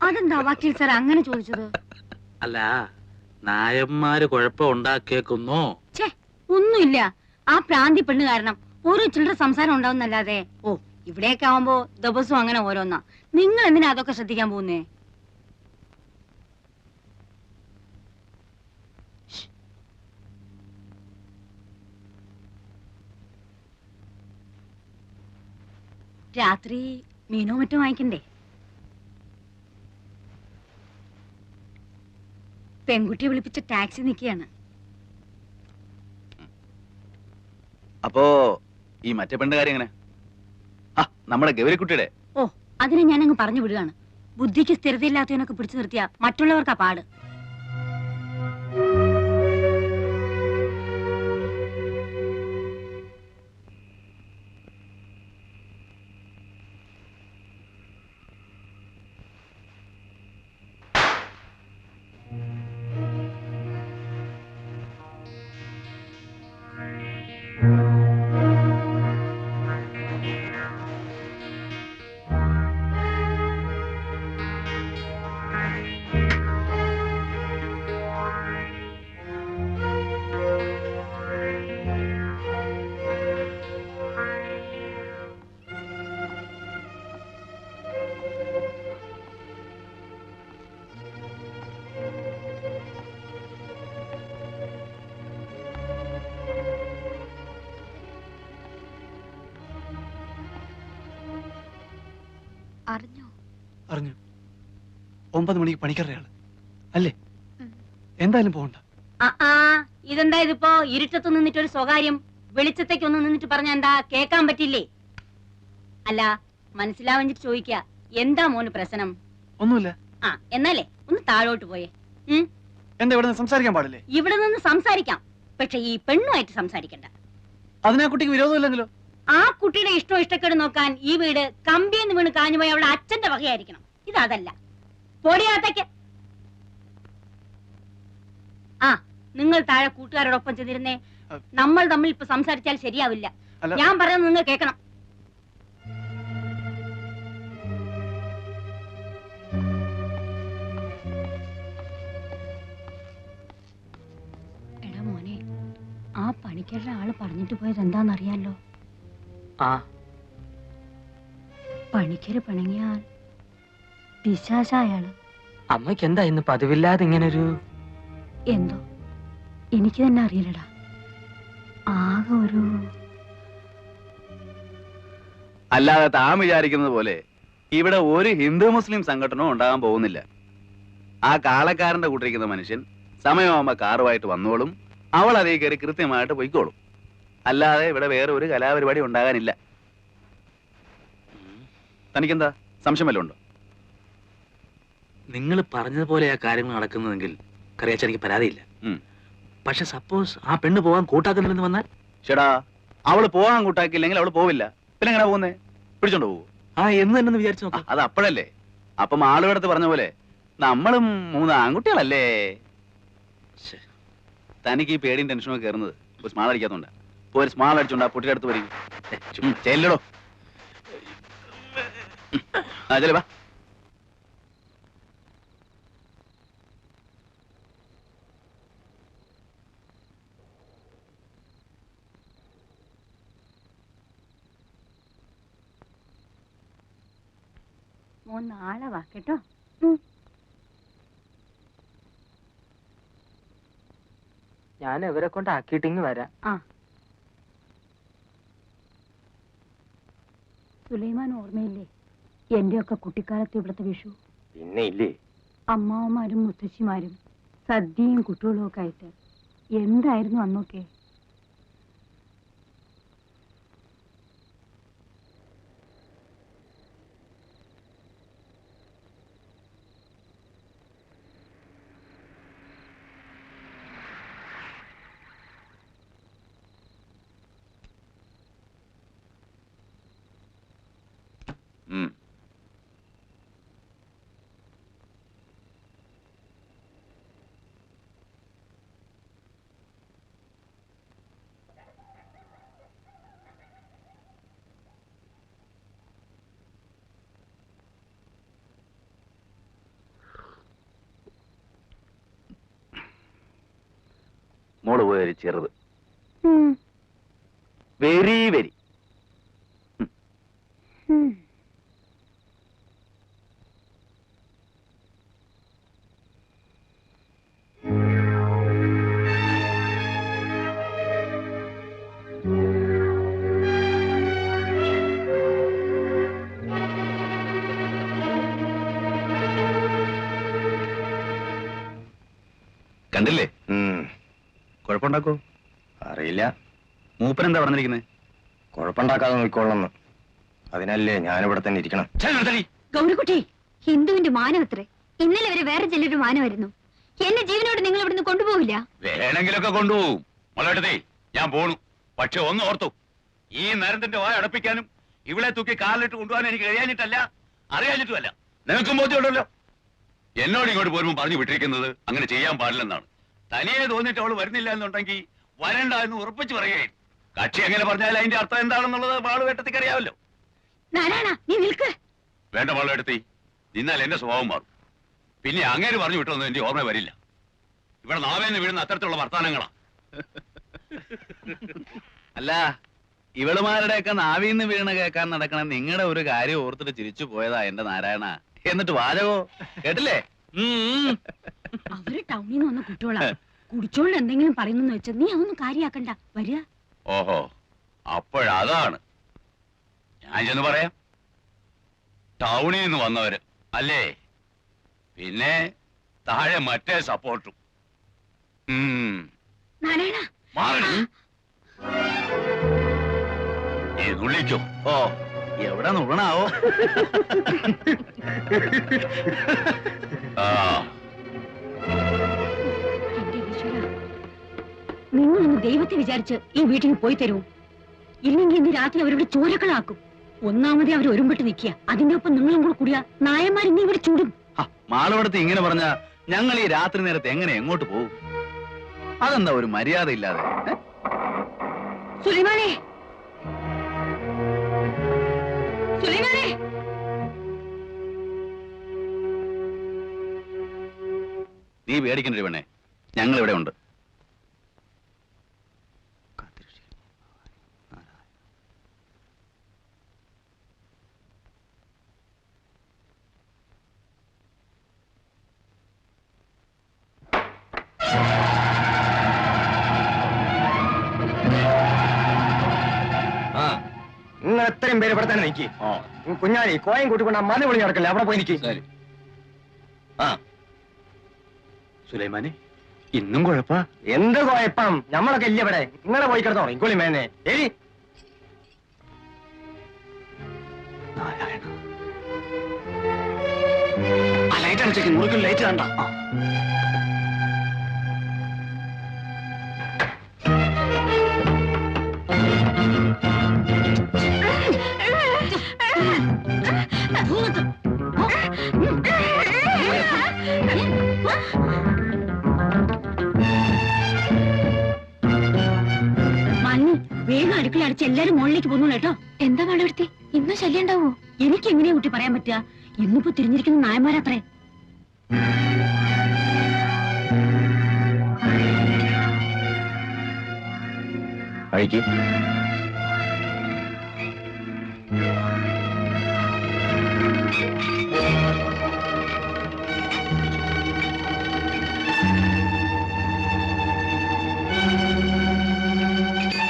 അതെന്താ വക്കീൽ സാർ അങ്ങനെ ചോദിച്ചത്? അല്ല നായന്മാര് കുഴപ്പം ഉണ്ടാക്കിയേക്കുന്നോ? ഛേ, ഒന്നുമില്ല. ആ പ്രാന്തി പെണ്ണ് കാരണം ഓരോ ചില്ലറ സംസാരം ഉണ്ടാവുന്നല്ലാതെ. ഓ, ഇവിടെയൊക്കെ ആവുമ്പോ ദിവസവും അങ്ങനെ ഓരോന്നാ. നിങ്ങൾ എന്തിനാ അതൊക്കെ ശ്രദ്ധിക്കാൻ പോകുന്നേ? രാത്രി മീനോ മറ്റോ വാങ്ങിക്കണ്ടേ? പെൺകുട്ടിയെ വിളിപ്പിച്ച ടാക്സി നിൽക്കുകയാണ്. അപ്പോ ഈ മറ്റേ പെണ്ണ് കാര്യം എങ്ങനെ? ആ നമ്മുടെ ഗൗരിക്കുട്ടിയുടെ. ഓ, അതിനെ ഞാനങ്ങ് പറഞ്ഞു വിടുകയാണ്. ബുദ്ധിക്ക് സ്ഥിരതയില്ലാത്തവനൊക്കെ പിടിച്ചു നിർത്തിയ മറ്റുള്ളവർക്കാ പാട്. അറിഞ്ഞോ? അറിഞ്ഞു. 9 മണിക്ക് പണിക്കാരുടെ ആള് അല്ലേ? എന്തായാലും പോകണ്ട. ഇതെന്താ ഇതിപ്പോ ഇരുട്ടത്ത് നിന്നിട്ട് ഒരു സ്വകാര്യം വെളിച്ചത്തേക്ക് ഒന്ന് നിന്നിട്ട് പറഞ്ഞ എന്താ കേക്കാൻ പറ്റില്ലേ? അല്ല മനസ്സിലാവഞ്ഞിട്ട് ചോദിക്ക, എന്താ മോന് പ്രശ്നം? ഒന്നുമില്ല. എന്നാലേ ഒന്ന് താഴോട്ട് പോയേ. എന്താ ഇവിടെ സംസാരിക്കാൻ പാടില്ലേ? ഇവിടെ നിന്ന് സംസാരിക്കാം, പക്ഷെ ഈ പെണ്ണുമായിട്ട് സംസാരിക്കണ്ട. അതിനാ കുട്ടിക്ക് വിരോധമില്ലെങ്കിലോ? ആ കുട്ടിയുടെ ഇഷ്ടക്കേട് നോക്കാൻ ഈ വീട് കമ്പിയെന്ന് വീണ് കാഞ്ഞുപോയി അവളുടെ അച്ഛന്റെ വകയായിരിക്കണം. ഇതല്ല. പൊടിയാത്തേക്ക്. നിങ്ങൾ താഴെ കൂട്ടുകാരോടൊപ്പം ചെന്നിരുന്നേ. നമ്മൾ തമ്മിൽ ഇപ്പൊ സംസാരിച്ചാൽ ശരിയാവില്ല. ഞാൻ പറയുന്നത് നിങ്ങൾ കേൾക്കണം. എടാ മോനെ, ആ പണിക്കരുടെ ആള് പറഞ്ഞിട്ട് പോയത് എന്താന്നറിയാലോ? പണിക്കര് പിണങ്ങിയാൽ പിശാചായാള്. അമ്മയ്ക്ക് എന്താ ഇന്ന് പതിവില്ലാതെ ഇങ്ങനൊരു? എന്തോ എനിക്ക് തന്നെ അറിയില്ലടാ. ആകെ ഒരു അല്ലാതെ താൻ വിചാരിക്കുന്നത് പോലെ ഇവിടെ ഒരു ഹിന്ദു മുസ്ലിം സംഘടനവും ഉണ്ടാകാൻ പോകുന്നില്ല. ആ കാളക്കാരന്റെ കൂട്ടിരിക്കുന്ന മനുഷ്യൻ സമയമാകുമ്പോ കാറുമായിട്ട് വന്നോളും. അവൾ അതേ കയറി കൃത്യമായിട്ട് പൊയ്ക്കോളും. അല്ലാതെ ഇവിടെ വേറെ ഒരു കലാപരിപാടി ഉണ്ടാകാനില്ല. തനിക്കെന്താ സംശയം വല്ലതും ഉണ്ടോ? നിങ്ങൾ പറഞ്ഞതുപോലെ ആ കാര്യങ്ങൾ നടക്കുന്നതെങ്കിൽ കറിയാച്ച എനിക്ക് പരാതിയില്ല. പക്ഷെ സപ്പോസ് ആ പെണ്ണ് പോകാൻ കൂട്ടാക്കുന്നില്ലെന്ന് വന്നാൽ? ചേടാ, അവള് പോകാൻ കൂട്ടാക്കിയില്ലെങ്കിൽ അവള് പോവില്ല. പിന്നെ എങ്ങനെ പോകുന്നേ? പിടിച്ചോണ്ട് പോകും. എന്ന് തന്നെ വിചാരിച്ചു നോക്കാം. അത് അപ്പോഴല്ലേ. അപ്പം ആളുകളടുത്ത് പറഞ്ഞ പോലെ നമ്മളും 3 ആൺകുട്ടികളല്ലേ. തനിക്ക് ഈ പേടിയും ടെൻഷനും ഒക്കെ കയറുന്നത് ഒരു സ്മാൾ അടിക്കാത്തോണ്ടാ. ഒരു സ്മാൾ അടിച്ചോണ്ടാ പൊട്ടിയുടെ അടുത്ത് വരും. ചെല്ലടോ. ചെല്ലേ വാ. നാളെ വാ കേട്ടോ. ഞാൻ ഇവരെ കൊണ്ട് ആക്കിയിട്ടിങ് വരാം. സുലൈമാൻ ഓർമ്മയില്ലേ എന്റെയൊക്കെ കുട്ടിക്കാലത്ത് ഇവിടുത്തെ വിഷു? പിന്നെ ഇല്ലേ, അമ്മാവന്മാരും മുത്തശ്ശിമാരും സദ്യയും കുട്ടികളും ഒക്കെ ആയിട്ട് എന്തായിരുന്നു അന്നൊക്കെ. കൊണ്ടുപോയ ഒരു ചെറുത്. Very very. കണ്ടില്ലേ? കുഴപ്പമുണ്ടാക്കോ? അറിയില്ല. മൂപ്പൻ എന്താ പറഞ്ഞിരിക്കുന്നത്? കുഴപ്പമുണ്ടാക്കാതെ നോക്കിക്കൊള്ളന്ന്. അതിനല്ലേ ഞാനിവിടെ തന്നെ ഇരിക്കണം. ഗൗരിക്കുട്ടി, ഹിന്ദുവിന്റെ മാനം അത്രേ. ഇന്നലെ വരെ വേറെ ചിലരുടെ മാനമായിരുന്നു. എന്നെ ജീവനോട് നിങ്ങൾ ഇവിടുന്ന് കൊണ്ടുപോകില്ല. വേണമെങ്കിലൊക്കെ കൊണ്ടുപോകും. മോളെടുത്തേ, ഞാൻ പോണു. പക്ഷെ ഒന്ന് ഓർത്തു, ഈ നരന്തന്റെ വായ അടപ്പിക്കാനും ഇവിടെ തൂക്കി കാലിലിട്ട് കൊണ്ടുപോകാൻ എനിക്ക് കഴിയാഞ്ഞിട്ടല്ല, അറിയാഞ്ഞിട്ടുമല്ല. നിനക്കും ബോധ്യമുണ്ടല്ലോ. എന്നോട് ഇങ്ങോട്ട് പോരുമ്പോൾ പറഞ്ഞു വിട്ടിരിക്കുന്നത് അങ്ങനെ ചെയ്യാൻ പാടില്ലെന്നാണ്. തനിയെ തോന്നിട്ട് അവള് വരുന്നില്ല എന്നുണ്ടെങ്കിൽ വരണ്ട എന്ന് ഉറപ്പിച്ചു പറയുകയും കക്ഷി എങ്ങനെ പറഞ്ഞാൽ അതിന്റെ അർത്ഥം എന്താണെന്നുള്ളത് വാളുവേട്ടത്തിക്ക് അറിയാമല്ലോ. വേണ്ട വാളുവേട്ടത്തി, നിന്നാൽ എന്റെ സ്വഭാവം മാറും. പിന്നെ അങ്ങേര് പറഞ്ഞു വിട്ടൊന്നും എന്റെ ഓർമ്മ വരില്ല. ഇവിടെ നാവേന്ന് വീഴുന്ന അത്തരത്തിലുള്ള വർത്താനങ്ങളാ. അല്ല, ഇവളുമാരുടെയൊക്കെ നാവിന്ന് വീണ് കേൾക്കാൻ നടക്കണ നിങ്ങളുടെ ഒരു കാര്യം ഓർത്തിട്ട് ചിരിച്ചു പോയതാ എന്റെ നാരായണ. എന്നിട്ട് വാചകോ കേട്ടില്ലേ? അവര് ടൗണിൽ നിന്ന് വന്ന കുട്ടികളാ. കുടിച്ചോണ്ട് എന്തെങ്കിലും പറയുന്നു വെച്ചാൽ നീ അതൊന്നും കാര്യാക്കണ്ട. വരിക. ഓഹോ, അപ്പോഴതാണ്. ഞാൻ ചെന്ന് പറയാം. ടൗണിൽ നിന്ന് വന്നവര് അല്ലേ? പിന്നെ താഴെ മറ്റേ സപ്പോർട്ടും. നുള്ളിക്കോ. ഓ, എവിടെ നുള്ളണാവോ? നിങ്ങളൊന്ന് ദൈവത്തെ വിചാരിച്ച് ഈ വീട്ടിൽ പോയി തരൂ. ഇല്ലെങ്കിൽ ഇന്ന് രാത്രി അവരുടെ ചോരക്കളാക്കും. ഒന്നാമതേ അവർ ഒരുമ്പെട്ട് നിൽക്കുക. അതിന്റെ ഒപ്പം നിങ്ങളും കൂടെ കൂടിയ നായന്മാർ ഇന്ന് ഇവിടെ ചൂടും. മാളവിടത്ത് ഇങ്ങനെ പറഞ്ഞ ഞങ്ങൾ ഈ രാത്രി നേരത്തെ എങ്ങനെ എങ്ങോട്ട് പോകും? അതെന്താ ഒരു മര്യാദ ഇല്ലാതെ? സുലൈമാനെ, സുലൈമാനെ, നീ പേടിക്കണ്ട പെണ്ണേ, ഞങ്ങൾ ഇവിടെ ഉണ്ട്. നിങ്ങൾ എത്രയും പേര് ഇവിടെ തന്നെ നിൽക്കി. കുഞ്ഞാലി കോയം കൂട്ടിക്കൊണ്ട് ആ മല വിളി നടക്കല്ലേ, അവിടെ പോയി നിൽക്കി. സുലൈമാനെ, ഇന്നും കുഴപ്പ? എന്ത് കുഴപ്പം? നമ്മളൊക്കെ ഇല്ല ഇവിടെ. നിങ്ങളെ പോയി കിടന്നോ ഇക്കൊള്ളി മേനെ. എരി ലൈറ്റ് അടിച്ചേക്ക്. മുറിക്കും ലൈറ്റ് കണ്ട. മണ്ണി വേഗം അടുക്കള അടിച്ച് എല്ലാരും മുകളിലേക്ക് പോന്നു കേട്ടോ. എന്താ മാളവിടത്തി, ഇന്നും ശല്യം ഉണ്ടാവോ? എനിക്ക് എങ്ങനെയാ കുട്ടി പറയാൻ പറ്റുക? ഇന്നിപ്പോ തിരിഞ്ഞിരിക്കുന്ന നായന്മാരത്രേ. അഴിക്ക്.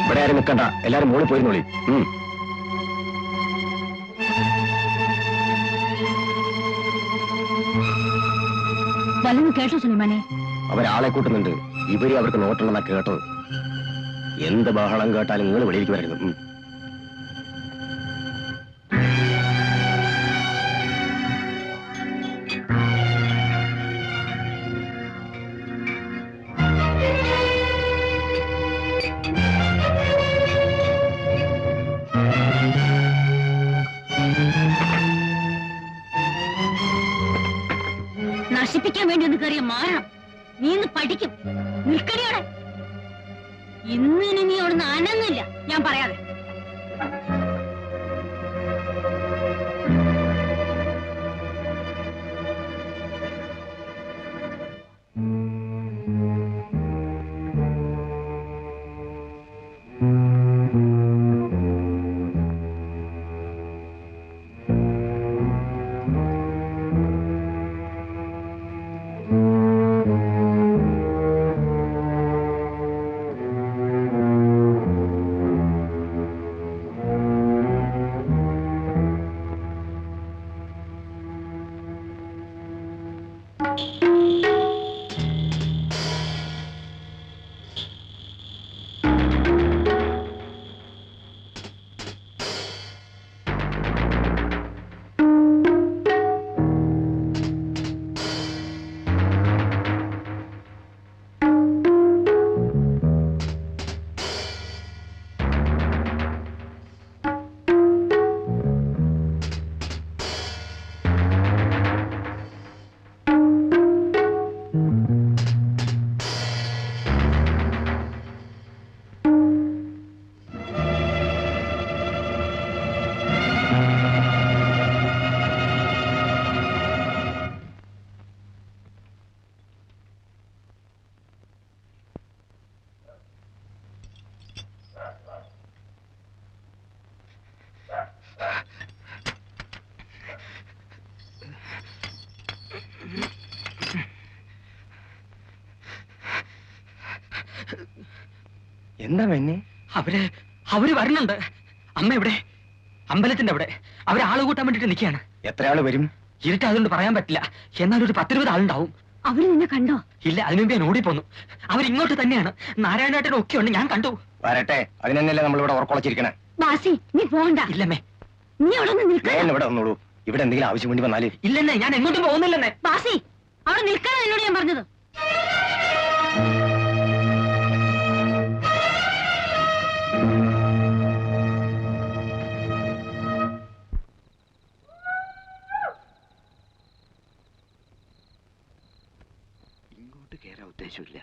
ഇവിടെ ആരും നിൽക്കണ്ട, എല്ലാരും മുകളിൽ പോയിരുന്നോളി. വല്ലതും കേട്ടോ സുലൈമാനെ? അവരാളെ കൂട്ടുന്നുണ്ട്. ഇവര് അവർക്ക് നോട്ടുണ്ടെന്നാ കേട്ടത്. എന്ത് ബഹളം കേട്ടാലും നിങ്ങൾ വെളിയിലേക്ക് വരരുത്. നശിപ്പിക്കാൻ വേണ്ടി ഒന്ന് കയറിയ മാറണം. നീ ഇന്ന് പഠിക്കും. നിൽക്കടിയോടെ. ഇന്നിനി നീ അവിടുന്ന് അനന്നില്ല, ഞാൻ പറയാതെ. എന്താ മെന്നെ? അവര് വരണുണ്ട്. അമ്മ എവിടെ? അമ്പലത്തിന്റെ അവിടെ. അവര് ആള് കൂട്ടാൻ വേണ്ടിട്ട് നിൽക്കുകയാണ്. എത്ര ആള് വരും? ഇരുട്ട് അതുകൊണ്ട് പറയാൻ പറ്റില്ല. എന്നാൽ ഒരു 10-20 ആളുണ്ടാവും. അവര് നിന്നെ കണ്ടോ? ഇല്ല, അതിനുമുമ്പ് ഞാൻ ഓടിപ്പോന്നു. അവരിങ്ങോട്ട് തന്നെയാണ്. നാരായണേട്ടനും ഒക്കെ ഉണ്ട്, ഞാൻ കണ്ടു. വരട്ടെ, അതിനെന്നല്ലേ നമ്മളിവിടെ ഉറക്കൊളച്ചിരിക്കണേ. ബാസി, നീ പോകണ്ട. ഇല്ലമ്മേ, നീ അവിടെ നിൽക്കാൻ. ഇവിടെ വന്നോളൂ. ഇവിടെ എന്തെങ്കിലും ആവശ്യം വേണ്ടി വന്നാല്. ഇല്ലെന്നേ, ഞാൻ എങ്ങോട്ടും പോകുന്നില്ലെന്നേ. ബാസി, അവിടെ നിൽക്കാനാണ് എന്നോട് ഞാൻ പറഞ്ഞത്. ഇങ്ങോട്ട് കയറാൻ ഉദ്ദേശമില്ല.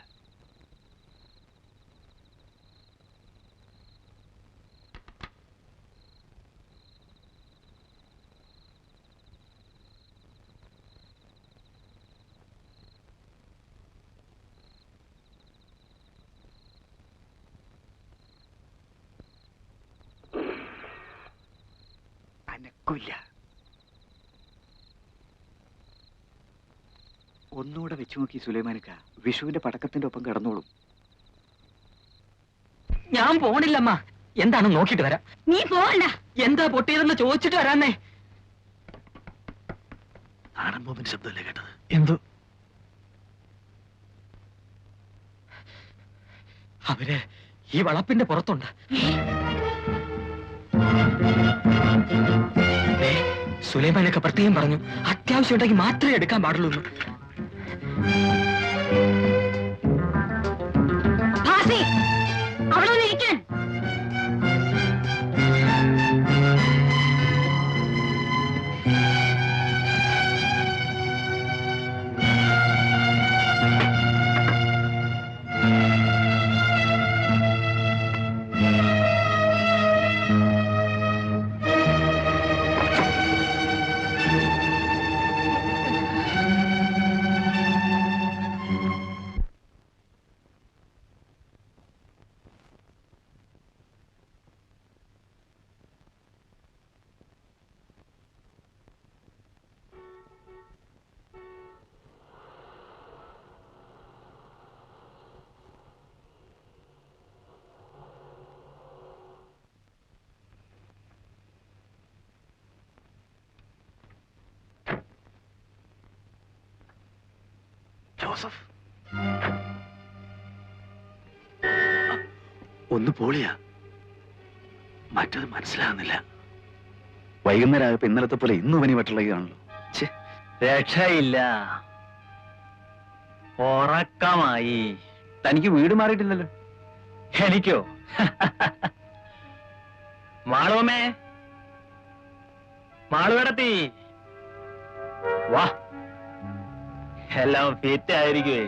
അനക്കില്ല. ഒന്നുകൂടെ വെച്ചു നോക്കി സുലൈമാനിക്ക. വിഷുവിന്റെ പടക്കത്തിന്റെ ഒപ്പം കിടന്നോളും. ഞാൻ പോണില്ലമ്മ. എന്താണ് നോക്കിട്ട് വരാം. നീ പോകണ്ട. എന്താ പൊട്ടിയതെന്ന് ചോദിച്ചിട്ട് വരാന്നേ. നാടൻ ബോംബിന്റെ ശബ്ദമല്ലേ കേട്ടത്? എന്തോ അവര് ഈ വളപ്പിന്റെ പുറത്തുണ്ട്. സുലൈമാനൊക്കെ പ്രത്യേകം പറഞ്ഞു, അത്യാവശ്യം ഉണ്ടെങ്കിൽ മാത്രമേ എടുക്കാൻ പാടുള്ളൂ. അവിടെ ഇരിക്കാൻ. ജോസഫ് ഒന്ന് പോളിയാ. മറ്റത് മനസ്സിലാകുന്നില്ല. വൈകുന്നേരം ആയപ്പോ ഇന്നലത്തെ പോലെ ഇന്നും പനി പറ്റുള്ളതാണല്ലോ. രക്ഷയില്ല, ഉറക്കമായി. തനിക്ക് വീട് മാറിയിട്ടില്ലല്ലോ. എനിക്കോ? മാളുവമ്മേ, മാളുവിടത്തി വാ. എല്ലാം ഫിറ്റ് ആയിരിക്കുവേ.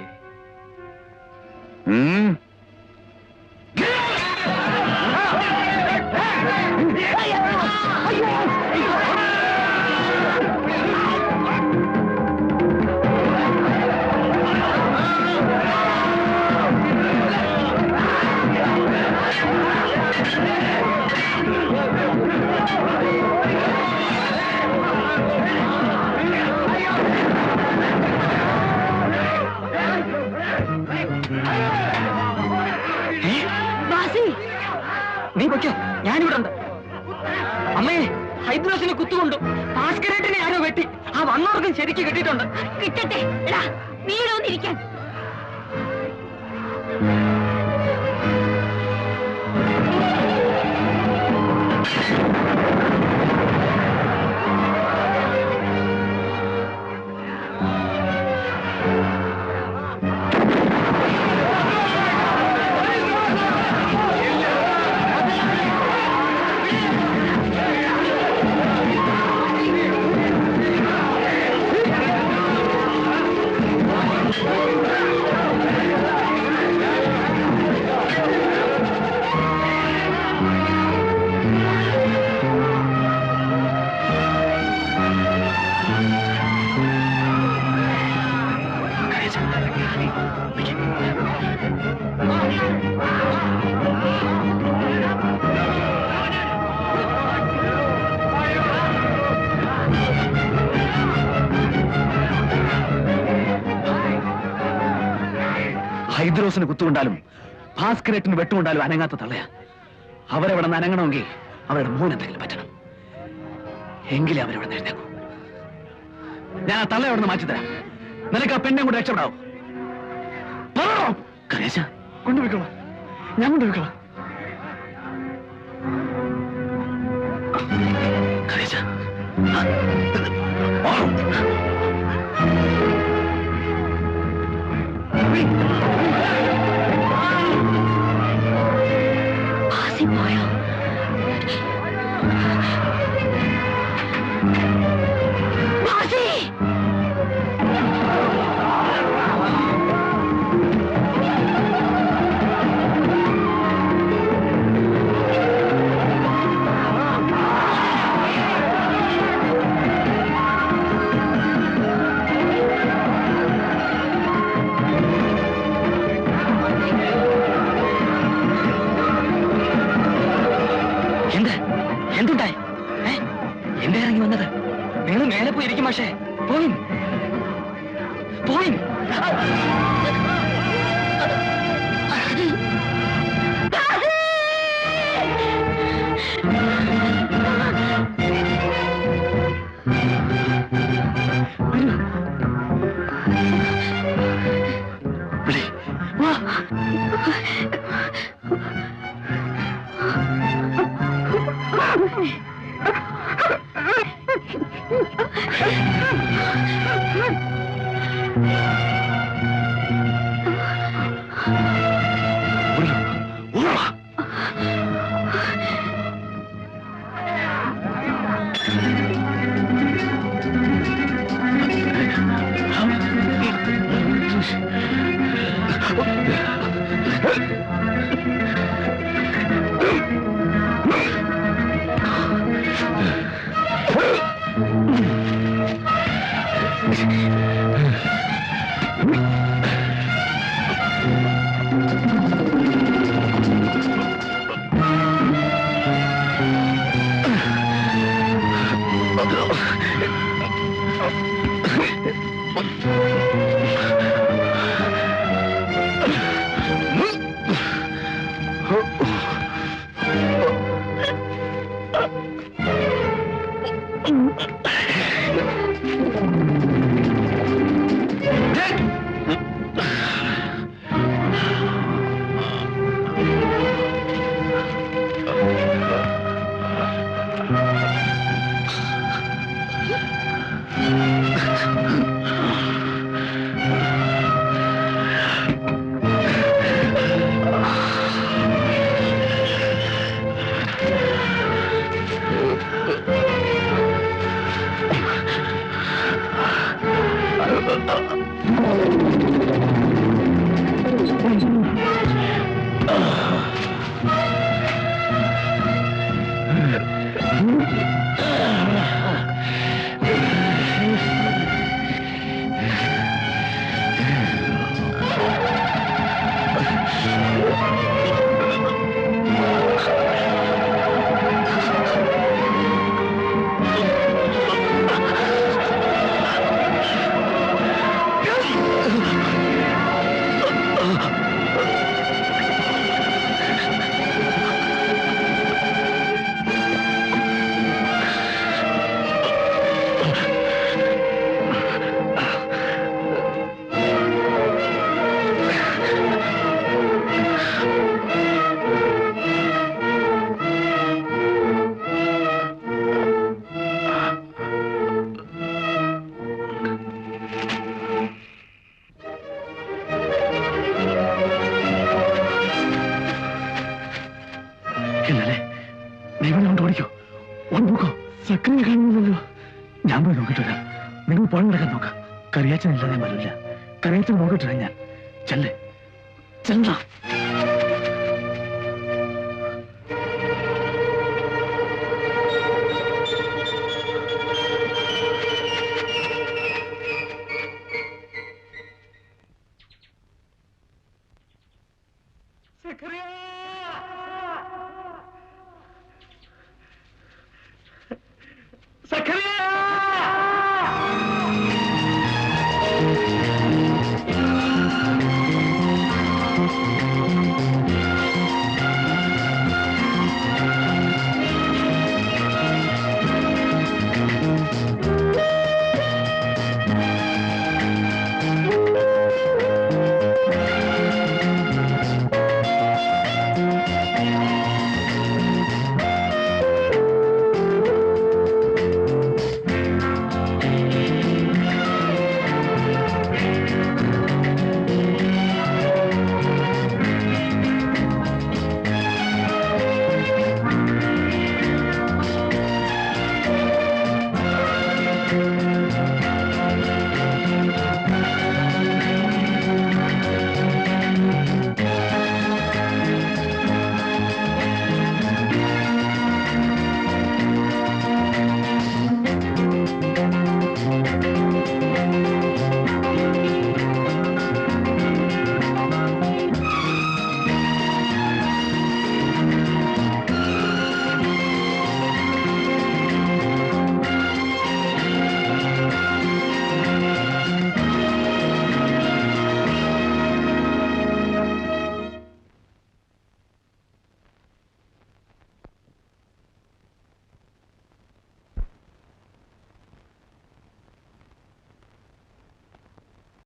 നീ പൊയ്ക്കോ, ഞാനിവിടെ ഉണ്ട്. അമ്മേ, ഹൈദ്രോസിനെ കുത്തുകൊണ്ടു. ഭാസ്കരേട്ടനെ ആരോ വെട്ടി. ആ വന്നവർക്കും ശരിക്ക് കിട്ടിയിട്ടുണ്ട്. കിട്ടട്ടെ. എടാ വീടൊന്നിരിക്കാൻ. ഹൈദ്രോസിന് കുത്തുകൊണ്ടാലും ഭാസ്കരേറ്റിന് വെട്ടുകൊണ്ടാലും അനങ്ങാത്ത തള്ളയാ. അവരവിടെ നിന്ന് അനങ്ങണമെങ്കിൽ അവരുടെ മോൻ എന്തെങ്കിലും പറ്റണം. എങ്കിലേ അവരവിടെ നിന്ന് എഴുന്നേക്കൂ. ഞാൻ ആ തള്ളയെ അവിടെ നിന്ന് മാറ്റിത്തരാം. നിനക്ക് ആ പെണ്ണെ കൊണ്ട് രക്ഷപ്പെടാവൂ. കരേശ കൊണ്ടുപോയിക്കോളാം. ഞാൻ കൊണ്ടുപോയിക്കോളാം. കരേശ പോയോ? എന്തുണ്ടായി? എന്റെ ഇറങ്ങി വന്നത്? നിങ്ങൾ മേലെ പോയിരിക്കും. പക്ഷേ പോയിൻ പോയിൻ. നിങ്ങൾ പണം കിടക്കാൻ നോക്കാം. കറിയാച്ചനില്ലാതെ വരില്ല. കറിയാച്ചൻ നോക്കിട്ടില്ല ഞാൻ. ചെല്ലേ ചെല്ല. സക്കറിയ